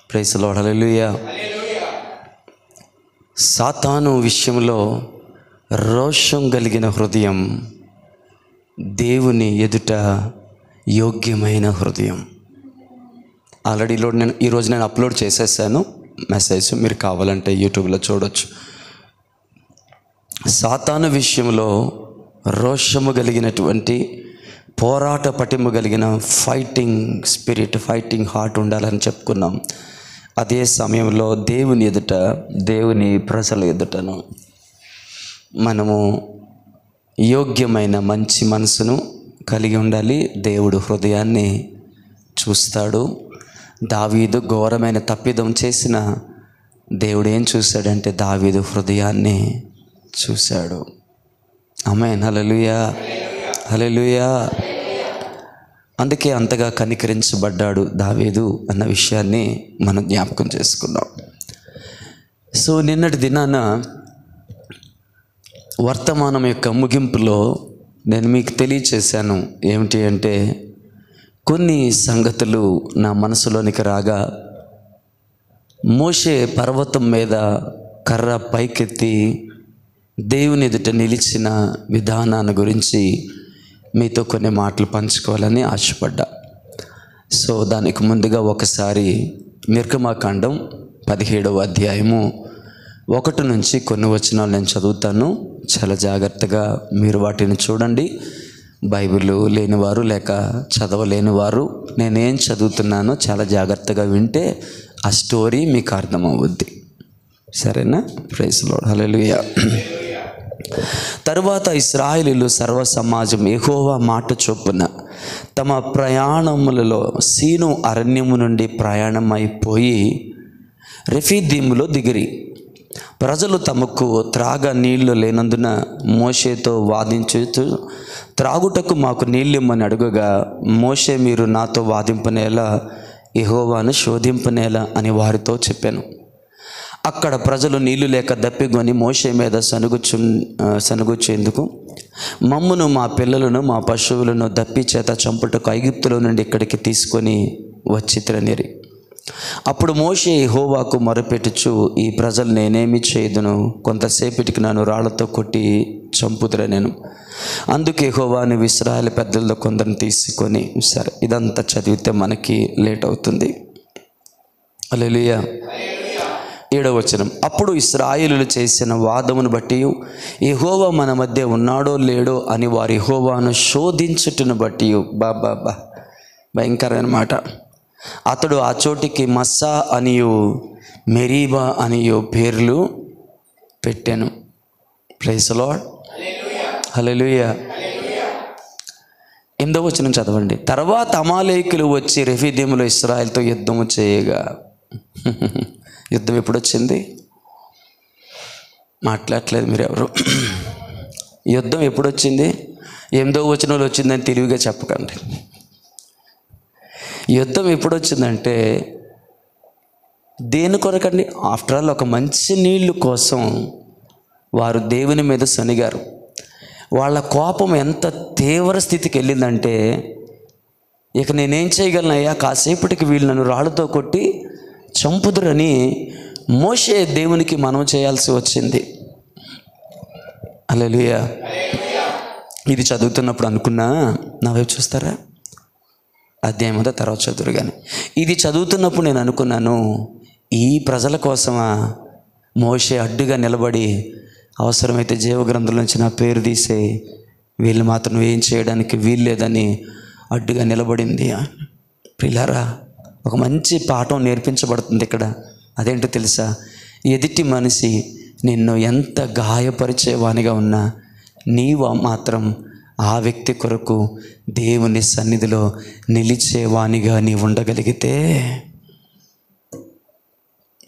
Praise the Lord. హల్లెలూయా. సాతాను విషయంలో రోషం కలిగిన హృదయం దేవుని ఎదుట యోగ్యమైన హృదయం. ఆల్రెడీ ఈరోజు నేను అప్లోడ్ చేసేసాను మెసేజ్, మీరు కావాలంటే యూట్యూబ్లో చూడొచ్చు. సాతాను విషయంలో రోషము కలిగినటువంటి పోరాట పటిమ కలిగిన ఫైటింగ్ స్పిరిట్, ఫైటింగ్ హార్ట్ ఉండాలని చెప్పుకున్నాం. అదే సమయంలో దేవుని ఎదుట, దేవుని ప్రజల ఎదుటను మనము యోగ్యమైన మంచి మనసును కలిగి ఉండాలి. దేవుడు హృదయాన్ని చూస్తాడు. దావీదు ఘోరమైన తప్పిదం చేసిన దేవుడు ఏం చూశాడంటే దావీదు హృదయాన్ని చూశాడు. ఆమేన్. హల్లెలూయా, హల్లెలూయా. అందుకే అంతగా కనికరించబడ్డాడు దావీదు అన్న విషయాన్ని మనం జ్ఞాపకం చేసుకున్నాం. సో నిన్నటి దినాన వర్తమానం యొక్క ముగింపులో నేను మీకు తెలియచేశాను ఏమిటి అంటే, కొన్ని సంగతులు నా మనసులోనికి రాగా మోషే పర్వతం మీద కర్ర పైకెత్తి దేవుని ఎదుట నిలిచిన విధానాన్ని గురించి మీతో కొన్ని మాటలు పంచుకోవాలని ఆశపడ్డా. సో దానికి ముందుగా ఒకసారి నిర్గమాకాండం 17వ అధ్యాయము 1 నుంచి కొన్ని వచనాలు నేను చదువుతాను. చాలా జాగ్రత్తగా మీరు వాటిని చూడండి. బైబిల్ లేనివారు లేక చదవలేని వారు నేనేం చదువుతున్నానో చాలా జాగ్రత్తగా వింటే ఆ స్టోరీ మీకు అర్థమవుద్ది. సరేనా? Praise the Lord. హల్లెలూయా. తరువాత ఇశ్రాయేలీయులు సర్వ సమాజం యెహోవా మాట చొప్పున తమ ప్రయాణములలో సీను అరణ్యము నుండి ప్రయాణమైపోయి రెఫీదీములో దిగిరి. ప్రజలు తమకు త్రాగ నీళ్లు లేనందున మోషేతో వాదించుతూ, త్రాగుటకు మాకు నీళ్ళిమ్మని అడుగగా, మోషే మీరు నాతో వాదింపనేలా, యెహోవాను శోధింపనేలా అని వారితో చెప్పాను. అక్కడ ప్రజలు నీళ్లు లేక దప్పిగొని మోషే మీద సనుగుచేందుకు, మమ్మును మా పిల్లలను మా పశువులను దప్పి చేత చంపుటకు ఐగుప్తులో నుండి ఇక్కడికి తీసుకొని వచ్చితిరనిరి. అప్పుడు మోషే యెహోవాకు మొరపెట్టుచు, ఈ ప్రజలు నేనేమి చేయుదును, కొంతసేపటికి నన్ను రాళ్లతో కొట్టి చంపుదురనెను. అందుకే యెహోవా నువ్వు ఇశ్రాయేలు పెద్దల్లో కొందరిని తీసుకొని, సరే ఇదంతా చదివితే మనకి లేట్ అవుతుంది. హల్లెలూయా. 7వ వచనం. అప్పుడు ఇశ్రాయేలీయులు చేసిన వాదమును బట్టి యెహోవా మన మధ్య ఉన్నాడో లేడో అని వారు యెహోవాను శోధించుటను బట్టి, బాబా భయంకరమైన మాట, అతడు ఆ చోటికి మస్సా అనియు మెరీబా అనియు పేర్లు పెట్టాను. Praise the Lord. హల్లెలూయా. 8వ వచనం చదవండి. తర్వాత అమాలేకులు వచ్చి రెఫీదీములో ఇశ్రాయేలుతో యుద్ధము చేయగా, యుద్ధం ఎప్పుడు వచ్చింది? మాట్లాడట్లేదు మీరు ఎవరు. యుద్ధం ఎప్పుడు వచ్చింది? 8వ వచనంలో వచ్చిందని తెలివిగా చెప్పకండి. యుద్ధం ఎప్పుడు వచ్చిందంటే దేని కొరకండి? ఆఫ్టర్ ఆల్ ఒక మంచి నీళ్ళు కోసం వారు దేవుని మీద సనిగారు. వాళ్ళ కోపం ఎంత తీవ్ర స్థితికి వెళ్ళిందంటే, ఇక నేనేం చేయగలనయ్యా, కాసేపటికి వీళ్ళు నన్ను రాళ్ళతో కొట్టి చంపుదురని మోషే దేవునికి మనవి చేయాల్సి వచ్చింది. హల్లెలూయా. ఇది చదువుతున్నప్పుడు అనుకున్నా, నా వైపు చూస్తారా? అధ్యాయం అంతా తర్వాత చదువురు కానీ, ఇది చదువుతున్నప్పుడు నేను అనుకున్నాను, ఈ ప్రజల కోసమా మోషే అడ్డుగా నిలబడి అవసరమైతే జీవగ్రంథంలో నుంచి నా పేరు తీసే, వీళ్ళు మాత్రం ఏం చేయడానికి వీల్లేదని అడ్డుగా నిలబడింది. ప్రియులారా, ఒక మంచి పాఠం నేర్పించబడుతుంది ఇక్కడ. అదేంటో తెలుసా? ఎదుటి మనిషి నిన్ను ఎంత గాయపరిచేవానిగా ఉన్నా నీవు మాత్రం ఆ వ్యక్తి కొరకు దేవుని సన్నిధిలో నిలిచేవానిగా నీ ఉండగలిగితే,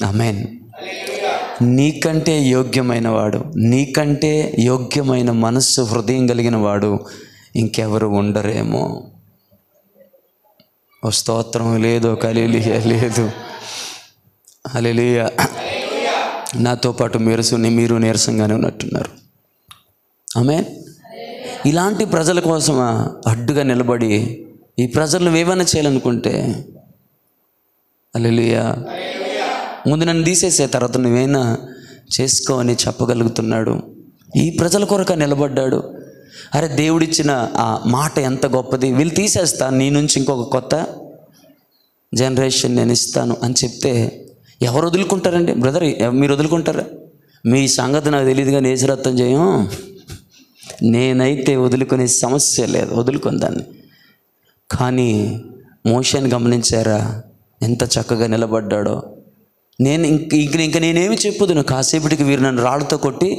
ఆమేన్, నీకంటే యోగ్యమైన వాడు, నీకంటే యోగ్యమైన మనస్సు హృదయం కలిగిన వాడు ఇంకెవరు ఉండరేమో. ఓ స్తోత్రం లేదు, ఒక హల్లెలూయా లేదు. హల్లెలూయా. నాతో పాటు మీరు నీరసంగానే ఉన్నట్టున్నారు. ఆమేన్. ఇలాంటి ప్రజల కోసం అడ్డుగా నిలబడి ఈ ప్రజలను ఏమైనా చేయాలనుకుంటే హల్లెలూయా. ముందు నన్ను తీసేసే తర్వాత నువ్వేనా చేసుకో అని చెప్పగలుగుతున్నాడు. ఈ ప్రజల కొరకు నిలబడ్డాడు. అరే దేవుడిచ్చిన ఆ మాట ఎంత గొప్పది, వీళ్ళు తీసేస్తా, నీ నుంచి ఇంకొక కొత్త జనరేషన్ నేను ఇస్తాను అని చెప్తే ఎవరు వదులుకుంటారండి బ్రదర్? మీరు వదులుకుంటారా? మీ సంగతి నాకు తెలియదుగా, నేచరత్వం చేయం. నేనైతే వదులుకునే సమస్య లేదు, వదులుకొని దాన్ని. కానీ మోషేని గమనించారా ఎంత చక్కగా నిలబడ్డాడో. నేను ఇంక నేనేమి చెప్పుదును, కాసేపటికి వీరు నన్ను రాళ్ళతో కొట్టి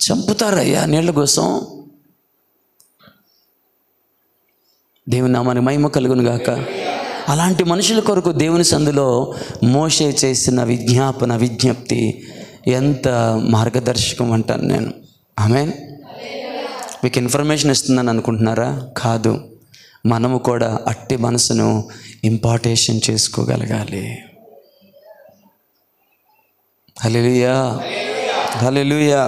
చంపుతారయ్యా నీళ్ళ కోసం. దేవుని నామానికి మహిమ కలుగును గాక. అలాంటి మనుషుల కొరకు దేవుని సందులో మోషే చేసిన విజ్ఞప్తి ఎంత మార్గదర్శకం అంటాను నేను. ఆమేన్. మీకు ఇన్ఫర్మేషన్ ఇస్తుందని అనుకుంటున్నారా? కాదు, మనము కూడా అట్టి మనసును ఇంపార్టేషన్ చేసుకోగలగాలి. హల్లెలూయా, హల్లెలూయా.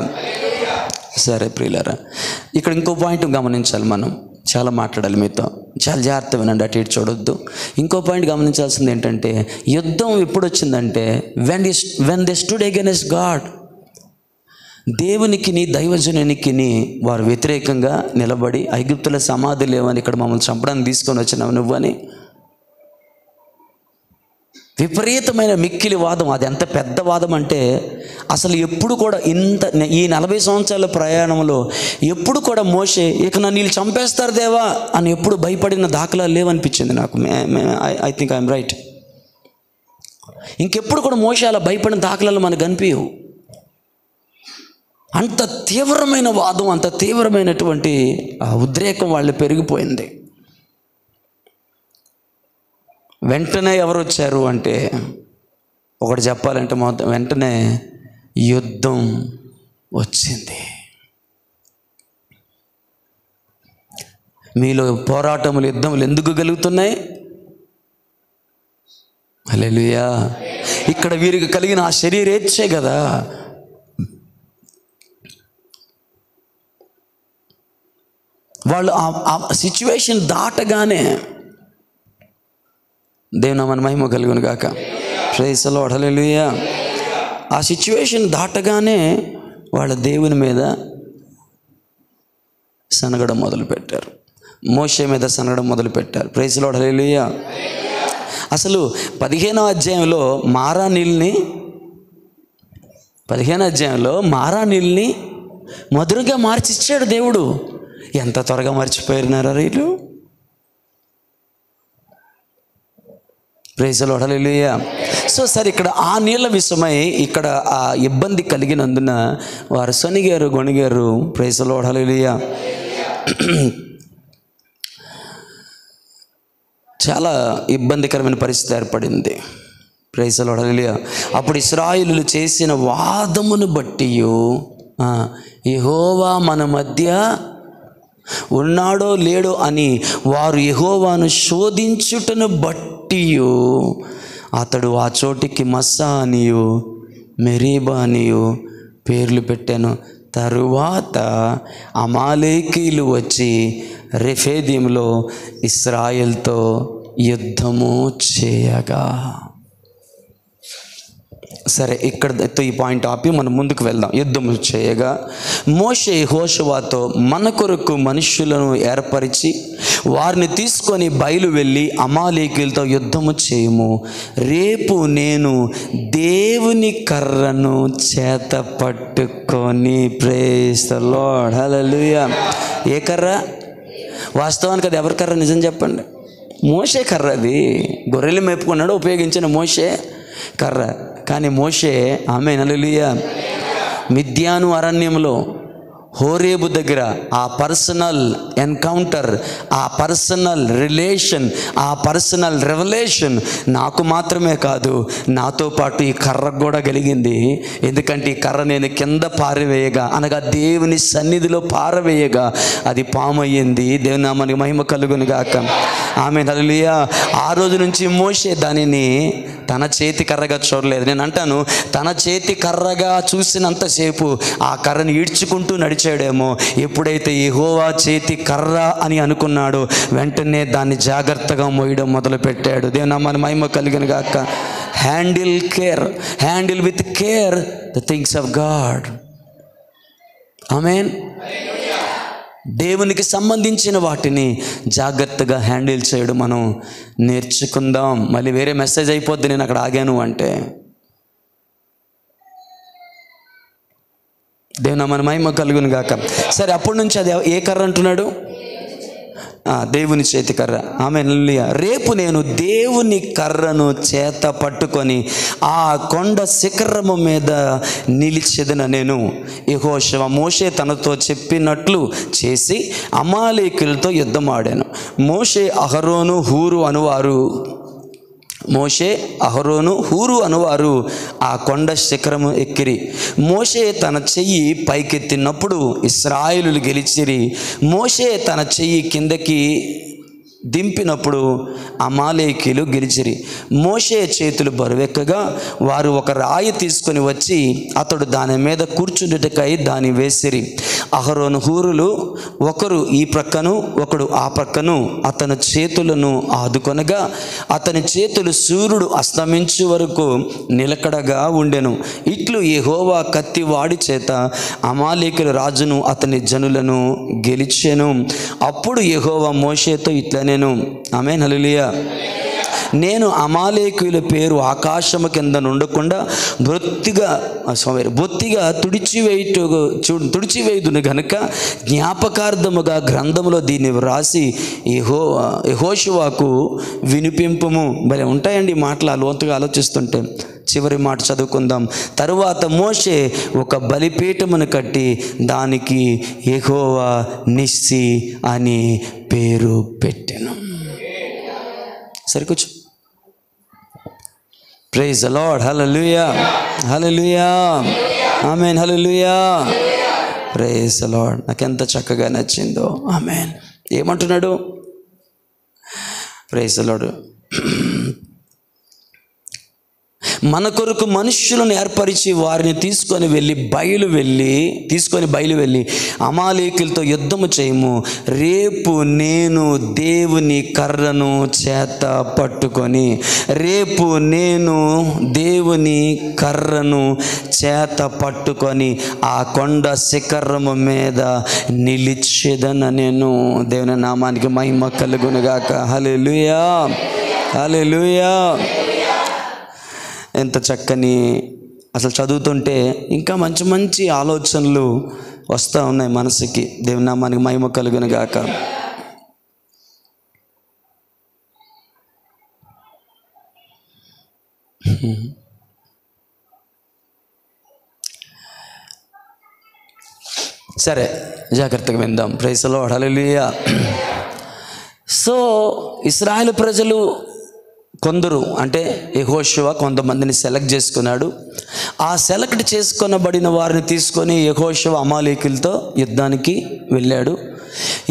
సరే ప్రియులారా, ఇక్కడ ఇంకో పాయింట్ గమనించాలి. మనం చాలా మాట్లాడాలి మీతో, చాలా జాగ్రత్త వినండి, అటు ఇటు చూడొద్దు. ఇంకో పాయింట్ గమనించాల్సింది ఏంటంటే, యుద్ధం ఎప్పుడు వచ్చిందంటే when they stood against God. దేవునికి దైవజనునికి వారు వ్యతిరేకంగా నిలబడి, ఐగుప్తుల సమాధి లేవని ఇక్కడ మమ్మల్ని చంపడానికి తీసుకొని వచ్చినావు నువ్వని విపరీతమైన మిక్కిలి వాదం. అది ఎంత పెద్ద వాదం అంటే అసలు ఎప్పుడు కూడా ఈ 40 సంవత్సరాల ప్రయాణంలో ఎప్పుడు కూడా మోషే ఇక నన్ను వీళ్ళు చంపేస్తారు దేవా అని ఎప్పుడు భయపడిన దాఖలాలు లేవనిపించింది నాకు. I think I'm right. ఇంకెప్పుడు కూడా మోషే అలా భయపడిన దాఖలాలు మనకు కనిపించవు. అంత తీవ్రమైన వాదం, అంత తీవ్రమైనటువంటి ఉద్రేకం వాళ్ళు పెరిగిపోయింది. వెంటనే ఎవరు వచ్చారు అంటే, ఒకటి చెప్పాలంటే మొత్తం వెంటనే యుద్ధం వచ్చింది. మీలో పోరాటములు, యుద్ధములు ఎందుకు కలుగుతున్నాయి? హల్లెలూయా. ఇక్కడ వీరికి కలిగిన ఆ శరీరేచ్ఛే కదా. వాళ్ళు ఆ సిచ్యువేషన్ దాటగానే, దేవుని నామమున మహిమ కలుగును గాక. Praise the Lord. హల్లెలూయా. ఆ సిచ్యువేషన్ దాటగానే వాళ్ళ దేవుని మీద సనగడం మొదలుపెట్టారు, మోషే మీద సనగడం మొదలుపెట్టారు. Praise the Lord. హల్లెలూయా. అసలు 15వ అధ్యాయంలో మారా నీళ్ళని మధురంగా మార్చిచ్చాడు దేవుడు. ఎంత త్వరగా మర్చిపోయినారా వీళ్ళు? Praise the Lord. Hallelujah. So సరే, ఇక్కడ ఆ నీళ్ళ విషయమై ఇక్కడ ఆ ఇబ్బంది కలిగినందున వారు సొనిగారు, గొణిగారు. Praise the Lord. హల్లెలూయా. చాలా ఇబ్బందికరమైన పరిస్థితి ఏర్పడింది. Praise the Lord. హల్లెలూయా. అప్పుడు ఇశ్రాయేలీయులు చేసిన వాదమును బట్టి యెహోవా మన మధ్య ఉన్నాడో లేడో అని వారు యెహోవాను శోధించుటను బట్టి అతడు ఆ చోటికి మస్సా అనియు మెరీబా అనియు పేర్లు పెట్టాను. తరువాత అమాలేకీయులు వచ్చి రెఫేదీములో ఇశ్రాయేలుతో యుద్ధము చేయగా. సరే, ఇక్కడతో ఈ పాయింట్ ఆపి మనం ముందుకు వెళ్దాం. యుద్ధము చేయగా మోషే యెహోషువతో మన కొరకు మనుష్యులను ఏర్పరిచి వారిని తీసుకొని బయలు వెళ్ళి అమాలేకీయులతో యుద్ధము చేయము. రేపు నేను దేవుని కర్రను చేత పట్టుకొని. Praise the Lord. హల్లెలూయా. ఏ కర్ర? వాస్తవానికి అది ఎవరి కర్ర? నిజం చెప్పండి. మోషే కర్ర. అది గొర్రెలు మేపుకున్నాడు ఉపయోగించిన మోషే కర్ర. కానీ మోషే, ఆమేన్, హల్లెలూయా, మిద్యాను అరణ్యంలో హోరేబు దగ్గర ఆ పర్సనల్ ఎన్కౌంటర్, ఆ పర్సనల్ రిలేషన్, ఆ పర్సనల్ రెవల్యూషన్ నాకు మాత్రమే కాదు, నాతో పాటు ఈ కర్రకు కూడా కలిగింది. ఎందుకంటే ఈ కర్ర నేను కింద పారవేయగా, అనగా దేవుని సన్నిధిలో పారవేయగా అది పాము అయ్యింది. దేవుని నామానికి మహిమ కలుగును గాక. ఆమేన్, హల్లెలూయా. ఆ రోజు నుంచి మోషే దానిని తన చేతి కర్రగా చూడలేదు. నేను అంటాను, తన చేతి కర్రగా చూసినంతసేపు ఆ కర్రని ఈడ్చుకుంటూ నడిచాడేమో. ఎప్పుడైతే యెహోవా చేతి కర్ర అని అనుకున్నాడో వెంటనే దాన్ని జాగ్రత్తగా మోయడం మొదలుపెట్టాడు. దేవుని నామానికి మహిమ కలుగును గాక. Handle with care the things of God. Amen. దేవునికి సంబంధించిన వాటిని జాగ్రత్తగా హ్యాండిల్ చేయడం మనం నేర్చుకుందాం. మళ్ళీ వేరే మెసేజ్ అయిపోద్ది నేను అక్కడ ఆగాను అంటే. దేవుని మన మహిమ కలుగును గాక. సరే, అప్పటి నుంచి అది ఏ కర్ర అంటున్నాడు? దేవుని చేతి కర్ర. ఆమేన్, హల్లెలూయా. రేపు నేను దేవుని కర్రను చేత పట్టుకొని ఆ కొండ శిఖరము మీద నిలిచెదన. నేను యెహోషువ మోషే తనతో చెప్పినట్లు చేసి అమాలేకులతో యుద్ధం ఆడాను. మోషే అహరోను హూరు అనువారు ఆ కొండ శిఖరము ఎక్కిరి. మోషే తన చెయ్యి పైకెత్తినప్పుడు ఇశ్రాయేలులు గెలిచిరి. మోషే తన చెయ్యి కిందకి దింపినప్పుడు అమాలేకీలు గెలిచిరి. మోషే చేతులు బరువెక్కగా వారు ఒక రాయి తీసుకొని వచ్చి అతడు దాని మీద కూర్చుండుటకై దాన్ని వేసిరి. అహరోను హూరులు ఒకరు ఈ ప్రక్కను ఒకడు ఆ ప్రక్కను అతని చేతులను ఆదుకొనగా అతని చేతులు సూర్యుడు అస్తమించు వరకు నిలకడగా ఉండెను. ఇట్లు యెహోవా కత్తి వాడి చేత అమాలేకుల రాజును అతని జనులను గెలిచెను. అప్పుడు యెహోవా మోషేతో ఇట్లా నేను, ఆమేన్, హల్లెలూయా, నేను అమాలేకుల పేరు ఆకాశము కింద నుండకుండా బొత్తిగా తుడిచివేయుదును గనుక జ్ఞాపకార్థముగా గ్రంథములో దీన్ని వ్రాసి యెహోషువకు వినిపింపుము. భలే ఉంటాయండి మాటలు, లోతుగా ఆలోచిస్తుంటే. చివరి మాట చదువుకుందాం. తరువాత మోషే ఒక బలిపీఠమును కట్టి దానికి యెహోవా నిస్సి అని పేరు పెట్టెను. సరికూర్చో. Praise the Lord. Hallelujah, hallelujah, amen, hallelujah. Praise the Lord. నాకెంత చక్కగా నచ్చిందో. ఆమేన్. ఏమంటున్నాడు? Praise the Lord. మన కొరకు మనుష్యులను ఏర్పరిచి వారిని తీసుకొని బయలు వెళ్ళి అమాలేకులతో యుద్ధము చేయము. రేపు నేను దేవుని కర్రను చేత పట్టుకొని ఆ కొండ శిఖరము మీద నిలిచెదన. నేను దేవుని నామానికి మహిమ కలుగునుగాక. హల్లెలూయా, హల్లెలూయా. ఎంత చక్కని, అసలు చదువుతుంటే ఇంకా మంచి మంచి ఆలోచనలు వస్తూ ఉన్నాయి మనసుకి. దేవుని నామానికి మహిమ కలుగును గాక. సరే, జాగ్రత్తగా విందాం. Praise the Lord. Hallelujah. So ఇశ్రాయేలు ప్రజలు కొందరు, అంటే యెహోషువ కొంతమందిని సెలెక్ట్ చేసుకున్నాడు. ఆ సెలెక్ట్ చేసుకొనబడిన వారిని తీసుకొని యెహోషువ అమాలేకులతో యుద్ధానికి వెళ్ళాడు.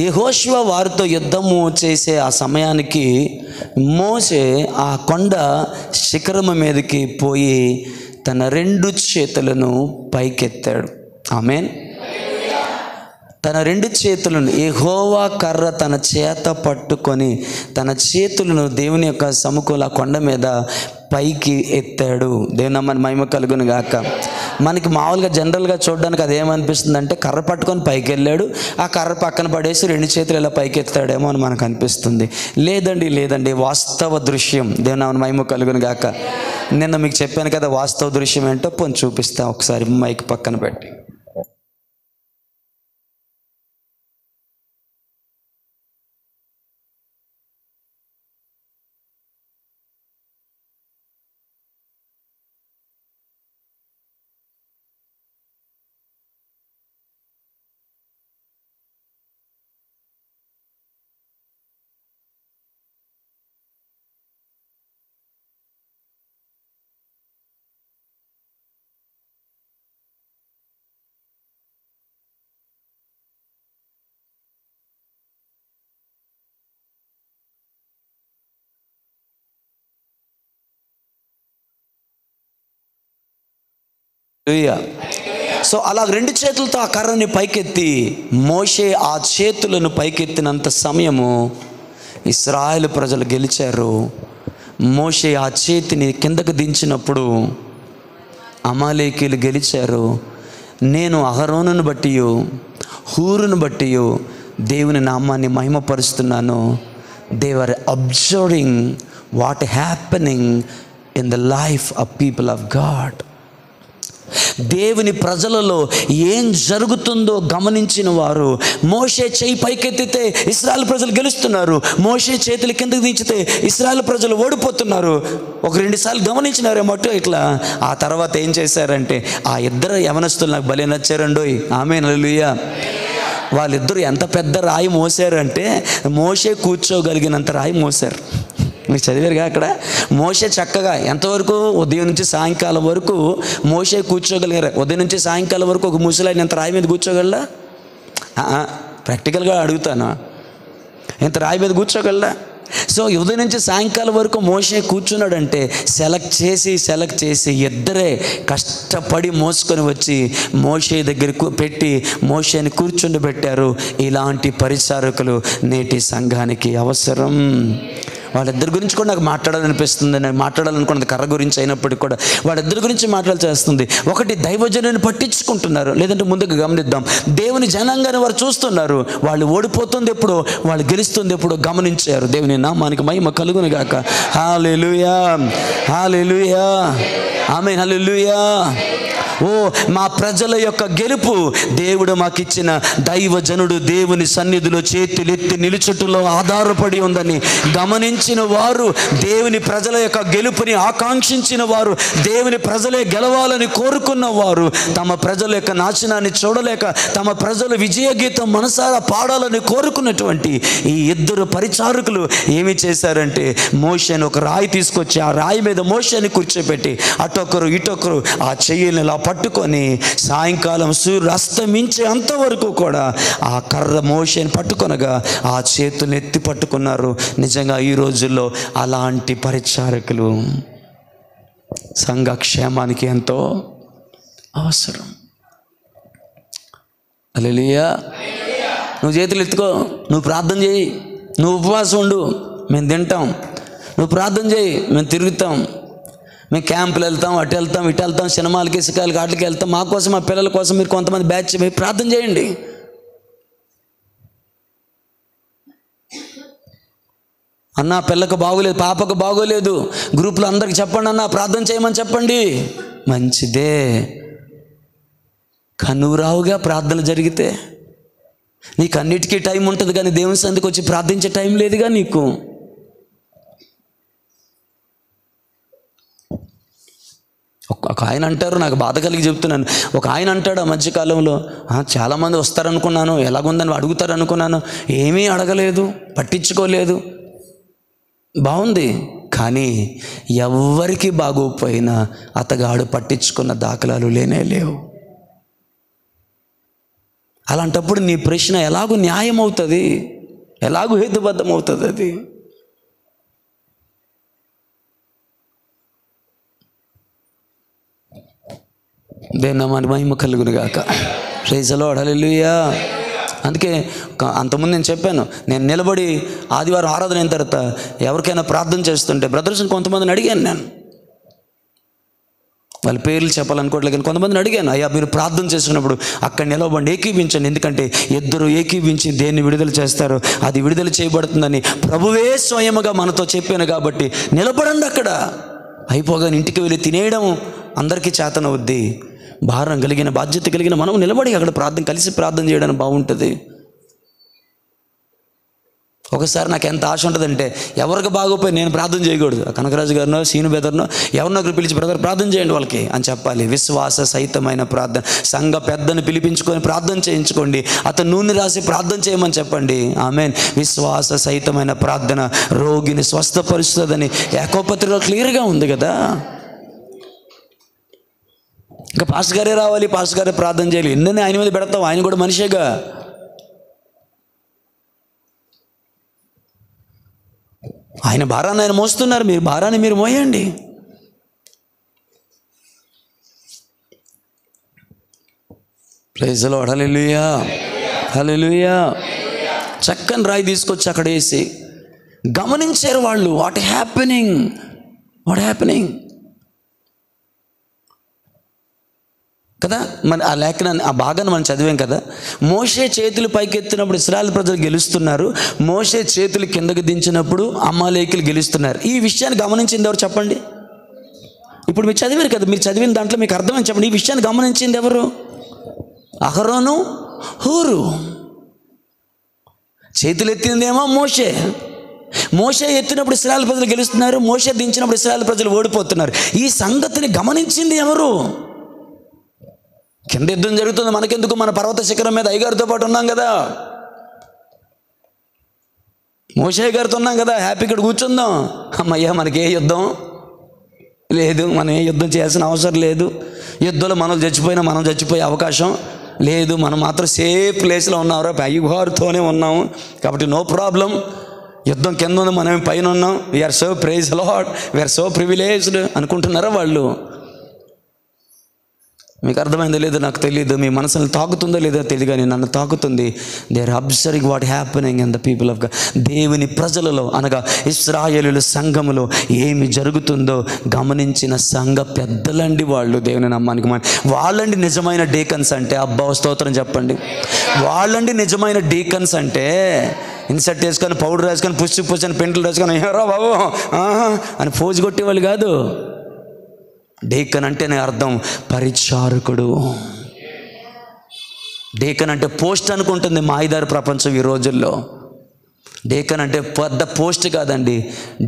యెహోషువ వారితో యుద్ధము చేసే ఆ సమయానికి మోషే ఆ కొండ శిఖరము మీదకి పోయి తన 2 చేతులను పైకెత్తాడు. ఆమేన్. తన 2 చేతులను యెహోవా కర్ర తన చేత పట్టుకొని తన చేతులను దేవుని యొక్క సముఖంలో కొండ మీద పైకి ఎత్తాడు. దేవుని నామానికి మహిమ కలుగును గాక. మనకి మామూలుగా జనరల్గా చూడడానికి అదేమనిపిస్తుంది అంటే కర్ర పట్టుకొని పైకి వెళ్ళాడు, ఆ కర్ర పక్కన పడేసి 2 చేతులు ఇలా పైకి ఎత్తాడేమో అని మనకు అనిపిస్తుంది. లేదండి, వాస్తవ దృశ్యం. దేవుని నామానికి మహిమ కలుగును గాక. నిన్న మీకు చెప్పాను కదా వాస్తవ దృశ్యం ఏంటో. పోనీ చూపిస్తా ఒకసారి, మైక్ పక్కన పెట్టి. హల్లెలూయా. సో అలా రెండు చేతులతో ఆ కర్రని పైకెత్తి మోషే ఆ చేతులను పైకెత్తినంత సమయము ఇశ్రాయేలు ప్రజలు గెలిచారు. మోషే ఆ చేతిని కిందకు దించినప్పుడు అమాలేకీయులు గెలిచారు. నేను అహరోనును బట్టి హూరును బట్టి దేవుని నామాన్ని మహిమపరుస్తున్నాను. They were observing what happening in the life of people of God. దేవుని ప్రజలలో ఏం జరుగుతుందో గమనించిన వారు, మోషే చేయి పైకెత్తితే ఇశ్రాయేలు ప్రజలు గెలుస్తున్నారు, మోషే చేతులు కిందకి దించితే ఇశ్రాయేలు ప్రజలు ఓడిపోతున్నారు. ఒక 2 సార్లు గమనించినారేమో ఇట్లా. ఆ తర్వాత ఏం చేశారంటే ఆ ఇద్దరు యవనస్తులు నాకు భలే నచ్చారండోయ్. ఆమేన్, హల్లెలూయా. వాళ్ళిద్దరూ ఎంత పెద్ద రాయి మోసారంటే మోషే కూర్చోగలిగినంత రాయి మోసారు. మీరు చదివారుగా అక్కడ. మోషే చక్కగా ఎంతవరకు, ఉదయం నుంచి సాయంకాలం వరకు మోషే కూర్చోగలిగారు. ఉదయం నుంచి సాయంకాలం వరకు ఒక ముసలాయన ఎంత రాయి మీద కూర్చోగలరా? ప్రాక్టికల్గా అడుగుతాను, ఎంత రాయి మీద కూర్చోగలరా? సో ఉదయం నుంచి సాయంకాలం వరకు మోషే కూర్చున్నాడంటే సెలెక్ట్ చేసి ఇద్దరే కష్టపడి మోసుకొని వచ్చి మోషే దగ్గర పెట్టి మోషేని కూర్చుండబెట్టారు. ఇలాంటి పరిచారకులు నేటి సంఘానికి అవసరం. వాళ్ళిద్దరి గురించి కూడా నాకు మాట్లాడాలనిపిస్తుంది. నేను మాట్లాడాలనుకున్నది కర్ర గురించి అయినప్పటికీ కూడా వాళ్ళిద్దరి గురించి మాట్లాడాల్సి. ఒకటి, దైవజనుని పట్టించుకుంటున్నారు. లేదంటే ముందుకు గమనిద్దాం, దేవుని జనాంగాన్ని వారు చూస్తున్నారు. వాళ్ళు ఓడిపోతుంది ఎప్పుడు, వాళ్ళు గెలుస్తుంది ఎప్పుడు గమనించారు. దేవుని నామానికి మహిమ కలుగును గాక. హల్లెలూయా, హల్లెలూయా, ఆమేన్, హల్లెలూయా. ఓ మా ప్రజల యొక్క గెలుపు దేవుడు మాకిచ్చిన దైవజనుడు దేవుని సన్నిధిలో చేతులెత్తి నిలుచుటలో ఆధారపడి ఉందని గమనించిన వారు, దేవుని ప్రజల యొక్క గెలుపుని ఆకాంక్షించిన వారు, దేవుని ప్రజలే గెలవాలని కోరుకున్న వారు, తమ ప్రజల యొక్క నాశనాన్ని చూడలేక తమ ప్రజలు విజయ గీతం మనసారా పాడాలని కోరుకున్నటువంటి ఈ ఇద్దరు పరిచారకులు ఏమి చేశారంటే మోషేని ఒక రాయి తీసుకొచ్చి ఆ రాయి మీద మోషేని కూర్చోపెట్టి అటొకరు ఇటొకరు ఆ చెయ్యిని ఇలా పట్టుకొని సాయంకాలం సూర్యుడు అస్తమించే అంతవరకు కూడా ఆ కర్ర మోషేని పట్టుకొనగా ఆ చేతులను ఎత్తి పట్టుకున్నారు. నిజంగా ఈ రోజుల్లో అలాంటి పరిచారకులు సంఘ క్షేమానికి ఎంతో అవసరం. హల్లెలూయా. నువ్వు చేతులు ఎత్తుకో, నువ్వు ప్రార్థన చేయి, నువ్వు ఉపవాసం ఉండు, మేము తింటాం. నువ్వు ప్రార్థన చేయి, మేము తిరుగుతాం, మేము క్యాంపులు వెళ్తాం, అటు వెళ్తాం, ఇటు వెళ్తాం, సినిమాలకి ఇసుకాలకి వాటికి వెళ్తాం. మా కోసం, మా పిల్లల కోసం మీరు కొంతమంది బ్యాచ్ ప్రార్థన చేయండి. అన్న పిల్లకు బాగోలేదు, పాపకు బాగోలేదు, గ్రూప్లో అందరికి చెప్పండి, అన్న ప్రార్థన చేయమని చెప్పండి. మంచిదే. కనురావుగా ప్రార్థన జరిగితే నీకు అన్నిటికీ టైం ఉంటుంది, కానీ దేవుని సన్నిధికి వచ్చి ప్రార్థించే టైం లేదుగా నీకు. ఒక ఆయన అంటారు, నాకు బాధ కలిగి చెప్తున్నాను, ఒక ఆయన అంటాడు ఆ మధ్యకాలంలో, చాలామంది వస్తారనుకున్నాను, ఎలాగుందని అడుగుతారు అనుకున్నాను, ఏమీ అడగలేదు, పట్టించుకోలేదు, బాగుంది, కానీ ఎవ్వరికి బాగోపోయినా అతగాడు పట్టించుకున్న దాఖలాలు లేవు. అలాంటప్పుడు నీ ప్రశ్న ఎలాగూ న్యాయం అవుతుంది, ఎలాగూ హేతుబద్ధం అవుతుంది. అది దేవుని మహిమ కలుగును గాక. Praise the Lord, hallelujah. అందుకే అంతకుముందు నేను చెప్పాను, నేను నిలబడి ఆదివారం ఆరాధన అయిన తర్వాత ఎవరికైనా ప్రార్థన చేస్తుంటే బ్రదర్స్ని కొంతమందిని అడిగాను. నేను వాళ్ళ పేర్లు చెప్పాలనుకోవట్లేదు, కానీ కొంతమందిని అడిగాను, అయ్యా మీరు ప్రార్థన చేస్తున్నప్పుడు అక్కడ నిలవబండి, ఏకీవించండి, ఎందుకంటే ఇద్దరు ఏకీవించి దేన్ని విడుదల చేస్తారో అది విడుదల చేయబడుతుందని ప్రభువే స్వయముగా మనతో చెప్పాను. కాబట్టి నిలబడండి అక్కడ. అయిపోగానే ఇంటికి వెళ్ళి తినేయడం అందరికీ చేతనవుద్ది. భారం కలిగిన, బాధ్యత కలిగిన మనం నిలబడి అక్కడ కలిసి ప్రార్థన చేయడానికి బాగుంటుంది. ఒకసారి నాకు ఎంత ఆశ ఉంటుందంటే, ఎవరికి బాగోపోయి నేను ప్రార్థన చేయకూడదు, కనకరాజు గారినో సీను బెదర్నో ఎవరినొకరు పిలిచి బ్రదర్ ప్రార్థన చేయండి వాళ్ళకి అని చెప్పాలి. విశ్వాస సహితమైన ప్రార్థన. సంఘ పెద్దను పిలిపించుకొని ప్రార్థన చేయించుకోండి, అతను నూనె రాసి ప్రార్థన చేయమని చెప్పండి. ఆమేన్. విశ్వాస సహితమైన ప్రార్థన రోగిని స్వస్థపరుస్తుందని యాకోబు పత్రికలో క్లియర్గా ఉంది కదా. ఇంకా పాస్టర్ గారే రావాలి, పాస్టర్ గారే ప్రార్థన చేయాలి, ఎన్నని ఆయన మీద పెడతాం, ఆయన కూడా మనిషేగా. ఆయన భారాన్ని ఆయన మోస్తున్నారు, మీరు భారాన్ని మీరు మోయండి. Praise the Lord. Hallelujah, hallelujah. చక్కని రాయి తీసుకొచ్చి అక్కడ వేసి గమనించారు వాళ్ళు. వాట్ హ్యాపెనింగ్ కదా. మన ఆ లేఖనాన్ని, ఆ భాగాన్ని మనం చదివాం కదా. మోషే చేతులు పైకెత్తినప్పుడు ఇశ్రాయేలు ప్రజలు గెలుస్తున్నారు. మోషే చేతులు కిందకు దించినప్పుడు అమాలేకీయులు గెలుస్తున్నారు. ఈ విషయాన్ని గమనించింది ఎవరు చెప్పండి? ఇప్పుడు మీరు చదివారు కదా, మీరు చదివిన దాంట్లో మీకు అర్థమని చెప్పండి. ఈ విషయాన్ని గమనించింది ఎవరు? అహరోను, హూరు. చేతులు ఎత్తిందేమో మోషే ఎత్తినప్పుడు ఇశ్రాయేలు ప్రజలు గెలుస్తున్నారు. మోషే దించినప్పుడు ఇశ్రాయేలు ప్రజలు ఓడిపోతున్నారు. ఈ సంగతిని గమనించింది ఎవరు? కింద యుద్ధం జరుగుతుంది, మనకెందుకు? మన పర్వత శిఖరం మీద అయ్యగారితో పాటు ఉన్నాం కదా, మోషే గారితో ఉన్నాం కదా, హ్యాపీ ఇక్కడ కూర్చుందాం. అమ్మయ్యా, మనకి ఏ యుద్ధం లేదు, మనం ఏ యుద్ధం చేయాల్సిన అవసరం లేదు. యుద్ధంలో మనం చచ్చిపోయినా మనం చచ్చిపోయే అవకాశం లేదు. మనం మాత్రం సేఫ్ ప్లేస్లో ఉన్నాం, అయ్యగారితోనే ఉన్నాము కాబట్టి నో ప్రాబ్లం. యుద్ధం కింద ఉంది, మనం పైన ఉన్నాం. We are so praise the Lord, we are so privileged అనుకుంటున్నారా వాళ్ళు? మీకు అర్థమైందో లేదో నాకు తెలియదు, మీ మనసుని తాకుతుందో లేదో తెలియదు, కానీ నన్ను తాకుతుంది. They are observing what happening in the people of God. దేవుని ప్రజలలో అనగా ఇశ్రాయేలీయుల సంఘములో ఏమి జరుగుతుందో గమనించిన సంఘ పెద్దలండి వాళ్ళు. దేవుని నమ్మానికి వాళ్ళండి నిజమైన డీకన్స్ అంటే. అబ్బా స్తోత్రం చెప్పండి. వాళ్ళండి నిజమైన డీకన్స్ అంటే. ఇన్సర్ట్ వేసుకొని, పౌడర్ వేసుకొని, పుచ్చుని పెంటలు వేసుకొని ఏరా బాబు అని పోజు కొట్టేవాళ్ళు కాదు. డేకన్ అంటేనే అర్థం పరిచారకుడు. డేకన్ అంటే పోస్ట్ అనుకుంటుంది మాయిదారు ప్రపంచం ఈ రోజుల్లో. డేకన్ అంటే పెద్ద పోస్ట్ కాదండి.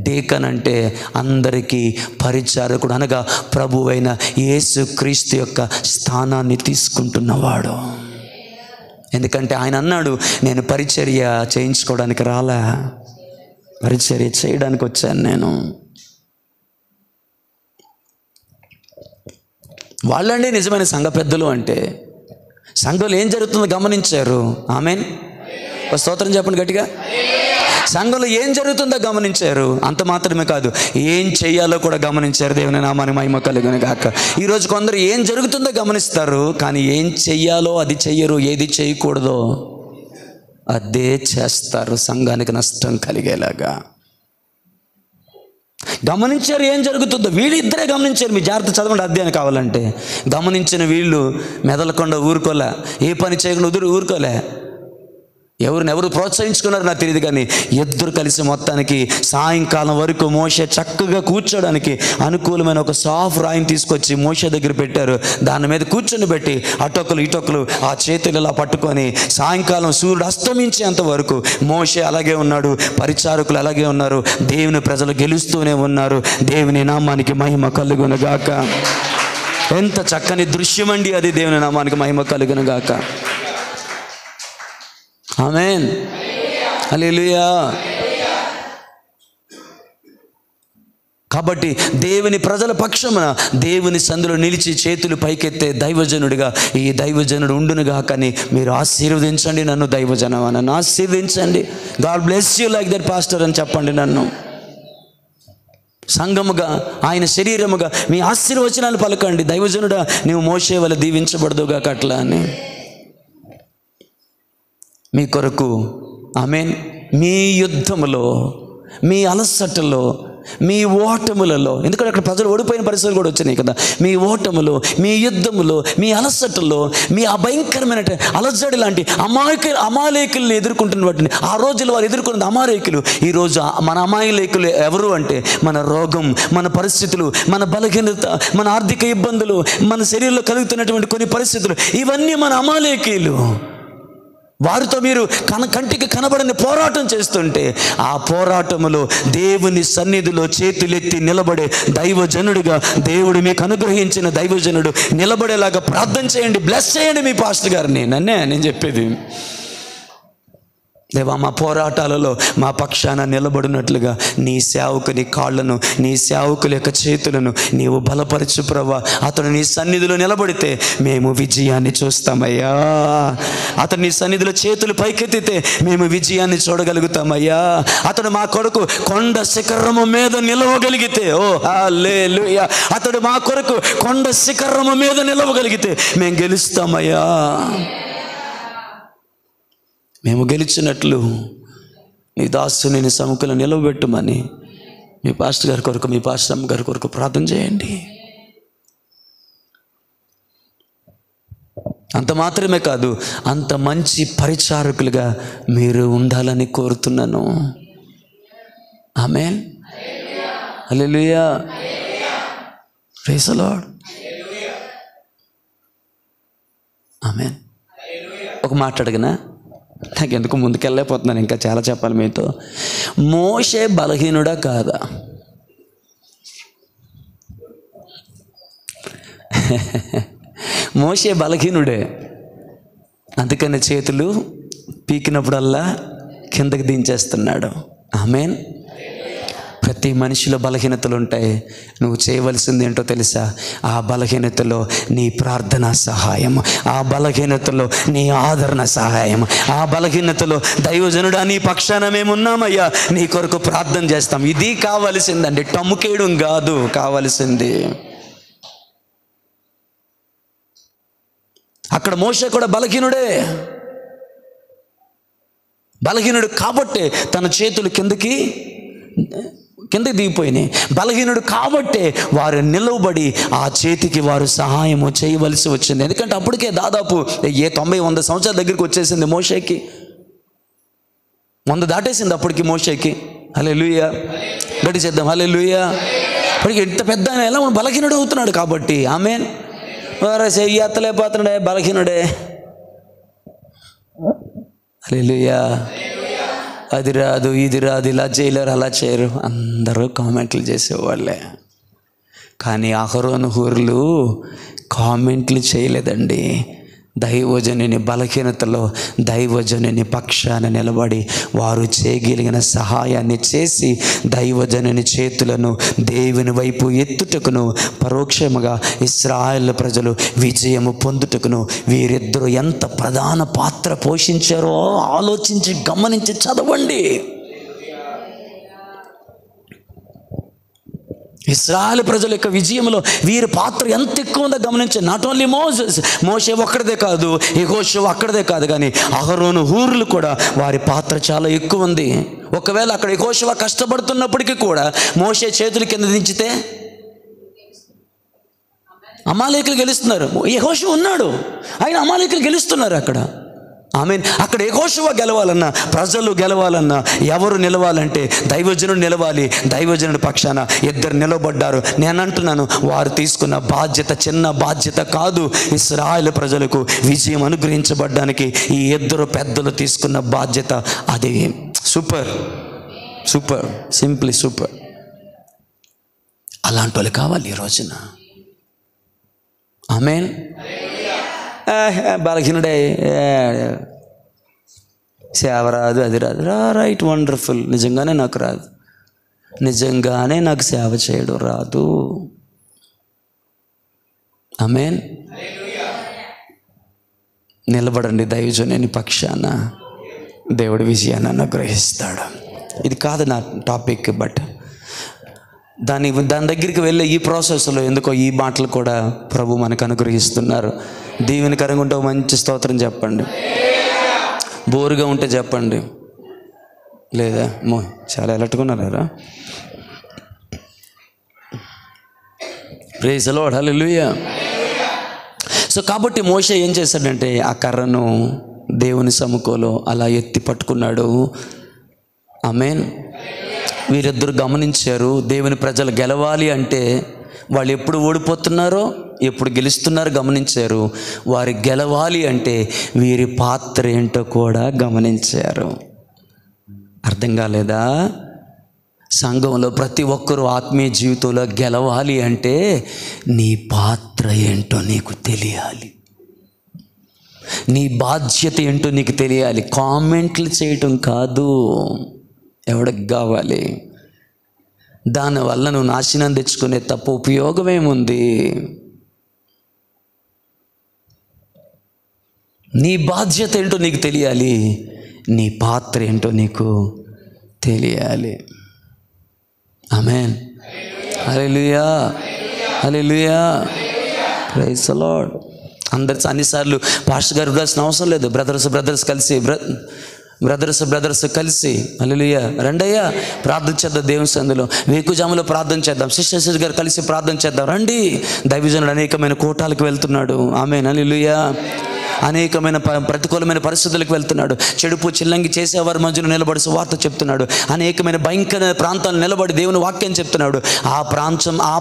డేకన్ అంటే అందరికీ పరిచారకుడు, అనగా ప్రభువైన యేసుక్రీస్తు యొక్క స్థానాన్ని తీసుకుంటున్నవాడు. ఎందుకంటే ఆయన అన్నాడు, నేను పరిచర్య చేయించుకోవడానికి రాలా, పరిచర్య చేయడానికి వచ్చాను నేను. వాళ్ళండి నిజమైన సంఘ పెద్దలు అంటే. సంఘంలో ఏం జరుగుతుందో గమనించారు. ఆమేన్. ఒక స్తోత్రం చెప్పండి గట్టిగా. సంఘంలో ఏం జరుగుతుందో గమనించారు. అంత మాత్రమే కాదు, ఏం చెయ్యాలో కూడా గమనించారు. దేవుని నామానికి మహిమ కలుగును గాక. ఈరోజు కొందరు ఏం జరుగుతుందో గమనిస్తారు, కానీ ఏం చెయ్యాలో అది చెయ్యరు. ఏది చేయకూడదో అదే చేస్తారు, సంఘానికి నష్టం కలిగేలాగా. గమనించారు ఏం జరుగుతుందో. వీళ్ళిద్దరే గమనించారు. మీ జాగ్రత్త చదవండి అధ్యాయం కావాలంటే. గమనించిన వీళ్ళు మెదలకుండా ఊరుకోలే, ఏ పని చేయకుండా ఊరుకోలే. ఎవరు ప్రోత్సహించుకున్నారో నాకు తెలియదు, కానీ ఇద్దరు కలిసి మొత్తానికి సాయంకాలం వరకు మోషే చక్కగా కూర్చోడానికి అనుకూలమైన ఒక సాఫ్ట్ రాయిని తీసుకొచ్చి మోషే దగ్గర పెట్టారు. దాని మీద కూర్చొని పెట్టి అటొకలు ఇటొకలు ఆ చేతులు ఇలా పట్టుకొని సాయంకాలం సూర్యుడు అస్తమించేంత వరకు మోషే అలాగే ఉన్నాడు, పరిచారకులు అలాగే ఉన్నారు, దేవుని ప్రజలు గెలుస్తూనే ఉన్నారు. దేవుని నామానికి మహిమ కలుగును గాక. ఎంత చక్కని దృశ్యం అండి అది. దేవుని నామానికి మహిమ కలుగును గాక. ఆమేన్. హల్లెలూయా. కాబట్టి దేవుని ప్రజల పక్షమున దేవుని సందులో నిలిచి చేతులు పైకెత్తే దైవజనుడిగా ఈ దైవజనుడు ఉండునుగా. కానీ మీరు ఆశీర్వదించండి నన్ను, దైవజనం నన్ను ఆశీర్వదించండి. God bless you like that pastor అని చెప్పండి నన్ను. సంఘముగా, ఆయన శరీరముగా మీ ఆశీర్వచనాలు పలకండి. దైవజనుడా, నీవు మోషే వలె దీవించబడదుగా అట్లా అని మీ కొరకు. ఆమేన్. మీ యుద్ధములో, మీ అలసటలో, మీ ఓటములలో, ఎందుకంటే అక్కడ ప్రజలు ఓడిపోయిన పరిస్థితులు కూడా వచ్చినాయి కదా. మీ ఓటములో, మీ యుద్ధములో, మీ అలసటలో, మీ అభయంకరమైన అలజడి లాంటి అమాలేకులను ఎదుర్కొంటున్న వాటిని, ఆ రోజుల్లో వారు ఎదుర్కొన్న అమాలేకులు ఈరోజు మన అమాయలేకులు ఎవరు అంటే మన రోగం, మన పరిస్థితులు, మన బలహీనత, మన ఆర్థిక ఇబ్బందులు, మన శరీరంలో కలుగుతున్నటువంటి కొన్ని పరిస్థితులు, ఇవన్నీ మన అమాలేకీలు. వారితో మీరు కంటికి కనబడని పోరాటం చేస్తుంటే ఆ పోరాటములో దేవుని సన్నిధిలో చేతులెత్తి నిలబడే దైవజనుడిగా దేవుడు మీకు అనుగ్రహించిన దైవజనుడు నిలబడేలాగా ప్రార్థన చేయండి. బ్లెస్ చేయండి మీ పాస్టర్ గారిని. నేను చెప్పేది దేవా, మా పోరాటాలలో మా పక్షాన నిలబడినట్లుగా నీ సేవకుని కాళ్ళను, నీ సేవకుల యొక్క చేతులను నీవు బలపరచు ప్రభా. అతడు నీ సన్నిధిలో నిలబడితే మేము విజయాన్ని చూస్తామయ్యా. అతడు నీ సన్నిధిలో చేతులు పైకెత్తితే మేము విజయాన్ని చూడగలుగుతామయ్యా. అతడు మా కొరకు కొండ శిఖరము మీద నిలవగలిగితే, ఓ హల్లెలూయా, అతడు మా కొరకు కొండ శిఖరము మీద నిలవగలిగితే మేము గెలుస్తామయ్యా. మేము గెలిచినట్లు నీ దాసుని నీ సముఖంలో నిలవబెట్టమని మీ పాస్టర్ గారి కొరకు, మీ పాస్టర్ అమ్మ గారి కొరకు ప్రార్థన చేయండి. అంత మాత్రమే కాదు, అంత మంచి పరిచారకులుగా మీరు ఉండాలని కోరుతున్నాను. ఆమేన్, హల్లెలూయా, ప్రైజ్ ది లార్డ్, ఆమేన్. ఒక మాట అడిగినా, నాకు ఎందుకు ముందుకెళ్ళలేకపోతున్నాను, ఇంకా చాలా చెప్పాలి మీతో. మోషే బలహీనుడా కాదా? మోషే బలహీనుడే, అందుకని చేతులు పీకినప్పుడల్లా కిందకి దించేస్తున్నాడు. ఆమేన్. ప్రతి మనిషిలో బలహీనతలు ఉంటాయి. నువ్వు చేయవలసింది ఏంటో తెలుసా? ఆ బలహీనతలో నీ ప్రార్థన సహాయం, ఆ బలహీనతలో నీ ఆదరణ సహాయం, ఆ బలహీనతలో దైవజనుడా నీ పక్షాన మేమున్నామయ్యా, నీ కొరకు ప్రార్థన చేస్తాం. ఇది కావలసిందండి, టమ్ముకేయడం కాదు కావలసింది. అక్కడ మోషే కూడా బలహీనుడే. బలహీనుడు కాబట్టే తన చేతులు కిందకి దిగిపోయినాయి. బలహీనుడు కాబట్టే వారు నిలవబడి ఆ చేతికి వారు సహాయము చేయవలసి వచ్చింది. ఎందుకంటే అప్పటికే దాదాపు 90-100 సంవత్సరాల దగ్గరికి వచ్చేసింది మోషేకి. 100 దాటేసింది అప్పటికి మోషేకి. హల్లెలూయా, గట్టి చేద్దాం, హల్లెలూయా. అప్పటికి ఇంత పెద్ద ఆయన ఎలా బలహీనుడు అవుతున్నాడు కాబట్టి. ఆమేన్. చెయ్యి ఎత్తలేకపోతున్నాడే, బలహీనుడే. హల్లెలూయా. అది రాదు, ఇది రాదు, ఇలా చేయలేరు, అలా చేయరు, అందరూ కామెంట్లు చేసేవాళ్ళే. కానీ అహరోను హూర్లు కామెంట్లు చేయలేదండి. దైవజనుని బలహీనతలో దైవజనుని పక్షాన నిలబడి వారు చేయగలిగిన సహాయాన్ని చేసి దైవజనుని చేతులను దేవుని వైపు ఎత్తుటకును, పరోక్షముగా ఇశ్రాయేల్ ప్రజలు విజయము పొందుటకును వీరిద్దరూ ఎంత ప్రధాన పాత్ర పోషించారో ఆలోచించి గమనించి చదవండి. ఇశ్రాయేలు ప్రజల యొక్క విజయంలో వీరి పాత్ర ఎంత ఎక్కువ ఉందో గమనించండి. నాట్ ఓన్లీ మోషే ఒక్కడిదే కాదు, యెహోషువ ఒక్కడిదే కాదు, కానీ అహరోను హూర్లు కూడా వారి పాత్ర చాలా ఎక్కువ ఉంది. ఒకవేళ అక్కడ యెహోషువ కష్టపడుతున్నప్పటికీ కూడా మోషే చేతులు కింద దించితే అమాలేకులు గెలుస్తున్నారు. యెహోషువ ఉన్నాడు, ఆయన అమాలేకులు గెలుస్తున్నారు అక్కడ. ఆమేన్. అక్కడ యెహోషువ గెలవాలన్నా, ప్రజలు గెలవాలన్నా, ఎవరు నిలవాలంటే దైవజనుడు నిలవాలి. దైవజనుడి పక్షాన ఇద్దరు నిలబడ్డారు. నేను అంటున్నాను, వారు తీసుకున్న బాధ్యత చిన్న బాధ్యత కాదు. ఇశ్రాయేలు ప్రజలకు విజయం అనుగ్రహించబడ్డానికి ఈ ఇద్దరు పెద్దలు తీసుకున్న బాధ్యత అది సూపర్ సూపర్, సింప్లీ సూపర్. అలాంటి వాళ్ళు కావాలి ఈ రోజున. ఆమేన్. బలహీనుడే, సేవ రాదు, అది రాదు, రైట్, వండర్ఫుల్. నిజంగానే నాకు రాదు, నిజంగానే నాకు సేవ చేయడం రాదు. ఆమేన్. నిలబడండి దైవజనుని పక్షాన, దేవుడి విజయాన్ని అనుగ్రహిస్తాడు. ఇది కాదు నా టాపిక్, బట్ దాని దగ్గరికి వెళ్ళే ఈ ప్రాసెస్లో ఎందుకో ఈ మాటలు కూడా ప్రభు మనకు అనుగ్రహిస్తున్నారు. దీవెనకరంగా ఉంటే మంచి స్తోత్రం చెప్పండి, బోరుగా ఉంటే చెప్పండి, లేదా చాలా ఎలట్టుకున్నారా? Praise the Lord, hallelujah. So కాబట్టి మోషే ఏం చేశాడంటే ఆ కర్రను దేవుని సముఖంలో అలా ఎత్తి పట్టుకున్నాడు. ఆమేన్. వీరిద్దరు గమనించారు, దేవుని ప్రజలు గెలవాలి అంటే వాళ్ళు ఎప్పుడు ఓడిపోతున్నారో ఎప్పుడు గెలుస్తున్నారో గమనించారు. వారు గెలవాలి అంటే వీరి పాత్ర ఏంటో కూడా గమనించారు. అర్థం కాలేదా? సంఘంలో ప్రతి ఒక్కరూ ఆత్మీయ జీవితంలో గెలవాలి అంటే నీ పాత్ర ఏంటో నీకు తెలియాలి. నీ బాధ్యత ఏంటో నీకు తెలియాలి. కామెంట్లు చేయటం కాదు. ఎవడికి కావాలి? దానివల్ల నువ్వు నాశనం తెచ్చుకునే తప్ప ఉపయోగం ఏముంది? నీ బాధ్యత ఏంటో నీకు తెలియాలి. నీ పాత్ర ఏంటో నీకు తెలియాలి. ఆమేన్. హల్లెలూయా, హల్లెలూయా, ప్రైజ్ ది లార్డ్. అన్నిసార్లు పాస్టర్ గారు రాసిన అవసరం లేదు. బ్రదర్స్ కలిసి హల్లెలూయా రండయ్యా ప్రార్థన చేద్దాం. దేవుని సందులో వేకుజాములో ప్రార్థన చేద్దాం. సిస్టర్ గారు కలిసి ప్రార్థన చేద్దాం. రండి. దైవజనుడు అనేకమైన కోటాలకు వెళ్తున్నాడు. ఆమేన్. హల్లెలూయా. అనేకమైన ప్రతికూలమైన పరిస్థితులకు వెళ్తున్నాడు. చెడుపు చిల్లంగి చేసేవారి మధ్యలో నిలబడి సువార్త చెప్తున్నాడు. అనేకమైన భయంకర ప్రాంతాలు నిలబడి దేవుని వాక్యం చెప్తున్నాడు. ఆ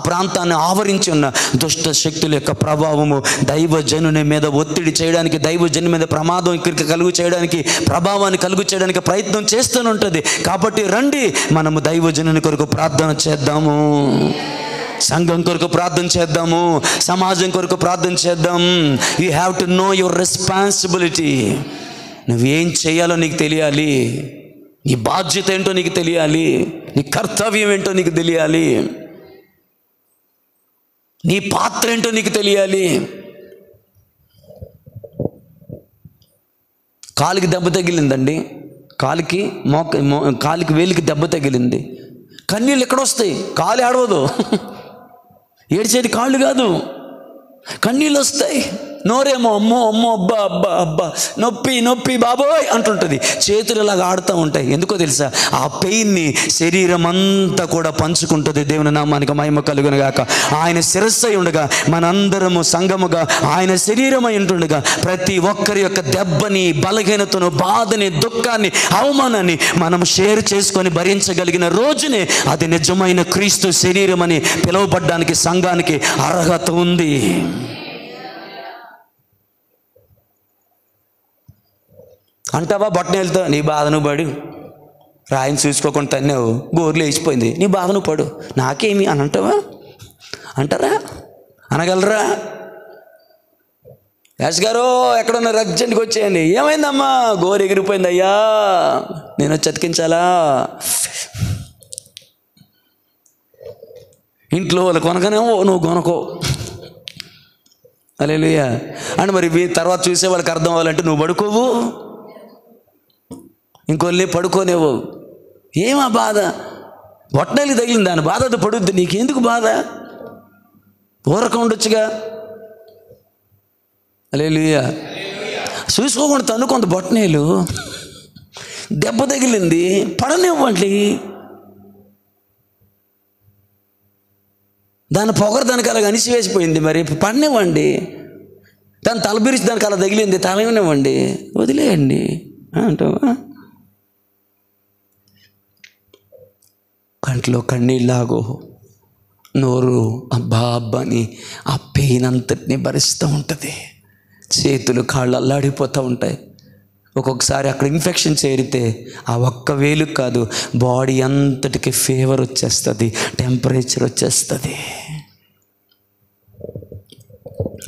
ప్రాంతాన్ని ఆవరించి ఉన్న దుష్ట శక్తుల యొక్క ప్రభావము దైవజనుని మీద ఒత్తిడి చేయడానికి, దైవజను మీద ప్రమాదం కలుగు చేయడానికి, ప్రభావాన్ని కలుగు చేయడానికి ప్రయత్నం చేస్తూనే ఉంటుంది. కాబట్టి రండి, మనము దైవజనుని కొరకు ప్రార్థన చేద్దాము. సంఘం కొరకు ప్రార్థన చేద్దాము. సమాజం కొరకు ప్రార్థన చేద్దాం. You have to know your responsibility. నువ్వేం చేయాలో నీకు తెలియాలి. నీ బాధ్యత ఏంటో నీకు తెలియాలి. నీ కర్తవ్యం ఏంటో నీకు తెలియాలి. నీ పాత్ర ఏంటో నీకు తెలియాలి. కాలికి దెబ్బ తగిలిందండి. కాలికి వేలికి దెబ్బ తగిలింది. కన్నీళ్ళు ఎక్కడొస్తాయి? కాలు ఏడవదు. ఏడ్చేది కాళ్ళు కాదు, కన్నీళ్ళు వస్తాయి. నోరేమో అమ్మో అమ్మో అబ్బా అబ్బా అబ్బా నొప్పి బాబోయ్ అంటుంటుంది. చేతులు ఇలాగా ఆడుతూ ఉంటాయి. ఎందుకో తెలుసా? ఆ పెయిన్ని శరీరం అంతా కూడా పంచుకుంటుంది. దేవుని నామానికి మహిమ కలుగును గాక. ఆయన శిరస్సు అయి ఉండగా మనందరము సంఘముగా ఆయన శరీరం అయి ఉంటుండగా ప్రతి ఒక్కరి యొక్క దెబ్బని, బలహీనతను, బాధని, దుఃఖాన్ని, అవమానాన్ని మనం షేర్ చేసుకొని భరించగలిగిన రోజునే అది నిజమైన క్రీస్తు శరీరం అని పిలువబడ్డానికి సంఘానికి అర్హత ఉంది. అంటావా బొట్టనేలతో నీ బాధను పడు, రాయిని చూసుకోకుండా తన్నావు, గోర్లు వేసిపోయింది, నీ బాధను పడు, నాకేమి అని అంటారా? అనగలరా? యాస్ గారు ఎక్కడున్నారు? అర్జెంట్గా వచ్చేయండి. ఏమైందమ్మా? గోరు ఎగిరిపోయింది అయ్యా, నేను వచ్చి అతికించాలా? ఇంట్లో వాళ్ళు కొనకనేమో నువ్వు కొనకో. హల్లెలూయా. అంటే మరి తర్వాత చూసే వాళ్ళకి అర్థం అవ్వాలంటే నువ్వు పడుకోవు, ఇంకొల్ని పడుకోనేవు. ఏమా బాధ? బొట్టనెలకి తగిలింది, దాని బాధ అది పడుద్ది. నీకెందుకు బాధ? ఊరక ఉండొచ్చుగా. హల్లెలూయా. చూసుకోకుండా తన్నుకొంత బొట్టనేలు దెబ్బ తగిలింది, పడనివ్వండి. దాని పొగరు దానికి అలాగ అనిసివేసిపోయింది, మరి పడనివ్వండి. దాని తలబిరిచి దానికి అలా తగిలింది, తలనివ్వండి, వదిలేయండి అంటావా? కంట్లో కన్నీళ్ళలాగో నోరు అబ్బా అబ్బా అని ఆ పెయిన్ అంతటిని భరిస్తూ ఉంటుంది. చేతులు కాళ్ళు అల్లాడిపోతూ ఉంటాయి. ఒక్కొక్కసారి అక్కడ ఇన్ఫెక్షన్ చేరితే ఆ ఒక్క వేలు కాదు, బాడీ అంతటికి ఫీవర్ వచ్చేస్తుంది, టెంపరేచర్ వచ్చేస్తుంది.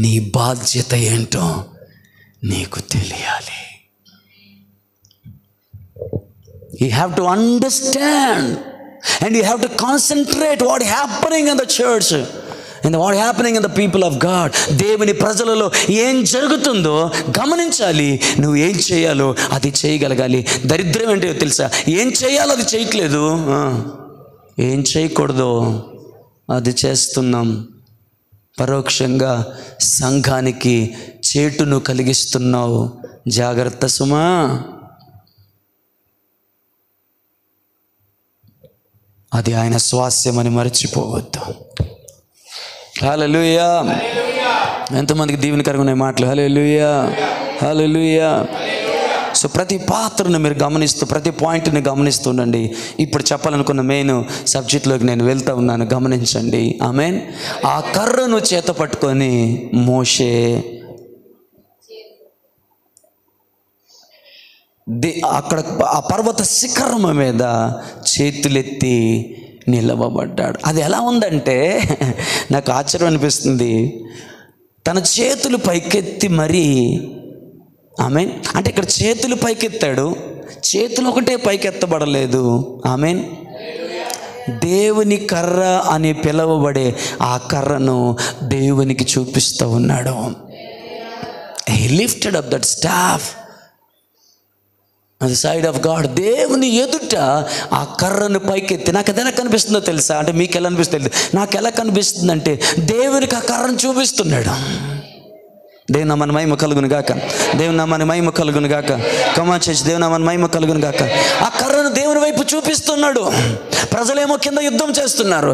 నీ బాధ్యత ఏంటో నీకు తెలియాలి. You have to understand and you have to concentrate what happening in the church and what happening in the people of God. దేవుని ప్రజలలో ఏం జరుగుతుందో గమనించాలి. నువ్వు ఏం చేయాలో అది చేయగలగాలి. దరిద్రం ఏంటో తెలుసా? ఏం చేయాలో అది చేయట్లేదు, ఏం చేయకూడదో అది చేస్తున్నాం. పరోక్షంగా సంఘానికి చేటును కలిగిస్తున్నావు. జాగ్రత్త సుమా. అది ఆయన స్వాస్యమని మర్చిపోవద్దు. హల్లెలూయా. ఎంతమందికి దీవెనకరంగా ఉన్నాయి మాటలు? హల్లెలూయా, హల్లెలూయా. సో ప్రతి పాత్రను మీరు గమనిస్తూ, ప్రతి పాయింట్ని గమనిస్తుండండి. ఇప్పుడు చెప్పాలనుకున్న మెయిన్ సబ్జెక్ట్లోకి నేను వెళ్తూ ఉన్నాను, గమనించండి. ఆమేన్. ఆ కర్రను చేత పట్టుకొని మోషే అక్కడ ఆ పర్వత శిఖరము మీద చేతులెత్తి నిలవబడ్డాడు. అది ఎలా ఉందంటే నాకు ఆశ్చర్యం అనిపిస్తుంది. తన చేతులు పైకెత్తి మరీ ఆమెన్. అంటే ఇక్కడ చేతులు పైకెత్తాడు, చేతులు ఒకటే పైకెత్తబడలేదు. ఆమెన్. దేవుని కర్ర అని పిలువబడే ఆ కర్రను దేవునికి చూపిస్తూ ఉన్నాడు. He lifted up that staff on the side of God. దేవుని ఎదుట ఆ కర్రను పైకెత్తి, నాకు అది ఎలా కనిపిస్తుందో తెలుసా? అంటే మీకు ఎలా అనిపిస్తుంది? నాకు ఎలా కనిపిస్తుంది అంటే దేవునికి ఆ కర్రను చూపిస్తున్నాడు. దేవుని నామాన్ని మహిమ కలుగును గాక, దేవుని నామాన్ని మహిమ కలుగును గాక. కమాన్ చర్చ్, దేవుని నామాన్ని మహిమ కలుగును గాక. ఆ కర్రను దేవుని వైపు చూపిస్తున్నాడు. ప్రజలేమో కింద యుద్ధం చేస్తున్నారు.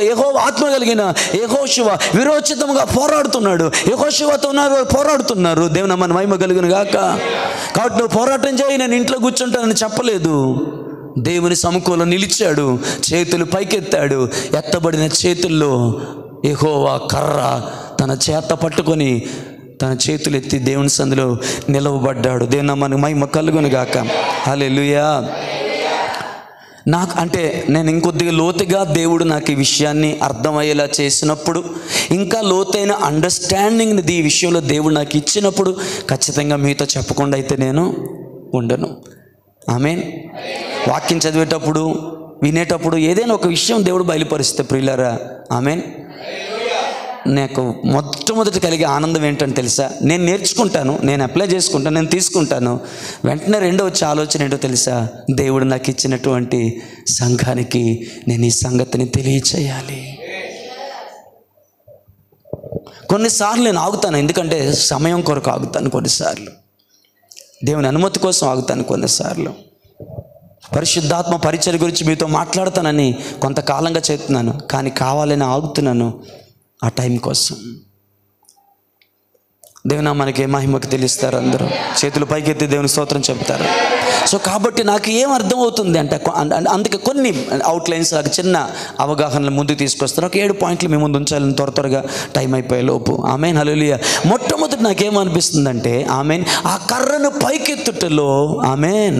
యెహోవా ఆత్మ కలిగిన యెహోషువ విరోచితంగా పోరాడుతున్నాడు. యెహోషువతో పోరాడుతున్నారు. దేవుని నామాన్ని మహిమ కలుగును గాక. కాబట్టి నువ్వు పోరాటం చేయి, నేను ఇంట్లో కూర్చుంటానని చెప్పలేదు. దేవుని సముఖంలో నిలిచాడు, చేతులు పైకెత్తాడు. ఎత్తబడిన చేతుల్లో యెహోవా కర్ర తన చేత పట్టుకొని తన చేతులు ఎత్తి దేవుని సందులో నిలవబడ్డాడు. దేవుని నామానికి మహిమ కలుగును గాక. హల్లెలూయా. నాకు అంటే నేను ఇంకొద్దిగా లోతుగా దేవుడు నాకు ఈ విషయాన్ని అర్థమయ్యేలా చేసినప్పుడు, ఇంకా లోతైన అండర్స్టాండింగ్ని ఈ విషయంలో దేవుడు నాకు ఇచ్చినప్పుడు ఖచ్చితంగా మీతో చెప్పకుండా అయితే నేను ఉండను. ఆమేన్. వాక్యం చదివేటప్పుడు, వినేటప్పుడు ఏదైనా ఒక విషయం దేవుడు బయలుపరిస్తే ప్రియులారా, ఆమేన్, నాకు మొట్టమొదటి కలిగే ఆనందం ఏంటని తెలుసా? నేను నేర్చుకుంటాను, నేను అప్లై చేసుకుంటాను, నేను తీసుకుంటాను. వెంటనే రెండో వచ్చే ఆలోచన ఏంటో తెలుసా? దేవుడు నాకు ఇచ్చినటువంటి సంఘానికి నేను ఈ సంగతిని తెలియచేయాలి. కొన్నిసార్లు నేను ఆగుతాను, ఎందుకంటే సమయం కొరకు ఆగుతాను. కొన్నిసార్లు దేవుని అనుమతి కోసం ఆగుతాను. కొన్నిసార్లు పరిశుద్ధాత్మ పరిచర్య గురించి మీతో మాట్లాడతానని కొంతకాలంగా చెప్తున్నాను, కానీ కావాలని ఆగుతున్నాను ఆ టైం కోసం. దేవుని మనకి మహిమకు తెలుస్తారు. అందరూ చేతులు పైకెత్తి దేవుని స్తోత్రం చెప్తారు. సో కాబట్టి నాకు ఏం అర్థమవుతుంది అంటే, అందుకే కొన్ని అవుట్లైన్స్ లాగా చిన్న అవగాహనలు ముందుకు తీసుకొస్తారు. ఒక 7 పాయింట్లు మీ ముందు ఉంచాలని త్వరగా టైం అయిపోయే లోపు. ఆమేన్. హల్లెలూయా. మొట్టమొదటి నాకేమనిపిస్తుందంటే, ఆమేన్, ఆ కర్రను పైకెత్తుటలో, ఆమేన్,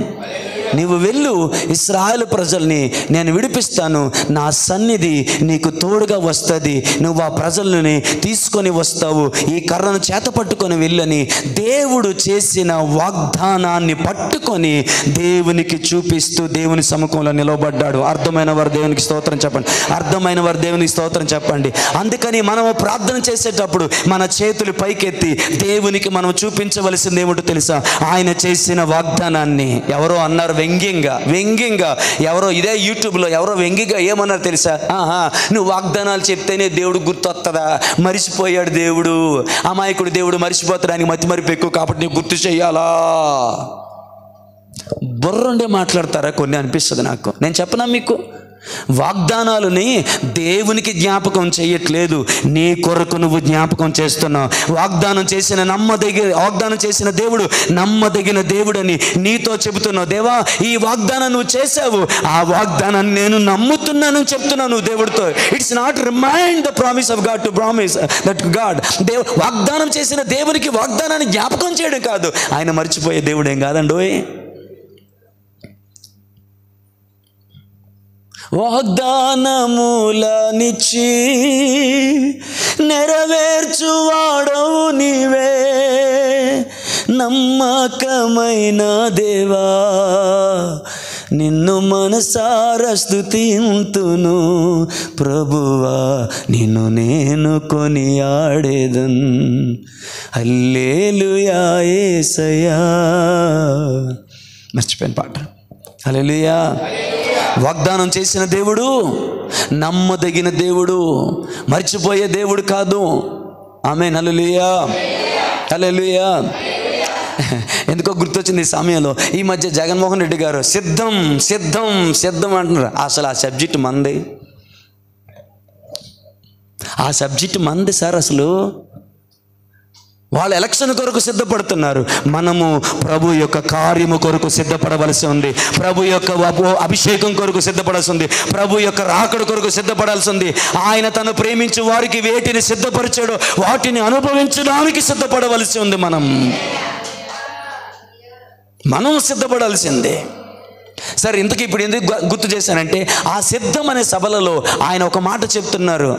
నీవు వెళ్ళు, ఇశ్రాయేలు ప్రజల్ని నేను విడిపిస్తాను, నా సన్నిధి నీకు తోడుగా వస్తుంది, నువ్వు ఆ ప్రజల్ని తీసుకొని వస్తావు, ఈ కర్రను చేత పట్టుకొని వెళ్ళని దేవుడు చేసిన వాగ్దానాన్ని పట్టుకొని దేవునికి చూపిస్తూ దేవుని సముఖంలో నిలవబడ్డాడు. అర్థమైన వారు దేవునికి స్తోత్రం చెప్పండి. అర్థమైన వారు దేవునికి స్తోత్రం చెప్పండి. అందుకని మనము ప్రార్థన చేసేటప్పుడు మన చేతులు పైకెత్తి దేవునికి మనం చూపించవలసింది ఏమిటో తెలుసా? ఆయన చేసిన వాగ్దానాన్ని. ఎవరో అన్నారు వ్యంగ్యంగా ఎవరో ఇదే యూట్యూబ్లో ఎవరో వ్యంగ్యంగా ఏమన్నారు తెలుసా? నువ్వు వాగ్దానాలు చెప్తేనే దేవుడు గుర్తొస్తుందా? మరిచిపోయాడు దేవుడు, అమాయకుడు దేవుడు మరిచిపోతాడానికి మతి మరిపు ఎక్కువ, కాబట్టి నీకు గుర్తు చెయ్యాలా? బుర్రుండే మాట్లాడతారా కొన్ని అనిపిస్తుంది నాకు. నేను చెప్పనా మీకు, వాగ్దానాలని దేవునికి జ్ఞాపకం చేయట్లేదు, నీ కొరకు నువ్వు జ్ఞాపకం చేస్తున్నావు. వాగ్దానం చేసిన దేవుడు నమ్మదగిన దేవుడని నీతో చెబుతున్నావు. దేవా, ఈ వాగ్దానం నువ్వు చేసావు, ఆ వాగ్దానాన్ని నేను నమ్ముతున్నానని చెప్తున్నాను దేవుడితో. It's not remind the promise of God to promise that God. వాగ్దానం చేసిన దేవునికి వాగ్దానాన్ని జ్ఞాపకం చేయడం కాదు, ఆయన మర్చిపోయే దేవుడేం కాదండోయ్. వాగ్దానములనిచ్చి నెరవేర్చువాడవు నీవే, నమ్మకమైన దేవా, నిన్ను మనసారా స్తుతింతును, ప్రభువా నిన్ను నేను కొనియాడేదన్. హల్లెలూయా యేసయ్యా. మర్చిపోయిన పాట. హల్లెలూయా. వాగ్దానం చేసిన దేవుడు నమ్మదగిన దేవుడు, మర్చిపోయే దేవుడు కాదు. ఆమేన్. హల్లెలూయా. హల్లెలూయా. ఎందుకో గుర్తొచ్చింది ఈ సమయంలో, ఈ మధ్య జగన్మోహన్ రెడ్డి గారు సిద్ధం సిద్ధం సిద్ధం అంటున్నారు. అసలు ఆ సబ్జెక్ట్ మంది, ఆ సబ్జెక్ట్ మంది సార్. అసలు వాళ్ళు ఎలక్షన్ కొరకు సిద్ధపడుతున్నారు, మనము ప్రభు యొక్క కార్యము కొరకు సిద్ధపడవలసి ఉంది, ప్రభు యొక్క అభిషేకం కొరకు సిద్ధపడాల్సి ఉంది, ప్రభు యొక్క రాకడ కొరకు సిద్ధపడాల్సి ఉంది. ఆయన తను ప్రేమించే వారికి వేటిని సిద్ధపరిచాడో వాటిని అనుభవించడానికి సిద్ధపడవలసి ఉంది. మనం సిద్ధపడాల్సిందే. సరే, ఇంతకీ ఇప్పుడు ఎందుకు గుర్తు చేశానంటే, ఆ సిద్ధం అనే సభలలో ఆయన ఒక మాట చెప్తున్నారు.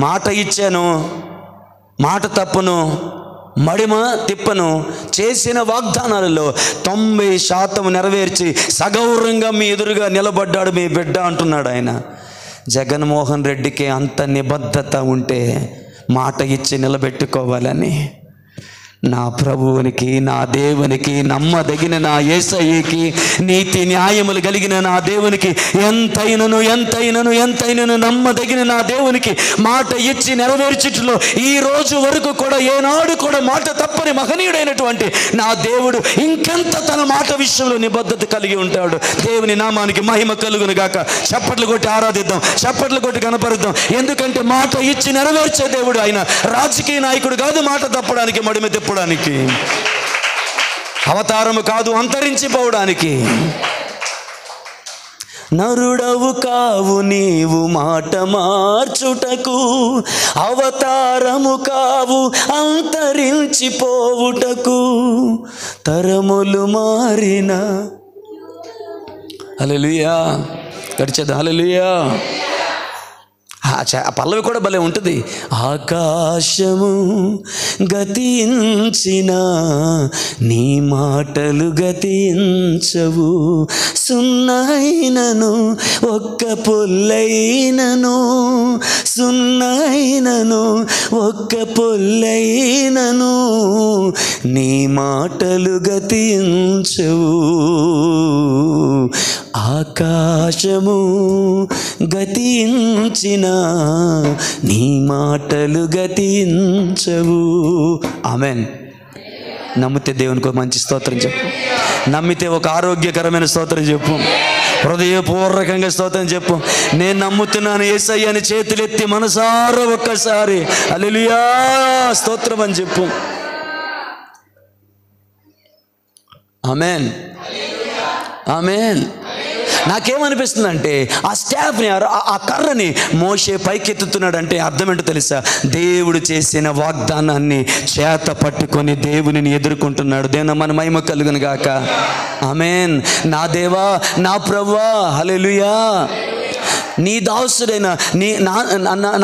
మాట ఇచ్చాను, మాట తప్పును, మడిమ తిప్పను. చేసిన వాగ్దానాలలో 90% నెరవేర్చి సగౌరవంగా మీ ఎదురుగా నిలబడ్డాడు మీ బిడ్డ అంటున్నాడు ఆయన. జగన్మోహన్ రెడ్డికి అంత నిబద్ధత ఉంటే మాట ఇచ్చి నిలబెట్టుకోవాలని, నా ప్రభువునికి, నా దేవునికి, నమ్మదగిన నా యేసయ్యకి, నీతి న్యాయములు కలిగిన నా దేవునికి, ఎంతైనను నమ్మదగిన నా దేవునికి మాట ఇచ్చి నెరవేర్చుటలో ఈ రోజు వరకు కూడా ఏనాడు కూడా మాట తప్పని మహనీయుడైనటువంటి నా దేవుడు ఇంకెంత తన మాట విషయంలో నిబద్ధత కలిగి ఉంటాడు. దేవుని నామానికి మహిమ కలుగును గాక. చప్పట్లు కొట్టి ఆరాధిద్దాం, చప్పట్లు కొట్టి కనపరుద్దాం. ఎందుకంటే మాట ఇచ్చి నెరవేర్చే దేవుడు ఆయన. రాజకీయ నాయకుడు కాదు మాట తప్పడానికి, మడిమ తిప్పడానికి, అవతారము కాదు అంతరించిపోవడానికి. నరుడవు కావు నీవు మాట మార్చుటకు, అవతారము కావు అంతరించిపోవుటకు, తరములు మారిన. హల్లెలూయా, గడిచేది హల్లెలూయా. ఆ పల్లవి కూడా భలే ఉంటుంది. ఆకాశము గతించిన నీ మాటలు గతించవు, సున్నైనను ఒక్క పొల్లైనను, సున్నైనను ఒక్క పొల్లైనను నీ మాటలు గతించవు. ఆకాశము గతించిన నీ మాటలు గతించవు. ఆమెన్. నమ్మితే దేవునికి మంచి స్తోత్రం చెప్పు. నమ్మితే ఒక ఆరోగ్యకరమైన స్తోత్రం చెప్పు. హృదయపూర్వకంగా స్తోత్రం చెప్పు. నేను నమ్ముతున్నాను యేసయ్య అని చేతులెత్తి మనసారా ఒక్కసారి హల్లెలూయా స్తోత్రం అని చెప్పు. Amen, amen. నాకేమనిపిస్తుందంటే ఆ స్టాఫ్ని, ఆ కర్రని మోషే పైకెత్తుతున్నాడంటే అర్థం ఏంటో తెలుసా? దేవుడు చేసిన వాగ్దానాన్ని చేత పట్టుకొని దేవునిని ఎదుర్కొంటున్నాడు. దేవుని మన మహిమ కలుగును గాక. ఆమేన్. నా దేవా, నా ప్రభువా, హల్లెలూయా. నీ దాసుడైన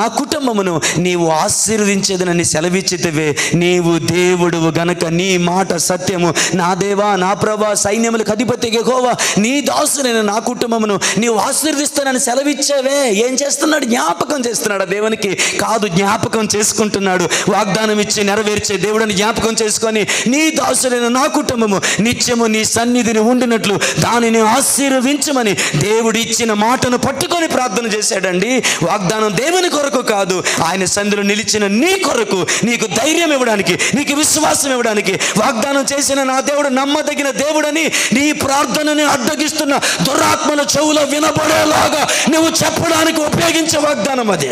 నా కుటుంబమును నీవు ఆశీర్వదించేదనని సెలవిచ్చితివే. నీవు దేవుడువు గనక నీ మాట సత్యము. నా దేవా, నా ప్రభా, సైన్యములకు అధిపతి యెహోవా, నీ దాసుడైన నా కుటుంబమును నీవు ఆశీర్వదిస్తానని సెలవిచ్చావే. ఏం చేస్తున్నాడు? జ్ఞాపకం చేస్తున్నాడు. దేవునికి కాదు, జ్ఞాపకం చేసుకుంటున్నాడు. వాగ్దానం ఇచ్చి నెరవేర్చే దేవుడిని జ్ఞాపకం చేసుకొని నీ దాసుడైన నా కుటుంబము నిత్యము నీ సన్నిధిని ఉండినట్లు దానిని ఆశీర్వదించమని దేవుడు ఇచ్చిన మాటను పట్టుకొని ప్రార్థన చేశాడండి. వాగ్దానం దేవుని కొరకు కాదు, ఆయన సన్నిధిలో నిలిచిన నీ కొరకు, నీకు ధైర్యం ఇవ్వడానికి, నీకు విశ్వాసం ఇవ్వడానికి. వాగ్దానం చేసిన నా దేవుడు నమ్మదగిన దేవుడని నీ ప్రార్థనని అడ్డగిస్తున్న దురాత్మల చెవులో వినపడేలాగా నువ్వు చెప్పడానికి ఉపయోగించే వాగ్దానం అది.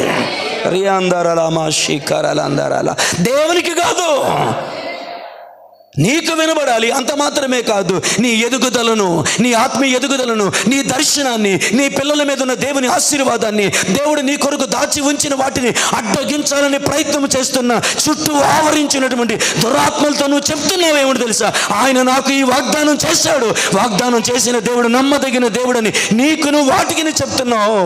దేవునికి కాదు, నీకు వినబడాలి. అంత మాత్రమే కాదు, నీ ఎదుగుదలను, నీ ఆత్మీయ ఎదుగుదలను, నీ దర్శనాన్ని, నీ పిల్లల మీద ఉన్న దేవుని ఆశీర్వాదాన్ని, దేవుడు నీ కొరకు దాచి ఉంచిన వాటిని అడ్డగించాలని ప్రయత్నం చేస్తున్న చుట్టూ ఆవరించినటువంటి దురాత్మలతో నువ్వు చెప్తున్నావేమో తెలుసా? ఆయన నాకు ఈ వాగ్దానం చేశాడు. వాగ్దానం చేసిన దేవుడు నమ్మదగిన దేవుడని నీకు నువ్వు వాటికి చెప్తున్నావు.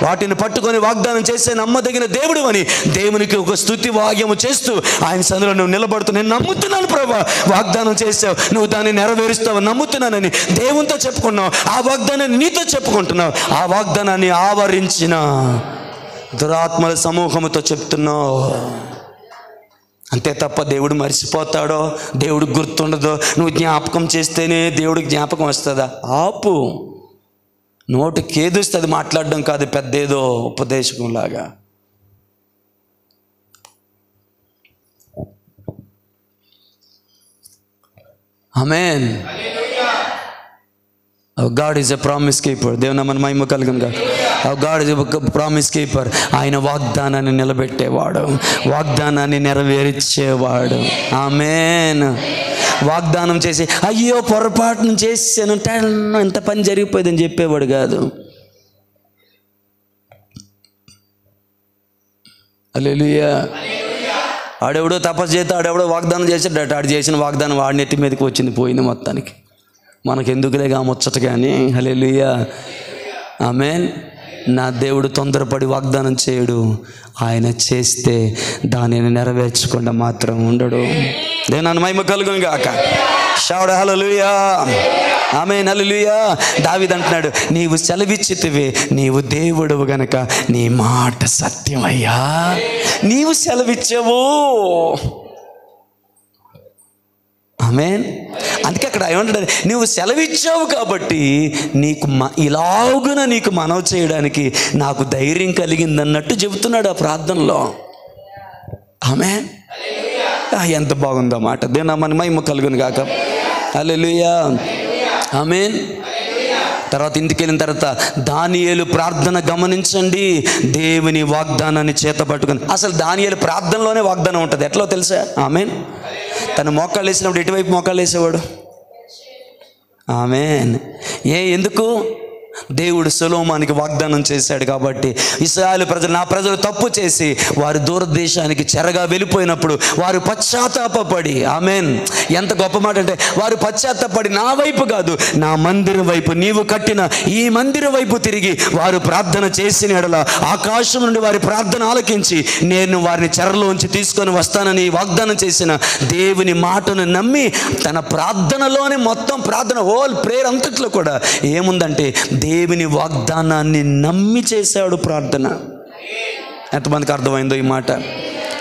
వాటిని పట్టుకొని వాగ్దానం చేసే నమ్మదగిన దేవుడు అని దేవునికి ఒక స్తుతి వాగ్యము చేస్తూ ఆయన సన్నిధిలో నువ్వు నిలబడుతూ, నేను నమ్ముతున్నాను ప్రభా, వాగ్దానం చేసావు, నువ్వు దాన్ని నెరవేరుస్తావు, నమ్ముతున్నానని దేవునితో చెప్పుకున్నావు. ఆ వాగ్దానాన్ని నీతో చెప్పుకుంటున్నావు. ఆ వాగ్దానాన్ని ఆవరించిన దురాత్మల సమూహముతో చెప్తున్నావు. అంతే తప్ప దేవుడు మర్చిపోతాడో, దేవుడు గుర్తుండదో, నువ్వు జ్ఞాపకం చేస్తేనే దేవుడికి జ్ఞాపకం వస్తుందా? ఆపు. నోటికి ఏదొస్తుంది మాట్లాడడం కాదు, పెద్దేదో ఉపదేశంలాగా. ఆమేన్. Our God is a promise keeper. దేవుని మన మహిమ కలుగును గాక. Our God is a promise keeper. ఆయన వాగ్దానాన్ని నిలబెట్టేవాడు, వాగ్దానాన్ని నెరవేర్చేవాడు. ఆమేన్. వాగ్దానం చేసి అయ్యో పొరపాటును చేసాను, ఎంత పని జరిగిపోయిందని చెప్పేవాడు కాదు. హల్లెలూయా. ఆడెవడో తపస్సు చేస్తే ఆడెవడో వాగ్దానం చేసాడట. ఆడు చేసిన వాగ్దానం వాడిని ఎత్తి మీదకి వచ్చింది, పోయింది మొత్తానికి. మనకెందుకులేగా ముచ్చట కానీ. హల్లెలూయా. ఆమేన్. నా దేవుడు తొందరపడి వాగ్దానం చేయడు. ఆయన చేస్తే దానిని నెరవేర్చకుండా మాత్రం ఉండడు. దేవుని మహిమ కలుగును గాక. షౌట్ హల్లెలూయా, ఆమేన్, హల్లెలూయా. దావీదు అంటున్నాడు, నీవు సెలవిచ్చితివి, నీవు దేవుడవు గనక నీ మాట సత్యమయ్యా. నీవు సెలవిచ్చావు. ఆమేన్. అందుకే అక్కడ ఏమంటాడు, నువ్వు సెలవిచ్చావు కాబట్టి నీకు ఇలాగున నీకు మనవి చేయడానికి నాకు ధైర్యం కలిగిందన్నట్టు చెబుతున్నాడు ఆ ప్రార్థనలో. ఆమేన్. ఎంత బాగుందో మాట. దేవుని మన మహిమ కలుగును గాక. హల్లెలూయా, ఆమేన్. తర్వాత ఇంటికి వెళ్ళిన తర్వాత దానియేలు ప్రార్థన గమనించండి. దేవుని వాగ్దానాన్ని చేత పట్టుకుని, అసలు దానియేలు ప్రార్థనలోనే వాగ్దానం ఉంటుంది. ఎట్లా తెలుసా? ఆమేన్. తను మోకాళ్ళు వేసినప్పుడు ఎటువైపు మోకాళ్ళు వేసేవాడు? ఆమేన్. ఎందుకు? దేవుడు సొలొమోనుకి వాగ్దానం చేశాడు కాబట్టి. ఇశ్రాయేలు ప్రజలు, నా ప్రజలు తప్పు చేసి వారు దూరదేశానికి చెరగా వెళ్ళిపోయినప్పుడు వారు పశ్చాత్తాపపడి, ఆమేన్, ఎంత గొప్ప మాట అంటే, వారు పశ్చాత్తాపడి నా వైపు కాదు, నా మందిరం వైపు, నీవు కట్టిన ఈ మందిరం వైపు తిరిగి వారు ప్రార్థన చేసిన ఎడల ఆకాశం నుండి వారి ప్రార్థన ఆలకించి నేను వారిని చెరలోంచి తీసుకొని వస్తానని వాగ్దానం చేసిన దేవుని మాటను నమ్మి తన ప్రార్థనలోనే మొత్తం ప్రార్థన, హోల్ ప్రేయర్ అంతట్లో కూడా ఏముందంటే దేవుని వాగ్దానాన్ని నమ్మి చేశాడు ప్రార్థన. ఎంతమందికి అర్థమైందో ఈ మాట?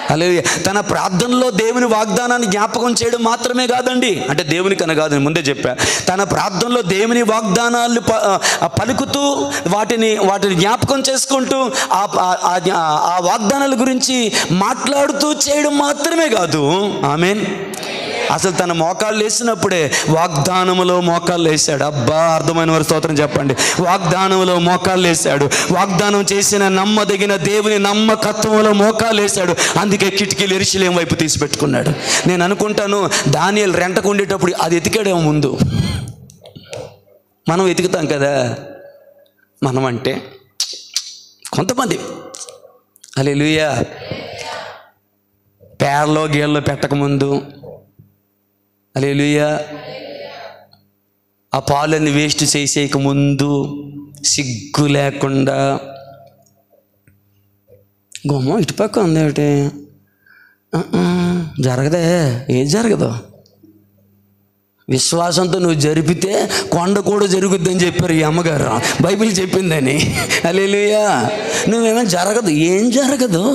హల్లెలూయా. తన ప్రార్థనలో దేవుని వాగ్దానాన్ని జ్ఞాపకం చేయడం మాత్రమే కాదండి, అంటే దేవునికి అని కాదు, ముందే చెప్పా. తన ప్రార్థనలో దేవుని వాగ్దానాలు పలుకుతూ వాటిని జ్ఞాపకం చేసుకుంటూ ఆ వాగ్దానాల గురించి మాట్లాడుతూ చేయడం మాత్రమే కాదు. ఆమేన్. అసలు తన మోకాళ్ళు వేసినప్పుడే వాగ్దానములో మోకాళ్ళు వేశాడు. అబ్బా, అర్థమైన వారి స్తోత్రం చెప్పండి. వాగ్దానంలో మోకాళ్ళు వేశాడు. వాగ్దానం చేసిన నమ్మదగిన దేవుని నమ్మకత్వంలో మోకాళ్ళు వేశాడు. అందుకే కిటికీలు యెరూషలేము వైపు తీసి పెట్టుకున్నాడు. నేను అనుకుంటాను దానియేలు రెంటకు ఉండేటప్పుడు అది ఎతికాడేమో ముందు. మనం ఎతుకుతాం కదా, మనం అంటే కొంతమంది హల్లెలూయా పేర్లో గేర్లో పెట్టకముందు, హల్లెలూయా, ఆ పాలన్నీ వేస్ట్ చేసేయక ముందు సిగ్గు లేకుండా, గొమ్మ ఇటుపక్క ఉంది ఒకటి జరగదే, ఏది జరగదు, విశ్వాసంతో నువ్వు జరిపితే కొండ కూడా జరుగుద్దని చెప్పారు ఈ అమ్మగారు, బైబిల్ చెప్పిందని. హల్లెలూయా. నువ్వేమో జరగదు, ఏం జరగదు.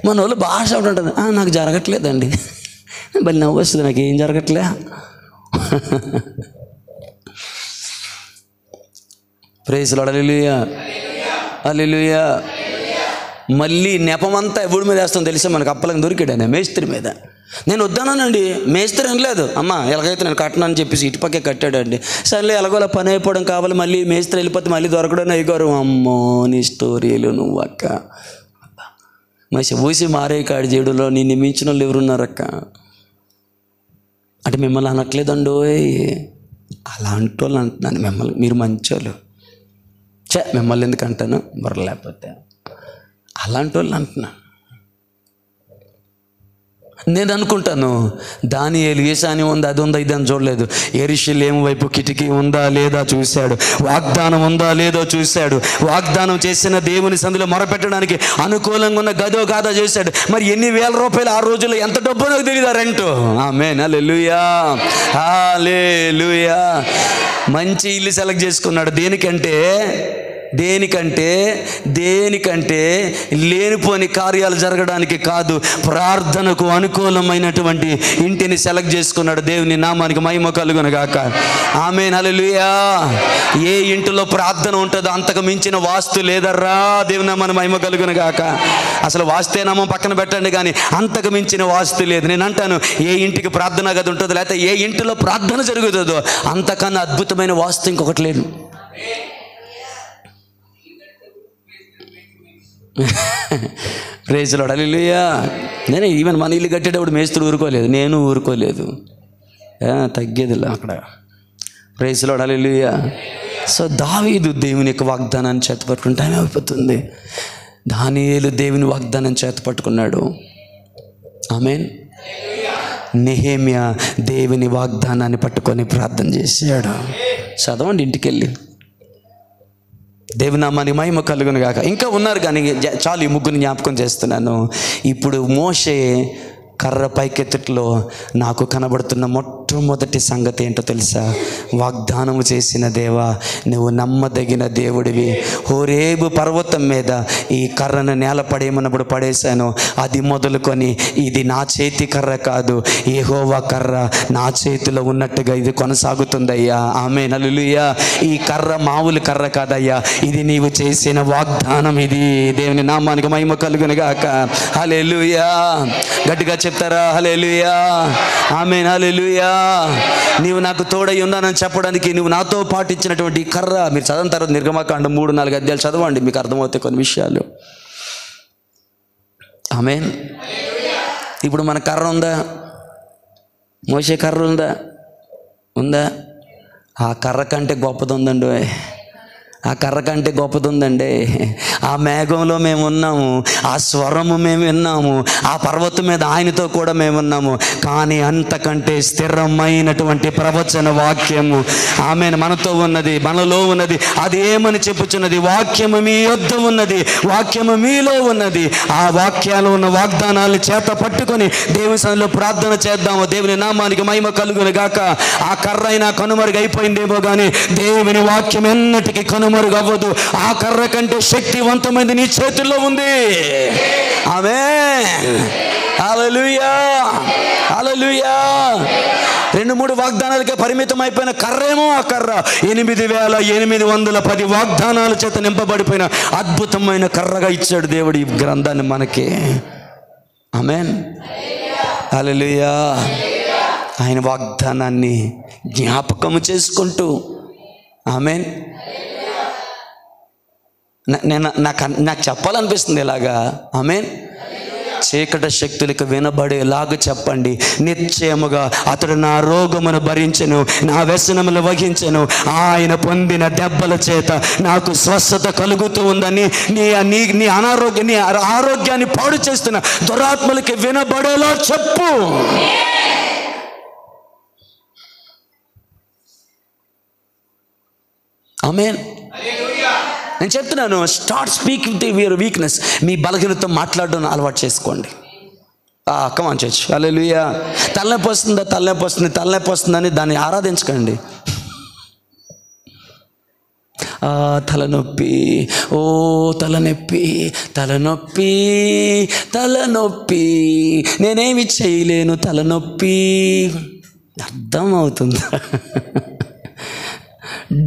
మన వాళ్ళు భాష ఉంటుంది, నాకు జరగట్లేదండి, బలి నవ్వు వస్తుంది, నాకు ఏం జరగట్లే. Praise Lord. హల్లెలూయా, హల్లెలూయా. మళ్ళీ నెపమంతా ఎవడి మీద వేస్తాం తెలుసా? మనకు అప్పలకు దొరికాడు మేస్త్రి మీద. నేను వద్దానండి, మేస్త్రి అనలేదు, అమ్మ ఎలాగైతే నేను కట్టనని చెప్పేసి ఇటుపక్కే కట్టాడండి. సర్లే ఎలాగోలా పని అయిపోవడం కావాలి, మళ్ళీ మేస్త్రి వెళ్ళిపోతే మళ్ళీ దొరకడం అయ్యారు. అమ్మో నీ స్టోరీలు నువ్వు అక్క, మంచి ఊసి మారే కాడి జీడులో నిన్ను మించిన వాళ్ళు ఎవరున్నారక్క అంటే మిమ్మల్ని అనట్లేదండో, అలాంటి వాళ్ళు అంటున్నాను. మిమ్మల్ని మీరు మంచోళ్ళు, మిమ్మల్ని ఎందుకు అంటాను, లేకపోతే అలాంటి వాళ్ళు అంటున్నా. నేను అనుకుంటాను దానియేలు ఈశాన్యం ఉందా, అది ఉందా, ఇది అని చూడలేదు. యెరూషలేము వైపు కిటికీ ఉందా లేదా చూశాడు, వాగ్దానం ఉందా లేదో చూశాడు, వాగ్దానం చేసిన దేవుని సందులో మొరపెట్టడానికి అనుకూలంగా ఉన్న గదో గాదా చేశాడు. మరి ఎన్ని వేల రూపాయలు ఆ రోజుల్లో ఎంత డబ్బు నాకు తెలియదు రెంట్. ఆమేన్, హల్లెలూయా, హల్లెలూయా. మంచి ఇల్లు సెలెక్ట్ చేసుకున్నాడు. దేనికంటే లేనిపోని కార్యాలు జరగడానికి కాదు, ప్రార్థనకు అనుకూలమైనటువంటి ఇంటిని సెలెక్ట్ చేసుకున్నాడు. దేవుని నామానికి మహిమ కలుగును గాక. ఆమేన్, హల్లెలూయా. ఏ ఇంటిలో ప్రార్థన ఉంటుందో అంతకు మించిన వాస్తు లేదర్రా. దేవుని నామానికి మహిమ కలుగును గాక. అసలు వాస్తే నామం పక్కన పెట్టండి, కానీ అంతకు మించిన వాస్తు లేదు. నేను అంటాను, ఏ ఇంటికి ప్రార్థన గది ఉంటుందో, లేకపోతే ఏ ఇంటిలో ప్రార్థన జరుగుతుందో అంతకన్నా అద్భుతమైన వాస్తు ఇంకొకటి లేదు. Praise Lord. హల్లెలూయా. నేను ఈవెన్ మన ఇల్లు కట్టేటప్పుడు మేస్త్రి ఊరుకోలేదు, నేను ఊరుకోలేదు, తగ్గేదిలే అక్కడ. Praise Lord. హల్లెలూయా. సో దావీదు దేవుని యొక్క వాగ్దానాన్ని చేతపట్టుకుని టైం అయిపోతుంది. దానియేలు దేవుని వాగ్దానాన్ని చేతపట్టుకున్నాడు. ఆమేన్. నెహెమ్యా దేవుని వాగ్దానాన్ని పట్టుకొని ప్రార్థన చేశాడు. చదవండి ఇంటికి వెళ్ళి. దేవుని నామానికి మహిమ కలుగును గాక. ఇంకా ఉన్నారు కానీ చాలు, ఈ ముగ్గురిని జ్ఞాపకం చేస్తున్నాను. ఇప్పుడు మోషే కర్ర పైకెత్తుట్లో నాకు కనబడుతున్న మొట్టమొదటి సంగతి ఏంటో తెలుసా? వాగ్దానము చేసిన దేవా, నువ్వు నమ్మదగిన దేవుడివి. హోరేబు పర్వతం మీద ఈ కర్రను నేల పడేయమన్నప్పుడు పడేశాను. అది మొదలుకొని ఇది నా చేతి కర్ర కాదు, యెహోవా కర్ర నా చేతిలో ఉన్నట్టుగా ఇది కొనసాగుతుందయ్యా. ఆమేన్, హల్లెలూయా. ఈ కర్ర మామూలు కర్ర కాదయ్యా, ఇది నీవు చేసిన వాగ్దానం. ఇది దేవుని నామానికి మహిమ కలుగును గాక. హల్లెలూయా. గట్టిగా చెప్తారా? హల్లెలూయా, ఆమేన్, హల్లెలూయా. నీవు నాకు తోడై ఉన్నానని చెప్పడానికి నువ్వు నాతో పాటు ఇచ్చినటువంటి కర్ర. మీరు చదివిన తర్వాత నిర్గమకాండం 3-4 అధ్యాయాలు చదవండి, మీకు అర్థమవుతాయి కొన్ని విషయాలు. ఆమేన్. ఇప్పుడు మన కర్ర ఉందా? మోషే కర్ర ఉందా? ఆ కర్ర కంటే గొప్పది ఉందండి. ఆ కర్ర కంటే గొప్పది ఉందండి. ఆ మేఘంలో మేము ఉన్నాము, ఆ స్వరము మేము విన్నాము, ఆ పర్వతం మీద ఆయనతో కూడా మేము ఉన్నాము. కానీ అంతకంటే స్థిరమైనటువంటి ప్రవచన వాక్యము ఆమె మనతో ఉన్నది, మనలో ఉన్నది. అది ఏమని చెప్పుచున్నది? వాక్యము మీ యొద్ద ఉన్నది, వాక్యము మీలో ఉన్నది. ఆ వాక్యాలు ఉన్న వాగ్దానాలను చేత పట్టుకొని దేవుని సన్నిధిలో ప్రార్థన చేద్దాము. దేవుని నామానికి మహిమ కలుగును గాక. ఆ కర్ర అయినా కనుమరుగు అయిపోయిందేమో కానీ దేవుని వాక్యం ఎన్నటికీ కనుమరుగవ్వదు. ఆ కర్ర కంటే శక్తివంతమైనది నీ చేతుల్లో ఉంది. ఆమేన్, హల్లెలూయా, హల్లెలూయా. 2-3 వాగ్దానాలకే పరిమితం అయిపోయిన కర్రేమో ఆ కర్ర 8810 వాగ్దానాల చేత నింపబడిపోయిన అద్భుతమైన కర్రగా ఇచ్చాడు దేవుడు ఈ గ్రంథాన్ని మనకి. ఆమేన్, హల్లెలూయా. ఆయన వాగ్దానాన్ని జ్ఞాపకము చేసుకుంటూ, ఆమేన్. నాకు చెప్పాలనిపిస్తుంది ఇలాగా. ఆమేన్. చీకటి శక్తులకు వినబడేలాగా చెప్పండి. నిశ్చయముగా అతడు నా రోగమును భరించెను, నా వ్యసనములు వహించెను, ఆయన పొందిన దెబ్బల చేత నాకు స్వస్థత కలుగుతూ ఉందని నీ ఆరోగ్యాన్ని పాడు చేస్తున్న దురాత్మలకి వినబడేలా చెప్పు. ఆమేన్. నేను చెప్తున్నాను, స్టార్ట్ స్పీకింగ్ యువర్ వీక్నెస్. మీ బలహీనతో మాట్లాడడం అలవాటు చేసుకోండి. కమాన్ చర్చ్, హల్లెలూయా. తలనొప్పి వస్తుందని దాన్ని ఆరాధించకండి. తలనొప్పి, ఓ తలనొప్పి, తలనొప్పి, తలనొప్పి, నేనేమి చేయలేను, తలనొప్పి. అర్థమవుతుందా?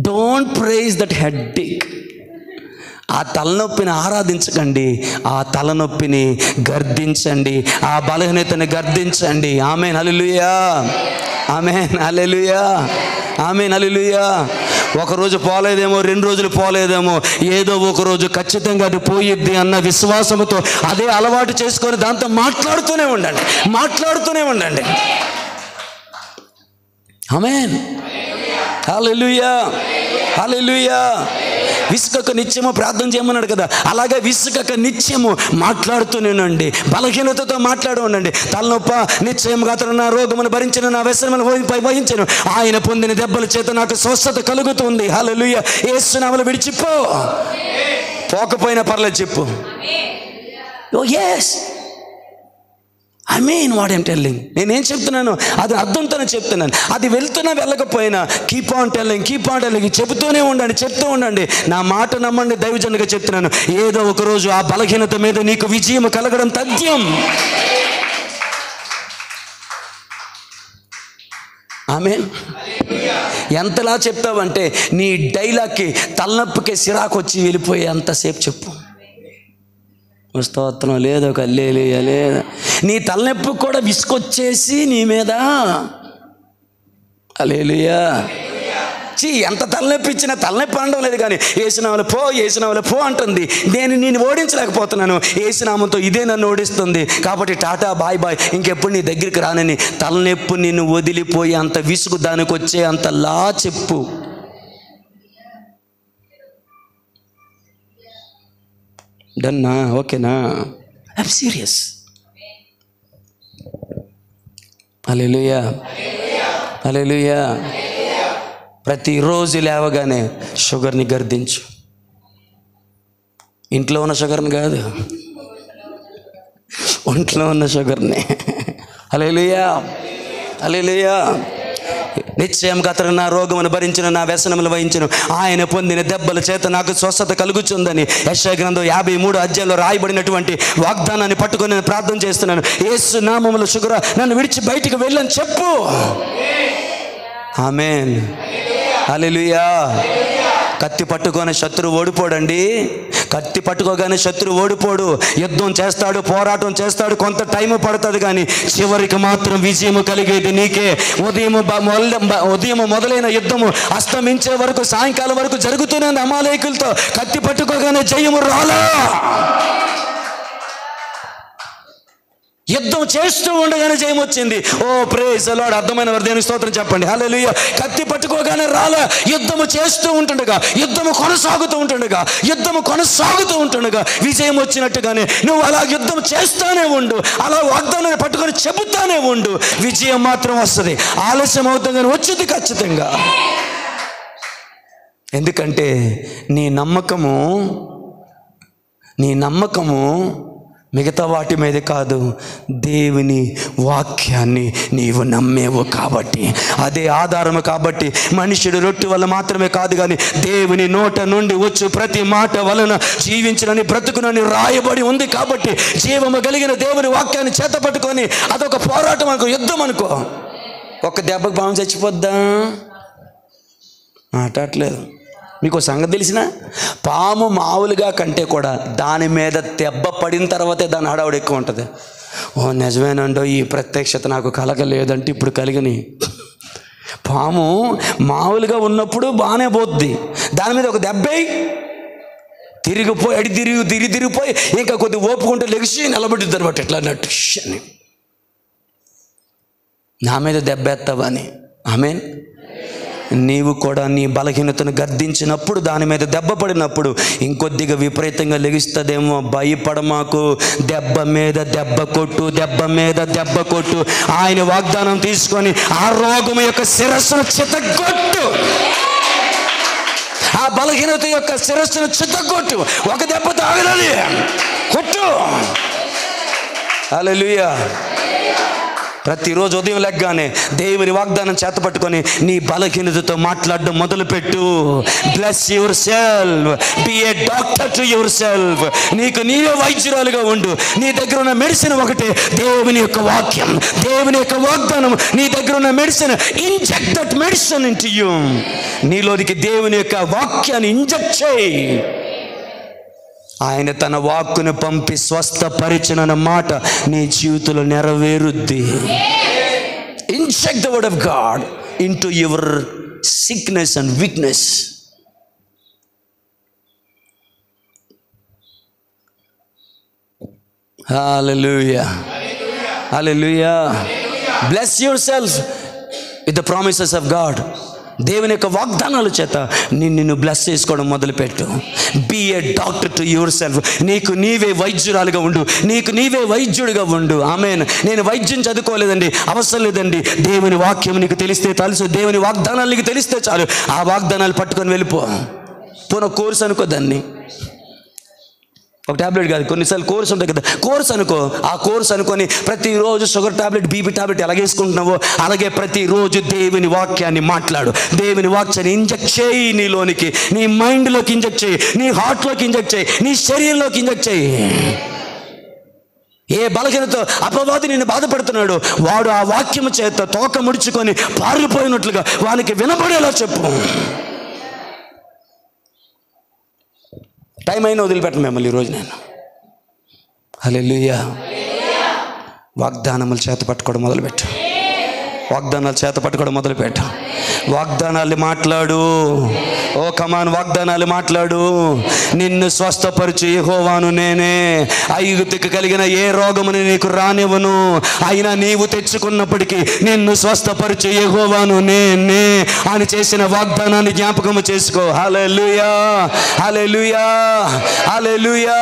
Don't praise that headache. ఆ తలనొప్పిని ఆరాధించకండి, ఆ తలనొప్పిని గర్దించండి, ఆ బలహీనతని గర్దించండి. ఆమేన్, హల్లెలూయా, ఆమేన్, హల్లెలూయా, ఆమేన్, హల్లెలూయా. ఒకరోజు పోలేదేమో, 2 రోజులు పోలేదేమో, ఏదో ఒక రోజు ఖచ్చితంగా అది పోయిద్ది అన్న విశ్వాసంతో అదే అలవాటు చేసుకొని దాంతో మాట్లాడుతూనే ఉండండి. ఆమేన్, హల్లెలూయా, హల్లెలూయా. విసుకక నిత్యము ప్రార్థన చేయమన్నాడు కదా, అలాగే విసుకక నిత్యము మాట్లాడుతూనే ఉండండి. బలహీనతతో మాట్లాడు ఉండండి. తలనొప్ప, నిశ్చయముగా అతను నా రోగమును భరించిన, నా వ్యసనమును వహించెను, ఆయన పొందిన దెబ్బల చేత నాకు స్వస్థత కలుగుతుంది. హల్లెలూయా. యేసు నామములో విడిచిపో. పోకపోయినా పర్లేదు చెప్పు. Oh yes, I mean what I'm telling. నేనేం చెప్తున్నాను అది అర్థంతోనే చెప్తున్నాను. అది వెళ్తున్నా వెళ్ళకపోయినా కీప్ ఆన్ టెల్లింగ్, చెప్తూనే ఉండండి. నా మాట నమ్మండి, దైవజనుగా చెప్తున్నాను. ఏదో ఒక రోజు ఆ బలహీనత మీద నీకు విజయం కలగడం తథ్యం. ఆమేన్. ఎంతలా చెప్తావంటే నీ డైలాగ్కి తలనొప్పికి సిరాకు వచ్చి వెళ్ళిపోయే అంతసేపు చెప్పు. స్తోత్రం, లేదు ఒక హల్లెలూయా, లేదు. నీ తలనొప్పి కూడా విసుకొచ్చేసి నీ మీద హల్లెలూయా. ఎంత తలనొప్పి ఇచ్చినా తలనొప్పి అనడం లేదు, కానీ యేసునామములో పో అంటుంది. నేను ఓడించలేకపోతున్నాను, యేసునామంతో ఇదే నన్ను ఓడిస్తుంది. కాబట్టి టాటా, బాయ్, ఇంకెప్పుడు నీ దగ్గరికి రానని తలనొప్పి నిన్ను వదిలిపోయి అంత విసుగు దానికి వచ్చే అంతలా చెప్పు. డన్నా, ఓకేనా? I'm serious. Hallelujah, hallelujah. ప్రతిరోజు లేవగానే షుగర్ని గర్దించు. ఇంట్లో ఉన్న షుగర్ని కాదు, ఒంట్లో ఉన్న షుగర్ని. హల్లెలూయా, హల్లెలూయా. నిశ్చయంగా అతడు నా రోగమును భరించిన, నా వ్యసనములు వహించును, ఆయన పొందిన దెబ్బల చేత నాకు స్వస్థత కలుగుచుందని యెషయా గ్రంథం 53 అధ్యాయంలో రాయబడినటువంటి వాగ్దానాన్ని పట్టుకొని నేను ప్రార్థన చేస్తున్నాను. యేసు నామములో షుగర్ నన్ను విడిచి బయటికి వెళ్ళని చెప్పు. ఆమేన్, హల్లెలూయా. కత్తి పట్టుకొని శత్రువు ఓడిపోడండి. కత్తి పట్టుకోగానే శత్రువు ఓడిపోడు. యుద్ధం చేస్తాడు, పోరాటం చేస్తాడు, కొంత టైం పడుతుంది, కానీ చివరికి మాత్రం విజయం కలిగేది నీకే. ఉదయం మొదలైన యుద్ధము అస్తమించే వరకు, సాయంకాలం వరకు జరుగుతూనే ఉంది అమాలేకులతో. కత్తి పట్టుకోగానే జయము రాలా. యుద్ధం చేస్తూ ఉండగానే జయం వచ్చింది. ఓ ప్రైజ్ ది లార్డ్. అర్థమైన వారు దేవునికి స్తోత్రం చెప్పండి. హల్లెలూయా. కత్తి పట్టుకోగానే రాలా. యుద్ధము చేస్తూ ఉంటుండగా, యుద్ధము కొనసాగుతూ ఉంటుండగా విజయం వచ్చినట్టుగానే నువ్వు అలా యుద్ధం చేస్తానే ఉండు, అలా వాగ్దానాన్ని పట్టుకొని చెబుతానే ఉండు, విజయం మాత్రం వస్తుంది. ఆలస్యం అవుతుంది కానీ వచ్చింది ఖచ్చితంగా. ఎందుకంటే నీ నమ్మకము మిగతా వాటి మీద కాదు, దేవుని వాక్యాన్ని నీవు నమ్మేవు కాబట్టి, అదే ఆధారము కాబట్టి. మనుషుడు రొట్టె వల్ల మాత్రమే కాదు, కానీ దేవుని నోట నుండి వచ్చు ప్రతి మాట వలన జీవించనని బ్రతుకునని రాయబడి ఉంది కాబట్టి, జీవము కలిగిన దేవుని వాక్యాన్ని చేత పట్టుకొని అదొక పోరాటం అనుకో, యుద్ధం అనుకో. ఒక్క దెబ్బకు పాము చచ్చిపోద్దా? మాట్లాడలేదు. మీకు సంగతి తెలిసిన, పాము మామూలుగా కంటే కూడా దాని మీద దెబ్బ పడిన తర్వాతే దాని హడావుడు ఎక్కువ ఉంటుంది. ఓ నిజమేనండో, ఈ ప్రత్యక్షత నాకు కలగలేదంటే ఇప్పుడు కలిగని. పాము మామూలుగా ఉన్నప్పుడు బాగానే పోద్ది, దాని మీద ఒక దెబ్బై తిరిగిపోయి తిరిగిపోయి ఇంకా కొద్ది ఓపుకుంటే లెగిసి నిలబెట్టిద్ది అనమాట. ఎట్లా అన్నట్టు అని, నా మీద దెబ్బ ఎత్తావని. ఆమేన్. నీవు కూడా నీ బలహీనతను గద్దించినప్పుడు, దాని మీద దెబ్బ పడినప్పుడు ఇంకొద్దిగా విపరీతంగా లెగిస్తుందేమో. భయపడమాకు. దెబ్బ మీద దెబ్బ కొట్టు. ఆయన వాగ్దానం తీసుకొని ఆ రోగం యొక్క శిరస్సును చితగొట్టు. ఆ బలహీనత యొక్క శిరస్సును చితగొట్టు. ఒక దెబ్బ తాగలేదు, కొట్టు. హల్లెలూయా. ప్రతిరోజు ఉదయం లెగ్గానే దేవుని వాగ్దానం చేత పట్టుకొని నీ బలహీనతతో మాట్లాడడం మొదలుపెట్టు. Bless yourself, be a doctor to yourself. నీకు నీవే వైద్యురాలుగా ఉండు. నీ దగ్గర ఉన్న మెడిసిన్ ఒకటే, దేవుని యొక్క వాక్యం, దేవుని యొక్క వాగ్దానం. నీ దగ్గర ఉన్న medicine, inject that medicine into you. నీలోనికి దేవుని యొక్క వాక్యాన్ని ఇంజెక్ట్ చేయి. ఆయన తన వాక్కును పంపి స్వస్థపరిచిన మాట నీ జీవితంలో నెరవేరుద్ది. Inject the word of God into your sickness and weakness. Hallelujah, hallelujah. Bless yourself with the promises of God. దేవుని యొక్క వాగ్దానాల చేత నిన్ను బ్లెస్ చేసుకోవడం మొదలుపెట్టు. Be a doctor to yourself. నీకు నీవే వైద్యురాలుగా ఉండు, నీకు నీవే వైద్యుడిగా ఉండు. ఆమేన్. నేను వైద్యం చదువుకోలేదండి, అవసరం లేదండి. దేవుని వాక్యం నీకు తెలిస్తే తెలుసు, దేవుని వాగ్దానాలు నీకు తెలిస్తే చాలు. ఆ వాగ్దానాలు పట్టుకొని వెళ్ళిపో. పోన కోర్సు అనుకో దాన్ని. ఒక ట్యాబ్లెట్ కాదు, కొన్నిసార్లు కోర్స్ ఉంటుంది కదా, కోర్స్ అనుకో. ఆ కోర్స్ అనుకొని ప్రతిరోజు షుగర్ ట్యాబ్లెట్, బీపీ ట్యాబ్లెట్ ఎలాగేసుకుంటున్నావో అలాగే ప్రతిరోజు దేవుని వాక్యాన్ని మాట్లాడు. దేవుని వాక్యాన్ని ఇంజెక్ట్ చేయి. నీలోనికి, నీ మైండ్లోకి ఇంజెక్ట్ చేయి, నీ హార్ట్లోకి ఇంజెక్ట్ చేయి, నీ శరీరంలోకి ఇంజెక్ట్ చేయి. ఏ బలహీనతో అపవాది నిన్ను బాధపడుతున్నాడు, వాడు ఆ వాక్యము చేత తోక ముడుచుకొని పారిపోయినట్లుగా వానికి వినపడేలా చెప్పు. టైం అయినా వదిలిపెట్టను మిమ్మల్ని ఈరోజు నేను. హల్లెలూయా. వాగ్దానములు చేత పట్టుకోవడం మొదలుపెట్టు. వాగ్దానాలు చేత పట్టుకోవడం మొదలుపెట్టు. వాగ్దానాలు మాట్లాడు. ఓ కమాన్, వాగ్దానాలు మాట్లాడు. నిన్ను స్వస్థపరచు యెహోవాను నేనే. ఐగుప్తుకు కలిగిన ఏ రోగముని నీకు రానివ్వను. అయినా నీవు తెచ్చుకున్నప్పటికీ నిన్ను స్వస్థపరచు యెహోవాను నేనే అని చేసిన వాగ్దానాన్ని జ్ఞాపకము చేసుకో. హల్లెలూయా, హల్లెలూయా, హల్లెలూయా.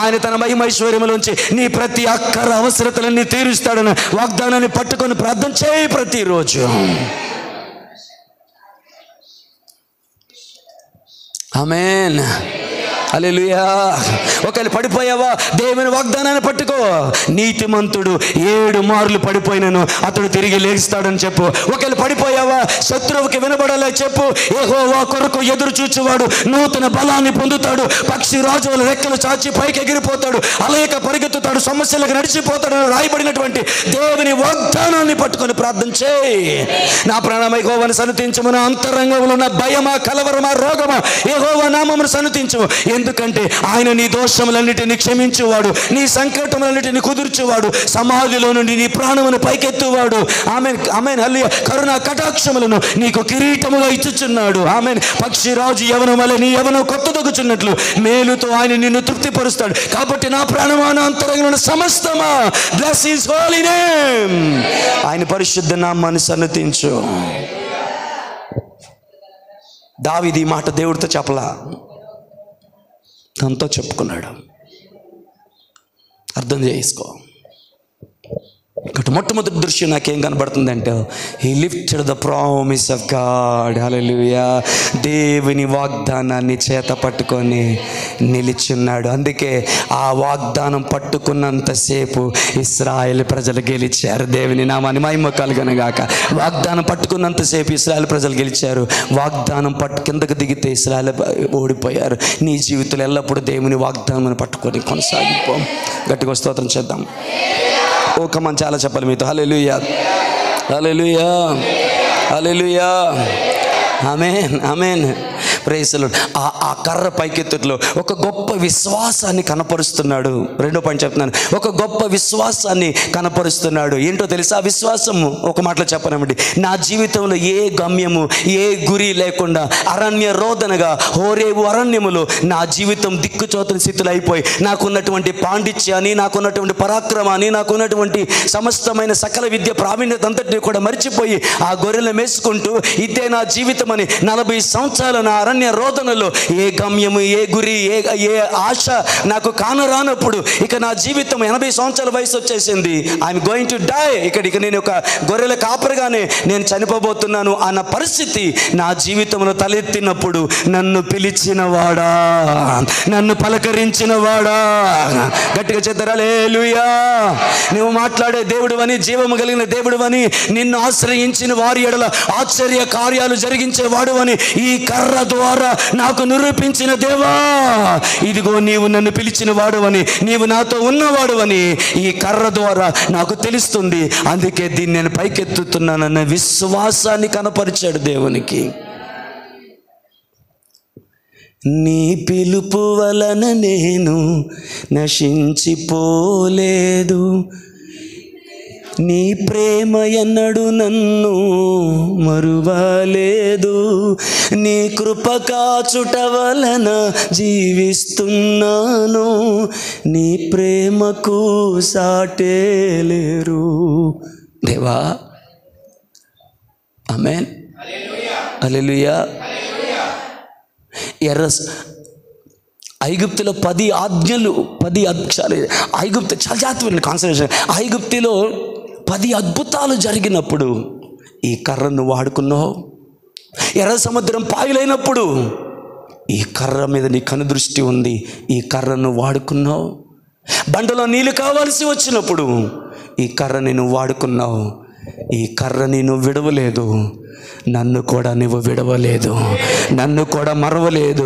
ఆయన తన మహిమైశ్వర్యములోంచి నీ ప్రతి అక్కర అవసరతలన్నీ తీరుస్తాడని వాగ్దానాన్ని పట్టుకొని ప్రార్థన చేయి ప్రతిరోజు. ఆమేన్. హల్లెలూయా. ఒకవేళ పడిపోయావా, దేవుని వాగ్దానాన్ని పట్టుకో. నీతిమంతుడు 7 మార్లు పడిపోయినను అతడు తిరిగి లేస్తాడని చెప్పు. ఒకవేళ పడిపోయావా, శత్రువుకి వినబడాలి చెప్పు. యెహోవా కొరకు ఎదురు చూచువాడు నూతన బలాన్ని పొందుతాడు. పక్షి రాజు వలె రెక్కలు చాచి పైకి ఎగిరిపోతాడు, అలయక పరిగెత్తుతాడు, సమస్యలకు నడిచిపోతాడు. రాయబడినటువంటి దేవుని వాగ్దానాన్ని పట్టుకొని ప్రార్థన చేయి. నా ప్రాణమై యెహోవాను సన్నిధించుము, నా అంతరంగంలో ఉన్న భయమా, కలవరమా, రోగమా, యెహోవా నామమును సన్నిధించుము. ఎందుకంటే ఆయన నీ దోషములన్నిటిని క్షమించువాడు, నీ సంకటములన్నిటిని కుదుర్చువాడు, సమాధిలో నుండి నీ ప్రాణమును పైకెత్తువాడు. ఆమేన్, ఆమేన్, హల్లెలూయా. కరుణ కటాక్షములను నీకు కిరీటముగా ఇచ్చుచున్నాడు. ఆమేన్. పక్షి రాజు యవనం వలె నీ యవనం కొత్తదొగుచున్నట్లు మేలుతో ఆయన నిన్ను తృప్తిపరుస్తాడు. కాబట్టి నా ప్రాణమా, నా అంతరంగంలో సమస్తమా, బ్లెస్ హిస్ హోలీ నేమ్. ఆయన పరిశుద్ధ నామాన్ని సన్నతించు. దావీదు ఈ మాట దేవుడితో చెప్పలా, తనతో చెప్పుకున్నాడు. అర్థం చేసుకో. ఇక్కడ మొట్టమొదటి దృశ్యం నాకేం కనబడుతుందంటే, he lifted the promise of God. Hallelujah. దేవుని వాగ్దానాన్ని చేత పట్టుకొని నిలిచున్నాడు. అందుకే ఆ వాగ్దానం పట్టుకున్నంతసేపు ఇశ్రాయేల్ ప్రజలు గెలిచారు. దేవుని నామాన్ని మహిమ కలుగునుగాక. వాగ్దానం పట్టుకున్నంతసేపు ఇశ్రాయేల్ ప్రజలు గెలిచారు. వాగ్దానం కిందకు దిగితే ఇశ్రాయేల్ ఓడిపోయారు. నీ జీవితంలో ఎల్లప్పుడూ దేవుని వాగ్దానం పట్టుకొని కొనసాగిపో. గట్టిగా స్తోత్రం చేద్దాం. ఓ కమాన్, చాలా చెప్పాలి మీతో. Hallelujah, hallelujah, hallelujah. Amen, amen. Praise the Lord. ఆ కర్ర పైకెత్తుట్లో ఒక గొప్ప విశ్వాసాన్ని కనపరుస్తున్నాడు. రెండో పాయింట్ చెప్తున్నాను, ఒక గొప్ప విశ్వాసాన్ని కనపరుస్తున్నాడు. ఏంటో తెలుసా? విశ్వాసము ఒక మాటలో చెప్పనండి, నా జీవితంలో ఏ గమ్యము, ఏ గురి లేకుండా అరణ్య రోదనగా హోరేబు అరణ్యములో నా జీవితం దిక్కుచోతని స్థితిలో అయిపోయి, నాకున్నటువంటి పాండిత్యాన్ని, నాకున్నటువంటి పరాక్రమాన్ని, నాకున్నటువంటి సమస్తమైన సకల విద్య ప్రావీణ్యత అంతటిని కూడా మర్చిపోయి ఆ గొర్రెలు మేసుకుంటూ ఇదే నా జీవితం అని 40 సంవత్సరాలు నా అరణ్య రోదనలో ఏ గమ్యము, ఏ గురి, ఏ ఆశ నాకు కానరానప్పుడు ఇక నా జీవితం 80 సంవత్సరాల వయసు వచ్చేసింది. I'm going to die. ఇక నేను ఒక గొర్రెల కాపరిగానే నేను చనిపోబోతున్నాను అన్న పరిస్థితి నా జీవితంలో తలెత్తినప్పుడు, నన్ను పిలిచిన వాడా, నన్ను పలకరించిన వాడా, గట్టిగా చెప్తారా హల్లెలూయా. నువ్వు మాట్లాడే దేవుడు అని, జీవము కలిగిన దేవుడు అని, నిన్ను ఆశ్రయించిన వారి ఎడల ఆశ్చర్య కార్యాలు జరిగించేవాడు అని ఈ కర్ర ద్వారా నాకు నిరూపించిన దేవా, ఇదిగో నీవు నన్ను పిలిచిన వాడు అని, నీవు నాతో ఉన్నవాడు అని ఈ కర్ర ద్వారా నాకు తెలుస్తుంది. అందుకే దీన్ని నేను పైకెత్తుతున్నానన్న విశ్వాసాన్ని కనపరిచాడు దేవునికి. నీ పిలుపు వలన నేను నశించిపోలేదు, నీ ప్రేమ ఎన్నడు నన్ను మరువలేదు, నీ కృప కాచుట వలన జీవిస్తున్నాను, నీ ప్రేమకు సాటే లేరు దేవా. ఆమేన్, హల్లెలూయా. ఐగుప్తులో 10 ఆజ్ఞలు, 10 ఐగుప్తు చాలా జాగ్రత్త కాన్సన్ట్రేషన్. ఐగుప్తులో 10 అద్భుతాలు జరిగినప్పుడు ఈ కర్రను వాడుకున్నావు. ఎర్ర సముద్రం పాయలైనప్పుడు ఈ కర్ర మీద నీ కనుదృష్టి ఉంది, ఈ కర్రను వాడుకున్నావు. బండలో నీళ్ళు కావాల్సి వచ్చినప్పుడు ఈ కర్రని నువ్వు వాడుకున్నావు. ఈ కర్రని నువ్వు విడవలేదు, నన్ను కూడా నువ్వు విడవలేదు, నన్ను కూడా మరవలేదు.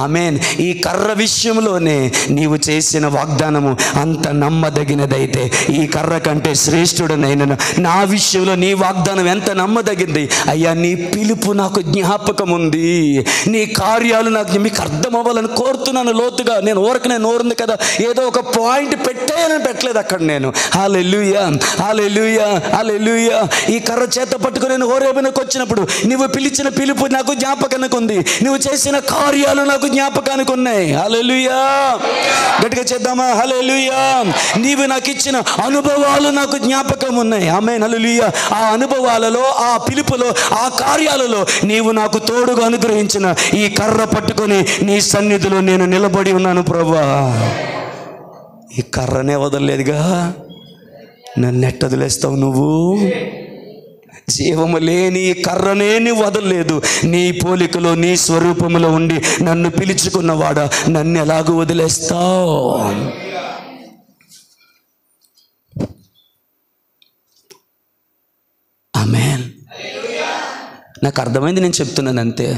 ఆమేన్. ఈ కర్ర విషయంలోనే నీవు చేసిన వాగ్దానము అంత నమ్మదగినదైతే ఈ కర్ర కంటే శ్రేష్ఠుడనైన నా విషయంలో నీ వాగ్దానం ఎంత నమ్మదగింది అయ్యా. నీ పిలుపు నాకు జ్ఞాపకం ఉంది, నీ కార్యాలు నాకు మీకు అర్థం అవ్వాలని కోరుతున్నాను లోతుగా. నేను ఊరకనే నోరుంది కదా, ఏదో ఒక పాయింట్ పెట్టేయాలని పెట్టలేదు అక్కడ నేను. హల్లెలూయా, హల్లెలూయా, హల్లెలూయా. ఈ కర్ర చేత పట్టుకుని నేను హోరేబునకు వచ్చినప్పుడు నువ్వు పిలిచిన పిలుపు నాకు జ్ఞాపకానికి ఉంది, నువ్వు చేసిన కార్యాలు నాకు జ్ఞాపకానికి ఉన్నాయి. హల్లెలూయా. గట్టిగా చేద్దామా? హల్లెలూయా. నీవు నాకు ఇచ్చిన అనుభవాలు నాకు జ్ఞాపకం ఉన్నాయి. ఆమేన్, హల్లెలూయా. ఆ అనుభవాలలో, ఆ పిలుపులో, ఆ కార్యాలలో నీవు నాకు తోడుగా అనుగ్రహించిన ఈ కర్ర పట్టుకొని నీ సన్నిధిలో నేను నిలబడి ఉన్నాను ప్రభువా. ఈ కర్రనే వదలలేదుగా, నన్ను ఎట్ట వదిలేస్తావు నువ్వు? జీవము లేని కర్రనేని వదలలేదు. నీ పోలికలో నీ స్వరూపములో ఉండి నన్ను పిలుచుకున్నవాడా, నన్ను ఎలాగూ వదిలేస్తావు? ఆమేన్. నాకు అర్థమైంది, నేను చెప్తున్నాను అంతే.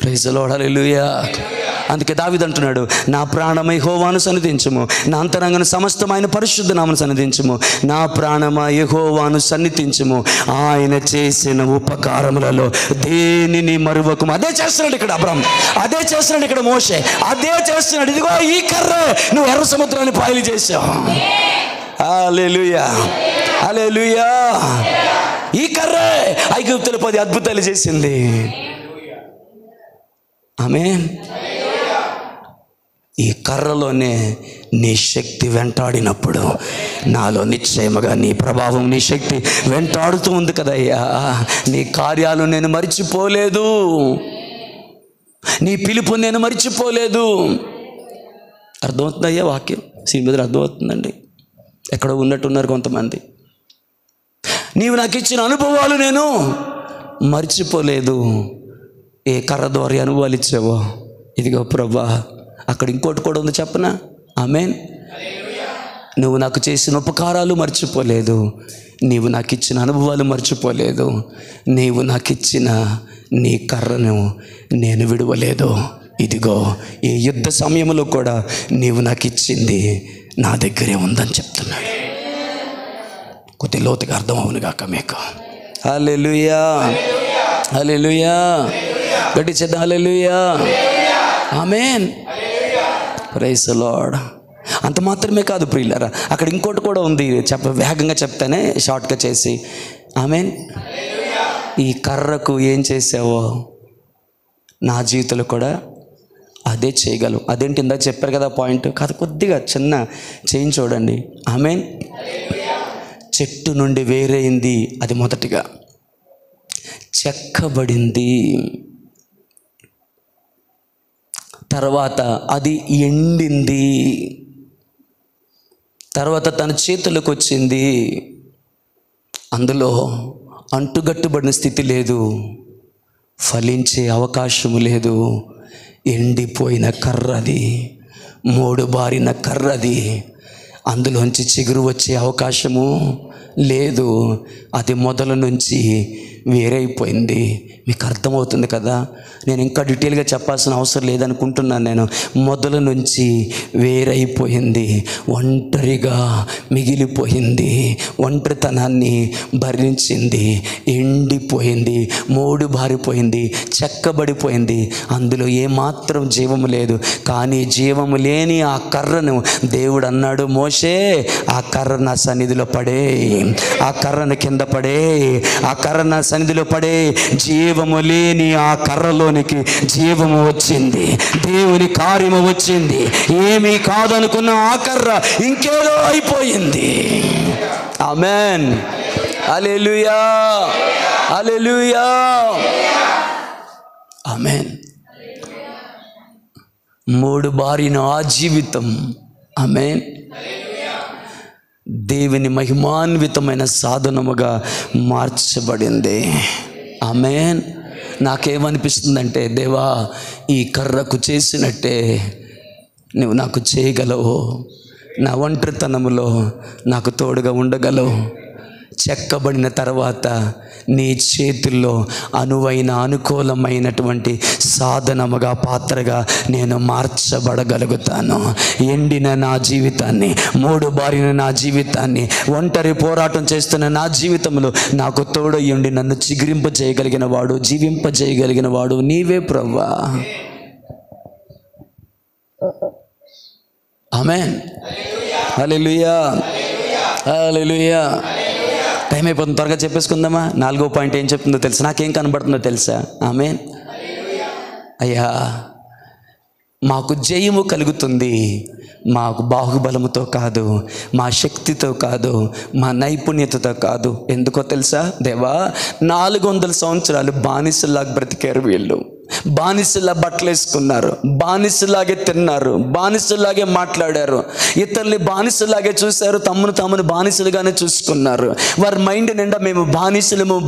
Praise the Lord. హల్లెలూయా. అందుకే దావీదు అంటున్నాడు, నా ప్రాణమై యెహోవాను సన్నిధించుము, నా అంతరంగను సమస్తమైన పరిశుద్ధ నామమును సన్నిధించుము. నా ప్రాణమా యెహోవాను సన్నిధించుము, ఆయన చేసిన ఉపకారములలో దేనిని మరువకుము. అదే చేస్తున్నాడు ఇక్కడ అబ్రాహాం, అదే చేస్తున్నాడు ఇక్కడ మోషే, అదే చేస్తున్నాడు. ఇదిగో ఈ కర్ర నువ్వు ఎర్ర సముద్రాన్ని పాయలు చేసావు. హల్లెలూయా, హల్లెలూయా. ఈ కర్రే ఐగుప్తులో 10 అద్భుతాలు చేసింది. ఆమేన్. ఈ కర్రలోనే నీ శక్తి వెంటాడినప్పుడు నాలో నిశ్చయముగా నీ ప్రభావం, నీ శక్తి వెంటాడుతూ ఉంది కదయ్యా. నీ కార్యాలు నేను మరిచిపోలేదు, నీ పిలుపు నేను మరిచిపోలేదు. అర్థమవుతుందయ్యా వాక్యం? శ్రీమతి అర్థమవుతుందండి? ఎక్కడో ఉన్నట్టున్నారు కొంతమంది. నీవు నాకు ఇచ్చిన అనుభవాలు నేను మర్చిపోలేదు. ఏ కర్ర ద్వారా అనుభవాలు ఇచ్చావో, ఇదిగో ప్రభా అక్కడ ఇంకోటి కూడా ఉంది చెప్పనా? ఆమేన్. నువ్వు నాకు చేసిన ఉపకారాలు మర్చిపోలేదు, నీవు నాకు ఇచ్చిన అనుభవాలు మర్చిపోలేదు, నీవు నాకు ఇచ్చిన నీ కర్రను నేను విడవలేదు. ఇదిగో ఈ యుద్ధ సమయంలో కూడా నీవు నాకు ఇచ్చింది నా దగ్గరే ఉందని చెప్తున్నాడు. కొద్ది లోతుగా అర్థం అవును గాక మీకు. హల్లెలూయా, హల్లెలూయా. గట్టి చేద్దాం, hallelujah, amen. Praise the Lord. అంత మాత్రమే కాదు ప్రియులారా, అక్కడ ఇంకోటి కూడా ఉంది. వేగంగా చెప్తానే, షార్ట్గా చేసి. ఆమేన్. ఈ కర్రకు ఏం చేసావో నా జీవితంలో కూడా అదే చేయగలవు. అదేంటి ఇందాక చెప్పారు కదా పాయింట్ కాదు, కొద్దిగా చిన్న చేంజ్ చూడండి. ఆమేన్. చెట్టు నుండి వేరైంది, అది మొదటిగా చెక్కబడింది. తర్వాత అది ఎండింది. తర్వాత తన చేతులకు వచ్చింది. అందులో అంటుగట్టుబడిన స్థితి లేదు, ఫలించే అవకాశము లేదు. ఎండిపోయిన కర్రది, మోడుబారిన కర్రది, అందులోంచి చిగురు వచ్చే అవకాశము లేదు. అది మొదల నుంచి వేరైపోయింది. మీకు అర్థమవుతుంది కదా? నేను ఇంకా డీటెయిల్గా చెప్పాల్సిన అవసరం లేదనుకుంటున్నాను. నేను మొదల నుంచి వేరైపోయింది, ఒంటరిగా మిగిలిపోయింది, ఒంటరితనాన్ని భరించింది, ఎండిపోయింది, మోడు బారిపోయింది, చెక్కబడిపోయింది. అందులో ఏమాత్రం జీవము లేదు. కానీ జీవము లేని ఆ కర్రను దేవుడు అన్నాడు, మోషే ఆ కర్ర నా సన్నిధిలో పడే, ఆ కర్రను కింద పడే, ఆ కర్ర నా సన్నిధిలో పడే. జీవము లేని ఆ కర్రలోనికి జీవము వచ్చింది, దేవుని కార్యము వచ్చింది. ఏమీ కాదనుకున్న ఆ కర్ర ఇంకేదో అయిపోయింది. ఆమేన్. హల్లెలూయా, హల్లెలూయా, ఆమేన్. మూడు బారిన ఆ జీవితం, ఆమేన్, దేవుని మహిమాన్వితమైన సాధనముగా మార్చబడింది. ఆమేన్. నాకేమనిపిస్తుందంటే, దేవా ఈ కర్రకు చేసినట్టే నువ్వు నాకు చేయగలవు. నా ఒంటరితనములో నాకు తోడుగా ఉండగలవు. చెక్కబడిన తర్వాత నీ చేతుల్లో అనువైన అనుకూలమైనటువంటి సాధనముగా, పాత్రగా నేను మార్చబడగలుగుతాను. ఎండిన నా జీవితాన్ని, మూడు బారిన నా జీవితాన్ని, ఒంటరి పోరాటం చేస్తున్న నా జీవితంలో నాకు తోడయ్యుండి నన్ను చిగురింపజేయగలిగిన వాడు, జీవింపజేయగలిగిన వాడు నీవే ప్రభువా. ఆమేన్. హల్లెలూయా, హల్లెలూయా. టైం అయిపోతుంది, త్వరగా చెప్పేసుకుందామా? 4వ పాయింట్ ఏం చెప్తుందో తెలుసా? నాకేం కనబడుతుందో తెలుసా? ఆమేన్. అయ్యా, మాకు జయము కలుగుతుంది మాకు బాహుబలముతో కాదు, మా శక్తితో కాదు, మా నైపుణ్యతతో కాదు. ఎందుకో తెలుసా దేవా? 400 సంవత్సరాలు బానిసల్లాగా బ్రతికారు వీళ్ళు. బానిసలా బట్టలు వేసుకున్నారు, బానిసలాగే తిన్నారు, బానిసలాగే మాట్లాడారు, ఇతరుల్ని బానిసలాగే చూశారు, తమను బానిసలుగానే చూసుకున్నారు. వారి మైండ్ నిండా మేము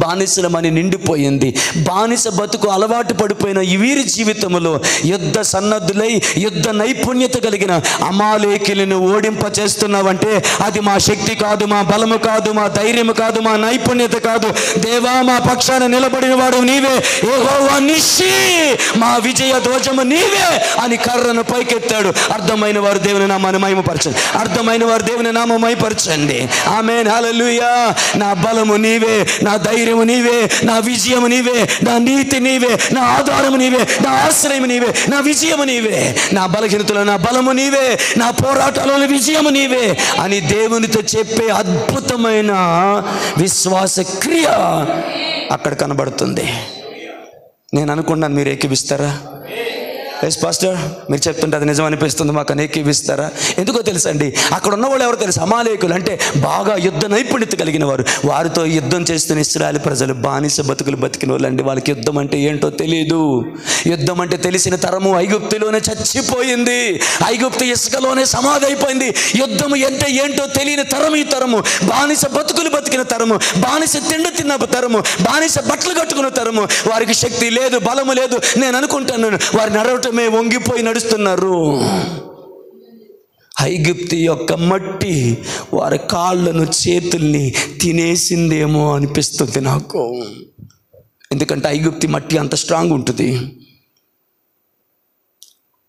బానిసలమని నిండిపోయింది. బానిస బతుకు అలవాటు పడిపోయిన ఈ వీరి జీవితంలో యుద్ధ సన్నద్ధులై యుద్ధ నైపుణ్యత కలిగిన అమాలేకీలను ఓడింప చేస్తున్నావంటే అది మా శక్తి కాదు, మా బలము కాదు, మా ధైర్యం కాదు, మా నైపుణ్యత కాదు. దేవా, మా పక్షాన నిలబడిన వాడు నీవే, యెహోవా నిస్సి, మా విజయ ధ్వజము నీవే అని కర్రను పైకెత్తాడు. అర్థమైన వారు దేవుని నామాన్ని మహిమపరచండి. అర్థమైన వారు దేవుని నామం మహిమపరచండి. ఆమేన్, హల్లెలూయా. నా బలము నీవే, నా ధైర్యము నీవే, నా విజయము నీవే, నా నీతి నీవే, నా ఆధారము నీవే, నా ఆశ్రయము నీవే, నా విజయము నీవే, నా బలహీనతలో నా బలము నీవే, నా పోరాటాలలో విజయము నీవే అని దేవునితో చెప్పే అద్భుతమైన విశ్వాస క్రియ అక్కడ కనబడుతుంది. నేను అనుకున్నాను, మీరు ఏకీవిస్తారా? ఎస్ పాస్టర్, మీరు చెప్తుంటే అది నిజం అనిపిస్తుంది మాకు, అని ఏకీవిస్తారా? ఎందుకో తెలుసండి, అక్కడ ఉన్న వాళ్ళు ఎవరో తెలుసు, అమాలేకులు అంటే బాగా యుద్ధ నైపుణ్యత కలిగిన వారు. వారితో యుద్ధం చేస్తున్న ఇశ్రాయేలు ప్రజలు బానిస బతుకులు బతికిన వాళ్ళండి. వాళ్ళకి యుద్ధం అంటే ఏంటో తెలియదు. యుద్ధం అంటే తెలిసిన తరము ఐగుప్తులోనే చచ్చిపోయింది, ఐగుప్తు ఇసుకలోనే సమాధి అయిపోయింది. యుద్ధం అంటే ఏంటో తెలియని తరము ఈ తరము. బానిస బతుకులు బతికిన తరము, బానిస తిండి తిన్న తరము, బానిస బట్టలు కట్టుకున్న తరము. వారికి శక్తి లేదు, బలము లేదు. నేను అనుకుంటాను వారి నడవటమే వంగిపోయి నడుస్తున్నారు. ఐగుప్తు యొక్క మట్టి వారి కాళ్ళను చేతుల్ని తినేసిందేమో అనిపిస్తుంది నాకు. ఎందుకంటే ఐగుప్తు మట్టి అంత స్ట్రాంగ్ ఉంటుంది.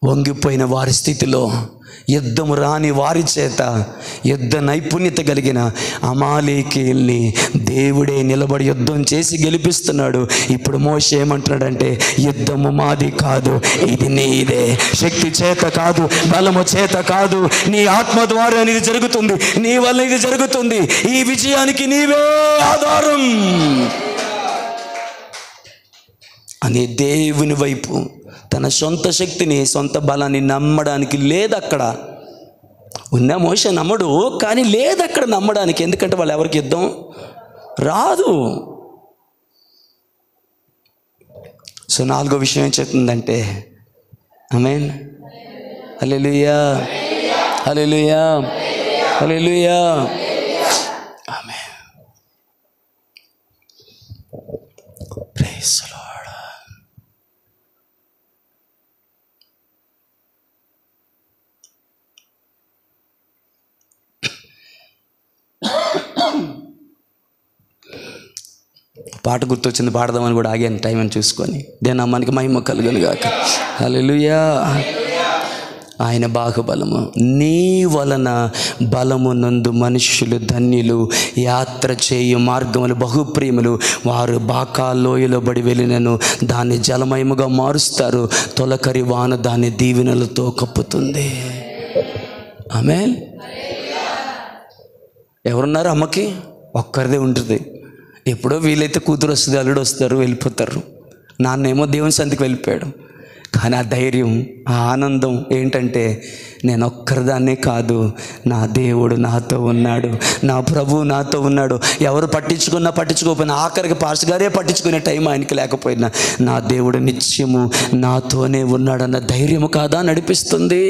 వంగిపోయిన వారి స్థితిలో యుద్ధము రాని వారి చేత యుద్ధ నైపుణ్యత కలిగిన అమాలేకీయుల్ని దేవుడే నిలబడి యుద్ధం చేసి గెలిపిస్తున్నాడు. ఇప్పుడు మోషే ఏమంటున్నాడంటే, యుద్ధము మాది కాదు, ఇది నీదే. శక్తి చేత కాదు, బలము చేత కాదు, నీ ఆత్మ ద్వారా ఇది జరుగుతుంది, నీ వల్ల ఇది జరుగుతుంది. ఈ విజయానికి నీవే ఆధారం అనే దేవుని వైపు తన సొంత శక్తిని, సొంత బలాన్ని నమ్మడానికి లేదు. అక్కడ ఉన్న మోషే నమ్మడు, కానీ లేదు అక్కడ నమ్మడానికి. ఎందుకంటే వాళ్ళు ఎవరికి యుద్ధం రాదు. సో 4వ విషయం ఏం చెప్తుందంటే, ఆమేన్, హల్లెలూయా, hallelujah, hallelujah, amen, praise the lord. పాట గుర్తొచ్చింది, పాడదామని కూడా ఆగాను టైం అని చూసుకొని. దేని నామానికి మహిమ కలుగును గాక. హల్లెలూయా. ఆయన బాహుబలము, నీ వలన బలమునందు మనుష్యులు ధన్యులు, యాత్ర చేయు మార్గములు బహుప్రియములు. వారు బాకాలోయలో బడి వెళ్ళినను దాన్ని జలమయముగా మారుస్తారు, తొలకరి వాన దాన్ని దీవెనలతో కప్పుతుంది. ఆమేన్. ఎవరున్నారు అమ్మకి? ఒక్కరిదే ఉంటుంది. ఎప్పుడో వీలైతే కూతురు వస్తుంది, అల్లుడు వస్తారు, వెళ్ళిపోతారు. నాన్నేమో దేవుని సంధికి వెళ్ళిపోయాడు. కానీ ఆ ధైర్యం, ఆ ఆనందం ఏంటంటే, నేను ఒక్కరిదాన్నే కాదు, నా దేవుడు నాతో ఉన్నాడు, నా ప్రభువు నాతో ఉన్నాడు. ఎవరు పట్టించుకోకపోయినా, ఆఖరికి పాస్టర్ గారే పట్టించుకునే టైం ఆయనకి లేకపోయినా, నా దేవుడు నిత్యము నాతోనే ఉన్నాడన్న ధైర్యము కాదా నడిపిస్తుంది.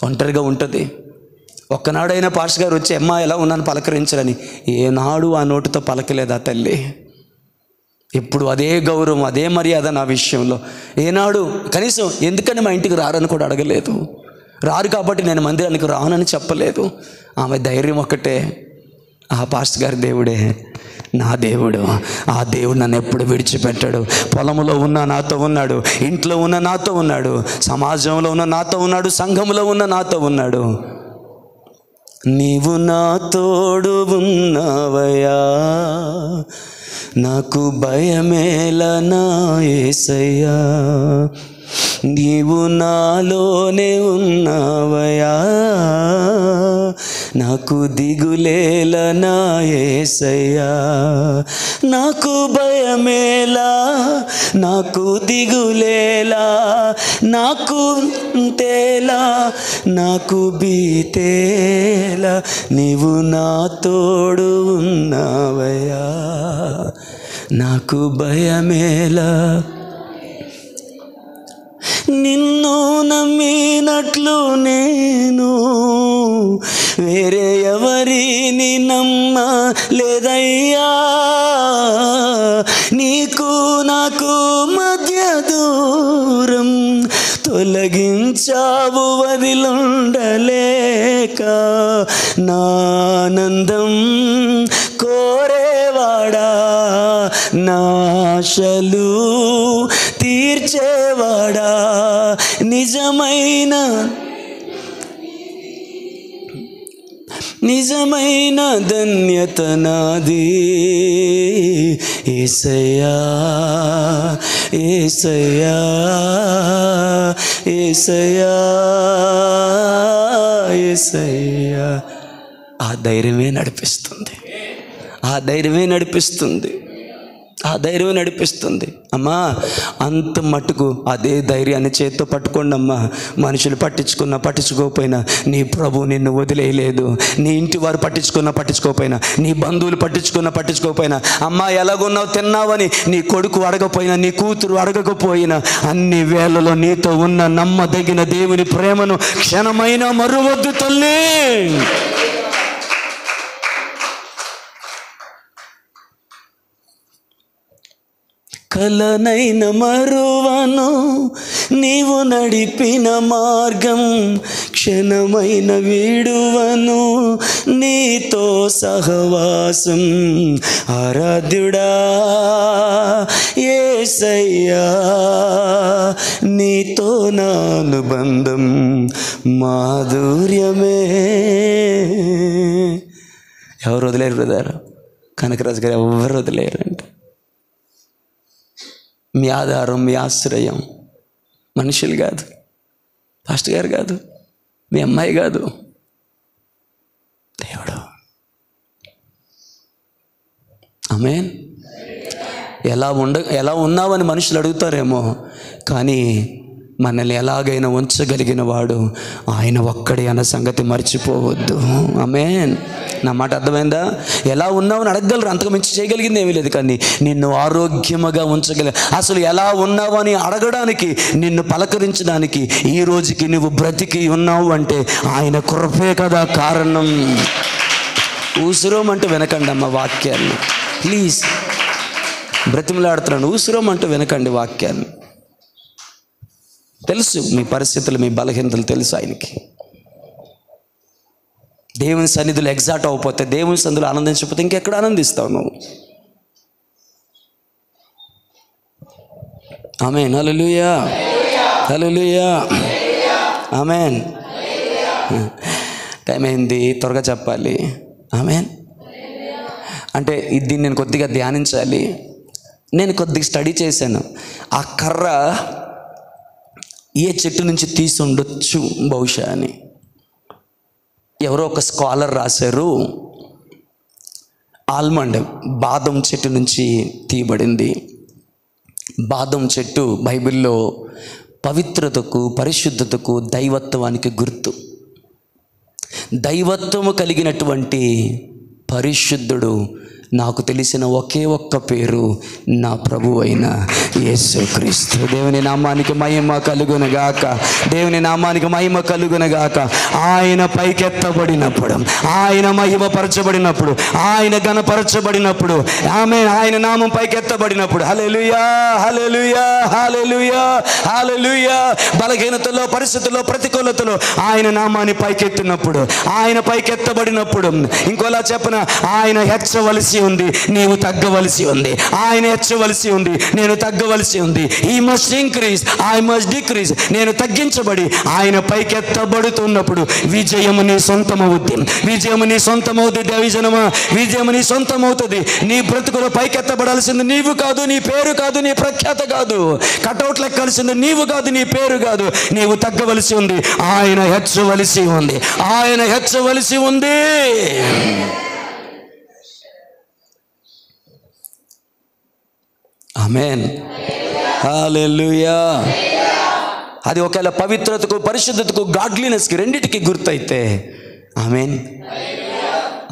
ఒంటరిగా ఉంటుంది. ఒక్కనాడైనా పాస్టర్ గారు వచ్చి అమ్మా ఎలా ఉన్నాను పలకరించాలని ఏనాడు ఆ నోటితో పలకలేదా తల్లి? ఇప్పుడు అదే గౌరవం, అదే మర్యాద నా విషయంలో. ఏనాడు కనీసం ఎందుకని మా ఇంటికి రారని కూడా అడగలేదు. రారు కాబట్టి నేను మందిరానికి రానని చెప్పలేదు. ఆమె ధైర్యం ఒక్కటే, ఆ పాస్టర్ గారి దేవుడే నా దేవుడు. ఆ దేవుడు నన్ను ఎప్పుడు విడిచిపెట్టాడు. పొలంలో ఉన్న నాతో ఉన్నాడు, ఇంట్లో ఉన్న నాతో ఉన్నాడు, సమాజంలో ఉన్న నాతో ఉన్నాడు, సంఘంలో ఉన్న నాతో ఉన్నాడు. నీవు నా తోడు ఉన్నావయ్యా, నాకు భయమేలా నా యేసయ్యా. నీవు నాలోనే ఉన్నావయ్యా, నాకు దిగులేలా నా యేసయ్యా. నాకు భయమేలా, నాకు దిగులేలా, నాకు తేలా, నాకు బీతేలా, నీవు నా తోడు ఉన్నావయ్యా. నాకు భయమేలా, నిన్ను నమ్మినట్లు నేను వేరే ఎవరిని నమ్మలేదయ్యా. నీకు నాకు మధ్య దూరం తొలగించావు వదిలుండలేక. నానందం కోరేవాడా, నాశలు తీర్చేవాడా, నిజమైన ధన్యత నాది. యేసయ్యా యేసయ్యా యేసయ్యా యేసయ్యా. ఆ ధైర్యమే నడిపిస్తుంది, ఆ ధైర్యమే నడిపిస్తుంది, ఆ ధైర్యమే నడిపిస్తుంది. అమ్మా అంత మట్టుకు అదే ధైర్యాన్ని చేత్తో పట్టుకోండి అమ్మా. మనుషులు పట్టించుకోకపోయినా నీ ప్రభు నిన్ను వదిలేయలేదు. నీ ఇంటి వారు పట్టించుకోకపోయినా, నీ బంధువులు పట్టించుకోకపోయినా, అమ్మా ఎలాగున్నావు తిన్నావని నీ కొడుకు అడగపోయినా, నీ కూతురు అడగకపోయినా, అన్ని వేళలో నీతో ఉన్న నమ్మదగిన దేవుని ప్రేమను క్షణమైనా మరువద్దు తల్లి. కలనైన మరువను నీవు నడిపిన మార్గం, క్షణమైన వీడువను నీతో సహవాసం. ఆరాధ్యుడా యేసయ్యా, నీతో నా అనుబంధం మాధుర్యమే. ఎవరు వదిలేరు బ్రదర్? కనకరాజు గారు ఎవరు వదిలేరంట. మీ ఆధారం, మీ ఆశ్రయం మనుషులు కాదు, పాస్టర్ గారు కాదు, మీ అమ్మాయి కాదు, దేవుడు. ఆమేన్. ఎలా ఉన్నావని మనుషులు అడుగుతారేమో, కానీ మనల్ని ఎలాగైనా ఉంచగలిగిన వాడు ఆయన ఒక్కడే అన్న సంగతి మర్చిపోవద్దు. ఆమేన్. నా మాట అర్థమైందా? ఎలా ఉన్నావని అడగగలరు, అంతకు మించి చేయగలిగింది ఏమీ లేదు. కానీ నిన్ను ఆరోగ్యముగా అసలు ఎలా ఉన్నావని అడగడానికి, నిన్ను పలకరించడానికి ఈ రోజుకి నువ్వు బ్రతికి ఉన్నావు అంటే ఆయన కృపే కదా కారణం. ఊసురోమంటూ వినకండి అమ్మ వాక్యాన్ని, ప్లీజ్ బ్రతిమలాడుతున్నాను. ఊసురోమంటూ వినకండి వాక్యాన్ని. తెలుసు మీ పరిస్థితులు, మీ బలహీనతలు తెలుసు ఆయనకి. దేవుని సన్నిధిలో ఎగ్జాక్ట్ అవ్వకపోతే, దేవుని సన్నిధిలో ఆనందించకపోతే ఇంకెక్కడ ఆనందిస్తావు నువ్వు? ఆమేన్. హల్లెలూయా హల్లెలూయా ఆమేన్. టైం అయింది, త్వరగా చెప్పాలి. ఆమేన్. అంటే దీన్ని నేను కొద్దిగా ధ్యానించాలి. నేను కొద్దిగా స్టడీ చేశాను. ఆ కర్ర ఏ చెట్టు నుంచి తీసి ఉండొచ్చు బహుశా అని ఎవరో ఒక స్కాలర్ రాశారు. ఆల్మండ్, బాదం చెట్టు నుంచి తీయబడింది. బాదం చెట్టు బైబిల్లో పవిత్రతకు, పరిశుద్ధతకు, దైవత్వానికి గుర్తు. దైవత్వము కలిగినటువంటి పరిశుద్ధుడు నాకు తెలిసిన ఒకే ఒక్క పేరు నా ప్రభు అయిన యేసుక్రీస్తు. దేవుని నామానికి మహిమ కలుగునగాక, దేవుని నామానికి మహిమ కలుగునగాక. ఆయన పైకెత్తబడినప్పుడు, ఆయన మహిమపరచబడినప్పుడు, ఆయన ఘనపరచబడినప్పుడు, ఆయన నామం పైకెత్తబడినప్పుడు, హల్లెలూయా హల్లెలూయా హల్లెలూయా హల్లెలూయా. బలహీనతలో, పరిస్థితుల్లో, ప్రతికూలతలో ఆయన నామాన్ని పైకెత్తినప్పుడు, ఆయన పైకెత్తబడినప్పుడు, ఇంకోలా చెప్పన, ఆయన హెచ్చవలసి ఉంది, నీవు తగ్గవలసి ఉంది. ఆయన హెచ్చవలసి ఉంది, నేను తగ్గవలసి ఉంది. He must increase, I must decrease. నేను తగ్గించబడి ఆయన పైకెత్తబడుతున్నప్పుడు విజయము నీ సొంతమవుద్ది. విజయము నీ సొంతమవుతుంది. దేవజనమా, విజయము నీ సొంతమవుతుంది. నీ బ్రతుకులో పైకెత్తబడాల్సింది నీవు కాదు, నీ పేరు కాదు, నీ ప్రఖ్యాత కాదు. కటౌట్లు ఎక్కాల్సింది నీవు కాదు, నీ పేరు కాదు. నీవు తగ్గవలసి ఉంది, ఆయన హెచ్చవలసి ఉంది, ఆయన హెచ్చవలసి ఉంది. ఆమేన్. హల్లెలూయా. అది ఒకవేళ పవిత్రతకు, పరిశుద్ధతకు, గాడ్లీనెస్కి, రెండిటికి గుర్తయితే ఆమేన్.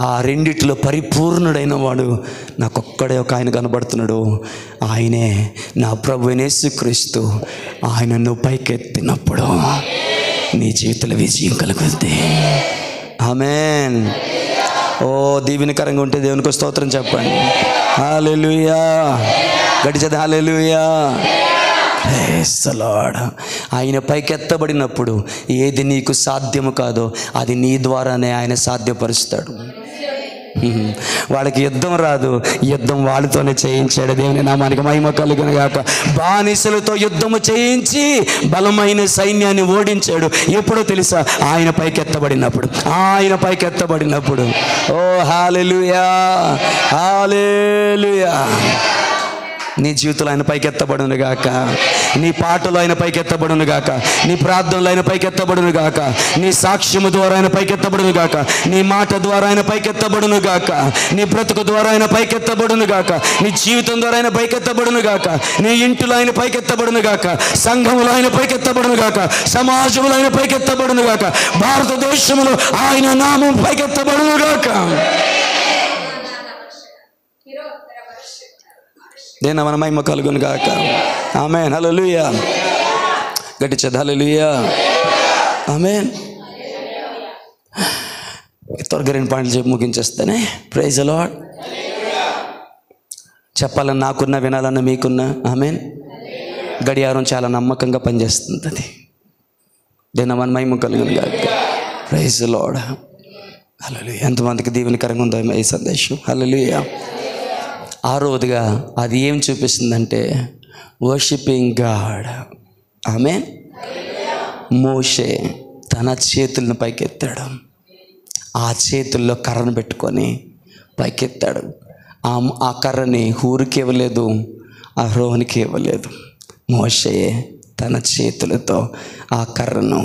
ఆ రెండిట్లో పరిపూర్ణుడైన వాడు నాకొక్కడే ఒక ఆయన కనబడుతున్నాడు. ఆయనే నా ప్రభువైన యేసుక్రీస్తు. ఆయన నువ్వు పైకెత్తినప్పుడు నీ జీవితంలో విజయం కలుగుతుంది. ఆమేన్. ఓ దీవెనకరంగా ఉంటే దేవునికి స్తోత్రం చెప్పండి. హల్లెలూయా. గడిచేది హల్లెలూయా. Praise the Lord. ఆయన పైకెత్తబడినప్పుడు ఏది నీకు సాధ్యము కాదో అది నీ ద్వారానే ఆయన సాధ్యపరుస్తాడు. వాళ్ళకి యుద్ధం రాదు, యుద్ధం వాళ్ళతోనే చేయించాడు. దేవుని నామానికి మహిమ కలుగును గాక. బానిసలతో యుద్ధము చేయించి బలమైన సైన్యాన్ని ఓడించాడు. ఎప్పుడో తెలుసా? ఆయన పైకెత్తబడినప్పుడు. ఆయన పైకెత్తబడినప్పుడు. ఓ హల్లెలూయా, హల్లెలూయా. నీ జీవితంలో ఆయన పైకెత్తబడును గాక. నీ పాటలో ఆయన పైకెత్తబడును గాక. నీ ప్రార్థనలో ఆయన పైకెత్తబడును గాక. నీ సాక్ష్యము ద్వారా ఆయన పైకెత్తబడును గాక. నీ మాట ద్వారా ఆయన పైకెత్తబడును గాక. నీ బ్రతుకు ద్వారా ఆయన పైకెత్తబడును గాక. నీ జీవితం ద్వారా ఆయన పైకెత్తబడును గాక. నీ ఇంటిలో ఆయన పైకెత్తబడును గాక. సంఘములో ఆయన పైకెత్తబడును గాక. సమాజంలో ఆయన పైకెత్తబడును గాక. భారతదేశంలో ఆయన నామం పైకెత్తబడును గాక. దేని మన మహిమ కలుగును గాక. ఆమేన్. హల్లెలూయా. గట్టి చేద్దాం. హల్లెలూయా. ఆమేన్. త్వరగా 2 పాయింట్లు చెప్పి ముగించేస్తానే. Praise the lord. చెప్పాలని నాకున్నా, వినాలన్నా మీకున్నా. ఆమేన్. గడియారం చాలా నమ్మకంగా పనిచేస్తుంది. అది దేని మన మహిమ కలుగును గాక. Praise the Lord. హల్లెలూయా. ఎంతమందికి దీవెనకరంగా ఉందో ఈ సందేశం. హల్లెలూయా. 6వదిగా అది ఏం చూపిస్తుందంటే వర్షిపింగ్ గాడ్. ఆమేన్. మోషే తన చేతులను పైకెత్తాడు. ఆ చేతుల్లో కర్రను పెట్టుకొని పైకెత్తాడు. ఆ కర్రని హూరుకి ఇవ్వలేదు, అహరోనుకి ఇవ్వలేదు. మోషే తన చేతులతో ఆ కర్రను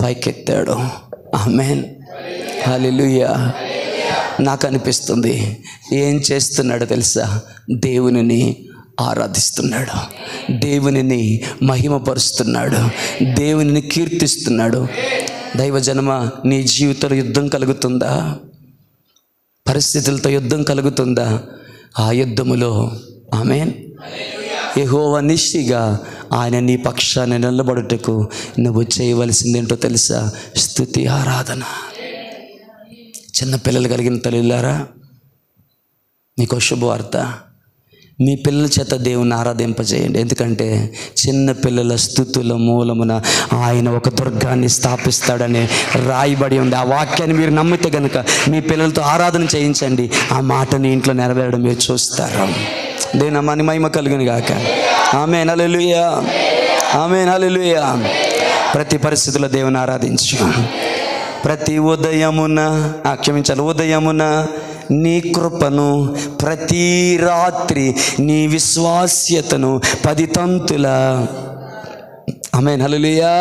పైకెత్తాడు. ఆమేన్. హల్లెలూయా. నాకు అనిపిస్తుంది ఏం చేస్తున్నాడో తెలుసా? దేవునిని ఆరాధిస్తున్నాడు, దేవునిని మహిమపరుస్తున్నాడు, దేవునిని కీర్తిస్తున్నాడు. దైవజనమ, నీ జీవితంలో యుద్ధం కలుగుతుందా? పరిస్థితులతో యుద్ధం కలుగుతుందా? ఆ యుద్ధములో ఆమేన్ యెహోవా నిశ్చిగా ఆయన నీ పక్షాన్ని నిలబడుటకు నువ్వు చేయవలసిందేంటో తెలుసా? స్తుతి, ఆరాధన. చిన్న పిల్లలు కలిగిన తల్లిలారా, మీకు శుభవార్త. మీ పిల్లల చేత దేవుని ఆరాధింపజేయండి. ఎందుకంటే చిన్న పిల్లల స్తుతుల మూలమున ఆయన ఒక దుర్గాన్ని స్థాపిస్తాడని రాయబడి ఉంది. ఆ వాక్యాన్ని మీరు నమ్మితే కనుక మీ పిల్లలతో ఆరాధన చేయించండి. ఆ మాటని ఇంట్లో నెరవేరడం మీరు చూస్తారు. దేవుని నామానికి మహిమ కలుగును గాక. ఆమేన్. హల్లెలూయా. ఆమేన్. హల్లెలూయా. ప్రతి పరిస్థితుల్లో దేవుని ఆరాధించు. ప్రతి ఉదయమున ఉదయమున నీ కృపను, ప్రతి రాత్రి నీ విశ్వాస్యతను 10 తంతుల ఆమేన్. హల్లెలూయా.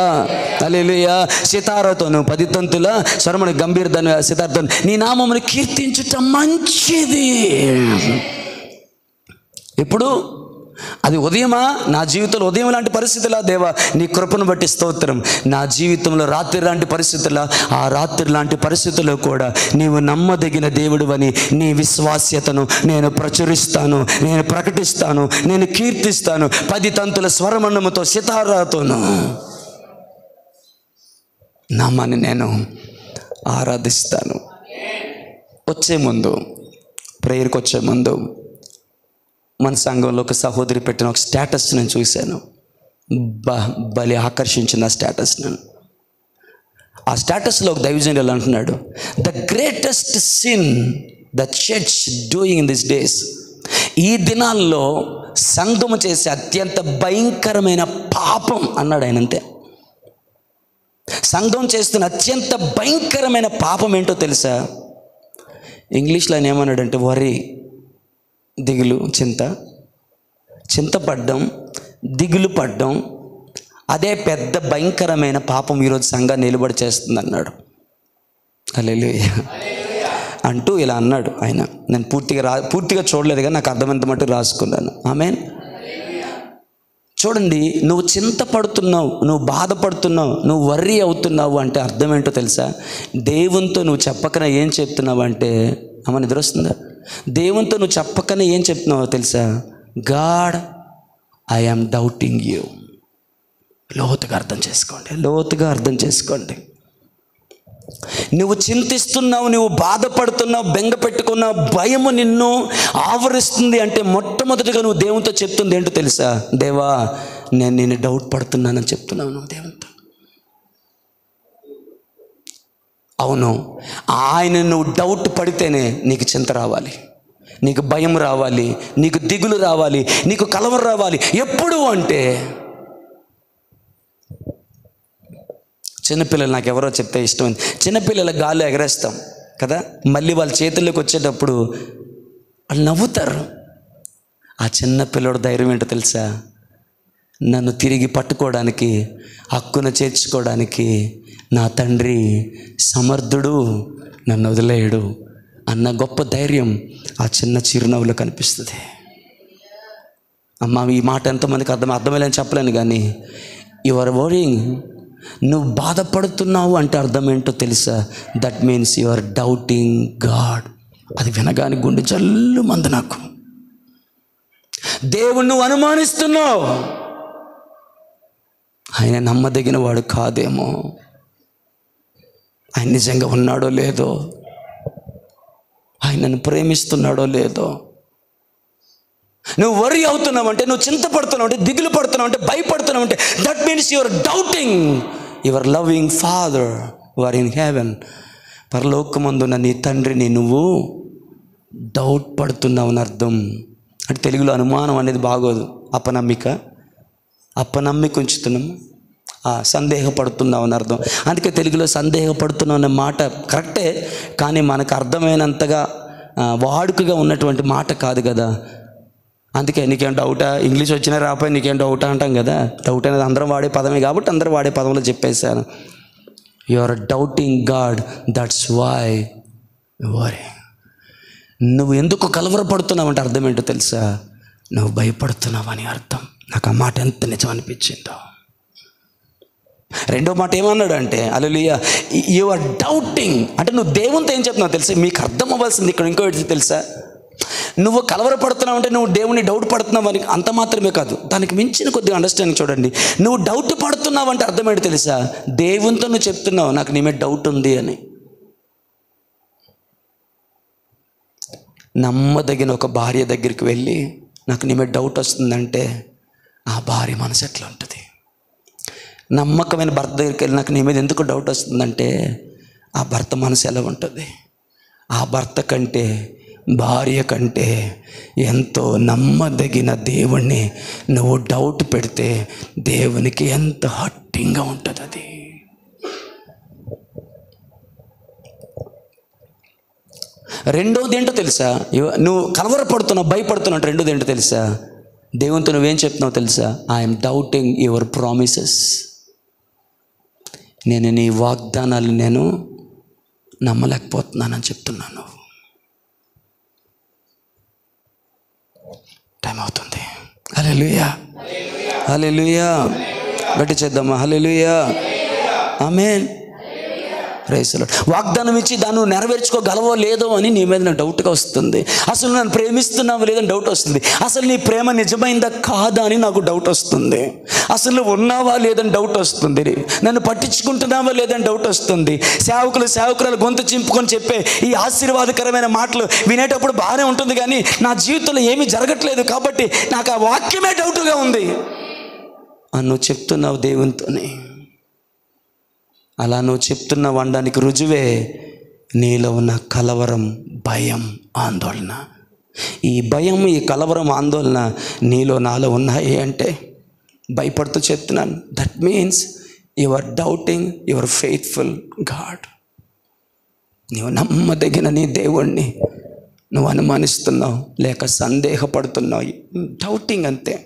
హల్లెలూయా. సితారతోను 10 తంతుల స్వరమును గంభీరతను సితారతోను నీ నామమును కీర్తించుట మంచిది. ఇప్పుడు అది ఉదయమా? నా జీవితంలో ఉదయం లాంటి పరిస్థితులా దేవా నీ కృపను బట్టి స్తోత్రం. నా జీవితంలో రాత్రి లాంటి పరిస్థితుల్లో, ఆ రాత్రి లాంటి పరిస్థితుల్లో కూడా నీవు నమ్మదగిన దేవుడివని నీ విశ్వాస్యతను నేను ప్రచురిస్తాను, నేను ప్రకటిస్తాను, నేను కీర్తిస్తాను. 10 తంతుల స్వరమండముతో సితారాతోను నామాన్ని నేను ఆరాధిస్తాను. వచ్చే ముందు, ప్రేయర్కి వచ్చే ముందు మన సంఘంలో ఒక సహోదరి పెట్టిన ఒక స్టేటస్ నేను చూశాను. బలి ఆకర్షించిన ఆ స్టేటస్. నేను ఆ స్టేటస్లో ఒక దైవజనుడు అంటున్నాడు, the greatest sin the church doing in this days. ఈ దినాల్లో సంఘము చేసే అత్యంత భయంకరమైన పాపం అన్నాడు ఆయన. అంతే. సంఘం చేస్తున్న అత్యంత భయంకరమైన పాపం ఏంటో తెలుసా? ఇంగ్లీష్లో ఆయన ఏమన్నాడంటే వరి, దిగులు, చింతపడ్డం, దిగులు పడ్డం, అదే పెద్ద భయంకరమైన పాపం ఈరోజు సంఘాన్ని నిలబడి చేస్తుంది అన్నాడు. హల్లెలూయా అంటూ ఇలా అన్నాడు ఆయన. నేను పూర్తిగా చూడలేదు కానీ నాకు అర్థమైనంత మట్టు రాసుకున్నాను. ఆమేన్. చూడండి, నువ్వు చింతపడుతున్నావు, నువ్వు బాధపడుతున్నావు, నువ్వు వర్రీ అవుతున్నావు అంటే అర్థం ఏంటో తెలుసా? దేవునితో నువ్వు చెప్పకనే ఏం చెప్తున్నావు అంటే, అమ్మ నిద్ర వస్తుందా? దేవునితో నువ్వు చెప్పకనే ఏం చెప్తున్నావో తెలుసా? God, I am doubting you. లోతుగా అర్థం చేసుకోండి, లోతుగా అర్థం చేసుకోండి. నువ్వు చింతిస్తున్నావు, నువ్వు బాధపడుతున్నావు, బెంగ పెట్టుకున్నావు, భయము నిన్ను ఆవరిస్తుంది అంటే మొట్టమొదటిగా నువ్వు దేవునితో చెప్తుంది ఏంటో తెలుసా? దేవా, నేను డౌట్ పడుతున్నానని చెప్తున్నావు నువ్వు దేవునితో. అవును, ఆయన నువ్వు డౌట్ పడితేనే నీకు చింత రావాలి, నీకు భయం రావాలి, నీకు దిగులు రావాలి, నీకు కలవరం రావాలి. ఎప్పుడు అంటే చిన్నపిల్లలు, నాకు ఎవరో చెప్తే ఇష్టం, చిన్నపిల్లల గాల్లో ఎగరేస్తాం కదా, మళ్ళీ వాళ్ళ చేతుల్లోకి వచ్చేటప్పుడు వాళ్ళు నవ్వుతారు. ఆ చిన్న పిల్లడు ధైర్యం ఏంటో తెలుసా? నన్ను తిరిగి పట్టుకోవడానికి, హక్కున చేర్చుకోవడానికి నా తండ్రి సమర్థుడు, నన్ను వదిలేయడు అన్న గొప్ప ధైర్యం ఆ చిన్న చిరునవ్వులో కనిపిస్తుంది. అమ్మ, ఈ మాట ఎంతమందికి అర్థమయ్యేదని చెప్పలేను, కానీ యు ఆర్ వరింగ్, నువ్వు బాధపడుతున్నావు అంటే అర్థం ఏంటో తెలుసా? That means you are doubting God. అది వినగానే గుండె జల్లుమంది నాకు. దేవుణ్ణి నువ్వు అనుమానిస్తున్నావు, ఆయన నమ్మదగిన వాడు కాదేమో, ఆయన నిజంగా ఉన్నాడో లేదో, ఆయన నన్ను ప్రేమిస్తున్నాడో లేదో. నువ్వు వరి అవుతున్నావు అంటే, నువ్వు చింతపడుతున్నావు అంటే, దిగులు పడుతున్నావు అంటే, భయపడుతున్నావు అంటే, that means your doubting your loving father who are in heaven. పరలోకమందున్న నీ తండ్రిని నువ్వు డౌట్ పడుతున్నావు అని అర్థం. అంటే తెలుగులో అనుమానం అనేది బాగోదు, అపనమ్మిక ఉంచుతున్నాము, సందేహపడుతున్నావు అని అర్థం. అందుకే తెలుగులో సందేహపడుతున్నావు అనే మాట కరెక్టే, కానీ మనకు అర్థమైనంతగా వాడుకగా ఉన్నటువంటి మాట కాదు కదా. అందుకే నీకేం డౌటా, ఇంగ్లీష్ వచ్చినా రాపోయి నీకేం డౌటా అంటాం కదా. డౌట్ అనేది అందరం వాడే పదమే కాబట్టి అందరూ వాడే పదంలో చెప్పేశాను. You are doubting God, that's why you worry. నువ్వు ఎందుకు కలవరపడుతున్నావు అంటే అర్థం ఏంటో తెలుసా? నువ్వు భయపడుతున్నావు అని అర్థం. నాకు ఆ మాట ఎంత నిజం అనిపించిందో. రెండో మాట ఏమన్నాడు అంటే, హల్లెలూయా, యు ఆర్ డౌటింగ్ అంటే నువ్వు దేవునితో ఏం చెప్తున్నావు తెలుసా? మీకు అర్థం అవ్వాల్సింది ఇక్కడ ఇంకోటి తెలుసా? నువ్వు కలవరపడుతున్నావు అంటే నువ్వు దేవుని డౌట్ పడుతున్నావు అని అంత మాత్రమే కాదు, దానికి మించిన కొద్దిగా అండర్స్టాండింగ్ చూడండి. నువ్వు డౌట్ పడుతున్నావు అంటే అర్థం ఏంటి తెలుసా? దేవునితో నువ్వు చెప్తున్నావు నాకు నీ మీద డౌట్ ఉంది అని. నమ్మదగిన ఒక భార్య దగ్గరికి వెళ్ళి నాకు నీ మీద డౌట్ వస్తుందంటే ఆ భార్య మనసు ఎట్లా ఉంటుంది? నమ్మకమైన భర్త దగ్గరికి వెళ్ళి నాకు నీ మీద ఎందుకు డౌట్ వస్తుందంటే ఆ భర్త మనసు ఎలా ఉంటుంది? ఆ భర్త కంటే, భార్య కంటే ఎంతో నమ్మదగిన దేవుణ్ణి నువ్వు డౌట్ పెడితే దేవునికి ఎంత హట్టింగ్గా ఉంటుంది అది. రెండోది ఏంటో తెలుసా? నువ్వు కలవరపడుతున్నావు, భయపడుతున్నావు. రెండోది ఏంటో తెలుసా? దేవునితో నువ్వేం చెప్తున్నావు తెలుసా? I'm doubting your promises. నేను నీ వాగ్దానాలు నేను నమ్మలేకపోతున్నానని చెప్తున్నాను. టైం అవుతుంది. హల్లెలూయా, హల్లెలూయా. గట్టి చేద్దామా? Hallelujah, amen. Praise the Lord. వాగ్దానం ఇచ్చి దాన్ని నెరవేర్చుకోగలవో లేదో అని నీ మీద నాకు డౌట్గా వస్తుంది. అసలు నన్ను ప్రేమిస్తున్నావో లేదని డౌట్ వస్తుంది. అసలు నీ ప్రేమ నిజమైందా కాదా అని నాకు డౌట్ వస్తుంది. అసలు ఉన్నావా లేదని డౌట్ వస్తుంది. నన్ను పట్టించుకుంటున్నావా లేదని డౌట్ వస్తుంది. సేవకురాలు గొంతు చింపుకొని చెప్పే ఈ ఆశీర్వాదకరమైన మాటలు వినేటప్పుడు బాగానే ఉంటుంది, కానీ నా జీవితంలో ఏమీ జరగట్లేదు కాబట్టి నాకు ఆ వాక్యమే డౌట్గా ఉంది అని నువ్వు చెప్తున్నావు దేవునితోని. అలా నువ్వు చెప్తున్నావు అనడానికి రుజువే నీలో ఉన్న కలవరం, భయం, ఆందోళన. ఈ భయం, ఈ కలవరం, ఆందోళన నీలో నాలో ఉన్నాయి అంటే భయపడుతూ చెప్తున్నాను. That means you are doubting your faithful God. నువ్వు నమ్మదగిన నీ దేవుణ్ణి నువ్వు అనుమానిస్తున్నావు లేక సందేహపడుతున్నావు. డౌటింగ్ అంతే.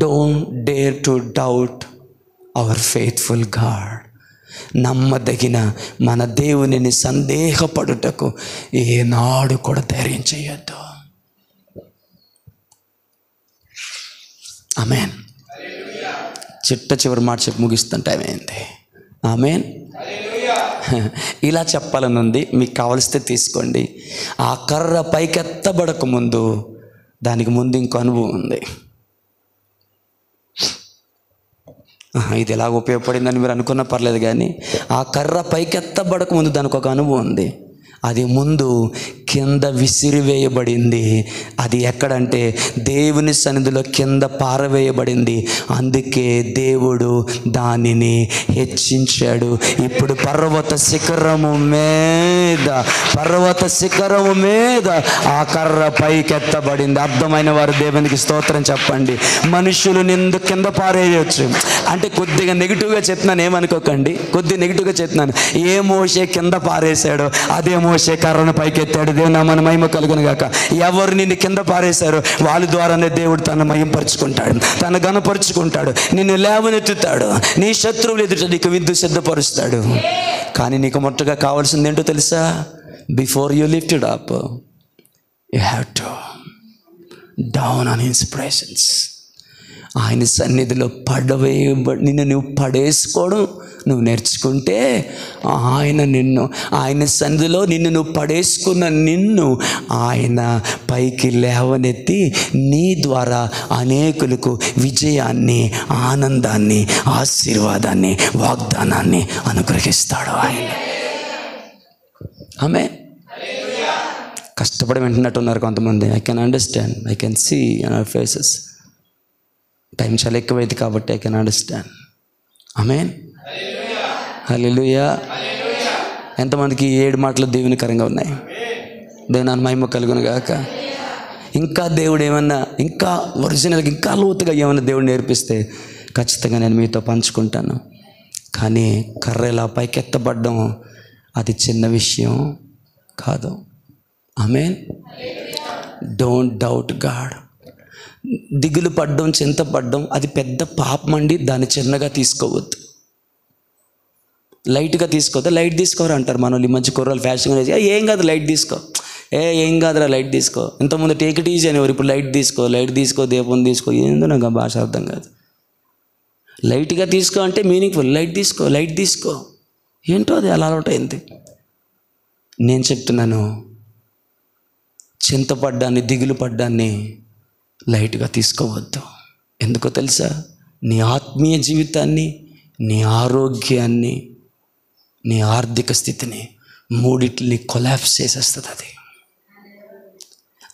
Don't dare to doubt our faithful God. నమ్మదగిన మన దేవునిని సందేహపడుటకు ఏనాడు కూడా ధైర్యం చేయొద్దు. ఆమేన్. చిట్ట చివరి మాట చెప్పి ముగిస్తాను, టైం అయింది. ఆమేన్. ఇలా చెప్పాలని ఉంది, మీకు కావలిస్తే తీసుకోండి. ఆ కర్ర పైకెత్తబడక ముందు దానికి ముందు ఇంకో అనుభవం ఉంది. ఇది ఎలాగ ఉపయోగపడిందని మీరు అనుకున్న పర్లేదు, కానీ ఆ కర్ర పైకెత్తబడక ముందు దానికి ఒక అనుభవం ఉంది. అది ముందు కింద విసిరివేయబడింది. అది ఎక్కడంటే దేవుని సన్నిధిలో కింద పారవేయబడింది. అందుకే దేవుడు దానిని హెచ్చించాడు. ఇప్పుడు పర్వత శిఖరము మీద ఆ కర్ర పైకెత్తబడింది. అర్థమైన వారు దేవునికి స్తోత్రం చెప్పండి. మనుషులు నిందు కింద పారేయచ్చు అంటే కొద్దిగా నెగిటివ్గా చెప్తున్నాను, ఏమనుకోకండి. కొద్దిగా నెగిటివ్గా చెప్తున్నాను. ఏ మోషే కింద పారేశాడో అదే మోషే కర్రను పైకెత్తాడు. దేవుని నామమున మహిమ కలుగును గాక. ఎవరు నిన్ను కింద పారేశారో వాళ్ళ ద్వారానే దేవుడు తను మహింపరుచుకుంటాడు, తను గణపరుచుకుంటాడు, నిన్ను లేవనెత్తుతాడు, నీ శత్రువులు ఎదుట నీకు విందు సిద్ధపరుస్తాడు. కానీ నీకు మొట్టగా కావాల్సింది ఏంటో తెలుసా? Before you lifted up you have to down on his presence. ఆయన సన్నిధిలో నిన్ను నువ్వు పడేసుకోవడం నువ్వు నేర్చుకుంటే ఆయన సన్నిధిలో నువ్వు పడేసుకున్న నిన్ను ఆయన పైకి లేవనెత్తి నీ ద్వారా అనేకులకు విజయాన్ని, ఆనందాన్ని, ఆశీర్వాదాన్ని, వాగ్దానాన్ని అనుగ్రహిస్తాడు ఆయన. ఆమేన్. కష్టపడి వింటున్నట్టున్నారు కొంతమంది. I can understand, I can see in our faces. Time చాలా ఎక్కువైంది కాబట్టి I can understand. Amen. Hallelujah. ఎంతమందికి 7 మాటలు దీవెనకరంగా ఉన్నాయి? దేవుని మహిమ కలుగును గాక. ఇంకా దేవుడు ఏమన్నా ఇంకా ఒరిజినల్గా ఇంకా లోతుగా ఏమన్నా దేవుడు నేర్పిస్తే ఖచ్చితంగా నేను మీతో పంచుకుంటాను. కానీ కర్ర ఇలా పైకెత్తబడ్డం అది చిన్న విషయం కాదు. ఆమేన్. Don't doubt God. దిగులు పడ్డం, చింతపడ్డం అది పెద్ద పాపం అండి. దాన్ని చిన్నగా తీసుకోవద్దు, లైట్గా తీసుకోవద్దు. లైట్ తీసుకోరు అంటారు మనోళ్ళు. ఈ మంచి కుర్రోళ్ళు ఫ్యాషన్ వేసి ఏం కాదు లైట్ తీసుకో, ఏం కాదురా లైట్ తీసుకో. ఇంతకుముందు టేక్ ఇట్ ఈజీ అనేవారు, ఇప్పుడు లైట్ తీసుకో, దీపం తీసుకో. ఏందో నాకు ఆ భాష అర్థం కాదు. లైట్గా తీసుకో అంటే మీనింగ్ఫుల్. లైట్ తీసుకో ఏంటో అది అలా అలవాటైంది. నేను చెప్తున్నాను, చింతపడ్డాన్ని, దిగులు పడ్డాన్ని లైట్గా తీసుకోవద్దు. ఎందుకో తెలుసా? నీ ఆత్మీయ జీవితాన్ని, నీ ఆరోగ్యాన్ని, నీ ఆర్థిక స్థితిని మూడిటిని కొలాప్స్ చేసేస్తుంది.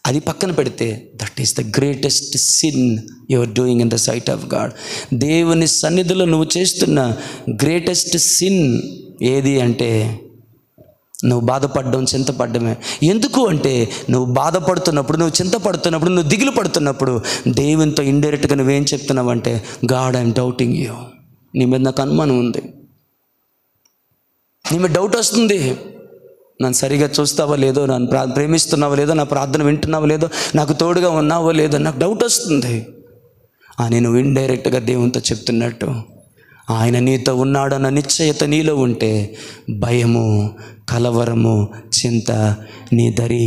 అది పక్కన పెడితే that is the greatest sin you are doing in the sight of God. దేవుని సన్నిధిలో నువ్వు చేస్తున్న గ్రేటెస్ట్ సిన్ ఏది అంటే నువ్వు బాధపడడం, చింతపడ్డమే. ఎందుకు అంటే నువ్వు బాధపడుతున్నప్పుడు, నువ్వు చింతపడుతున్నప్పుడు, నువ్వు దిగులు పడుతున్నప్పుడు దేవునితో ఇండైరెక్ట్గా నువ్వేం చెప్తున్నావు అంటే, గాడ్ ఐఎమ్ డౌటింగ్ యూ. నీ మీద నాకు అనుమానం ఉంది, నీ మీద డౌట్ వస్తుంది. నన్ను సరిగా చూస్తావో లేదో, నన్ను ప్రేమిస్తున్నావో లేదో, నా ప్రార్థన వింటున్నావో లేదో, నాకు తోడుగా ఉన్నావో లేదో నాకు డౌట్ వస్తుంది అని నువ్వు ఇండైరెక్ట్గా దేవునితో చెప్తున్నట్టు. ఆయన నీతో ఉన్నాడన్న నిశ్చయత నీలో ఉంటే భయము, కలవరము, చింత నీ దరి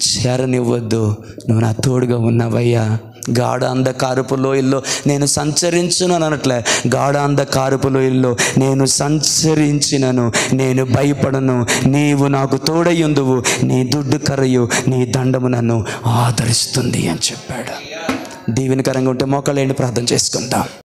చేరనివ్వద్దు. నువ్వు నా తోడుగా ఉన్నావయ్యా. గాఢ అంధకారపు లోయల్లో నేను సంచరించును అనట్లే. గాఢ అంధకారపు లోయల్లో నేను సంచరించినను, నేను భయపడను. నీవు నాకు తోడయ్యుందువు, నీ దుడ్డు కర్రయు నీ దండము నన్ను ఆదరిస్తుంది అని చెప్పాడు. దీవెనకరంగా ఉంటే మోకాళ్ళేంటి ప్రార్థన చేసుకుందాం.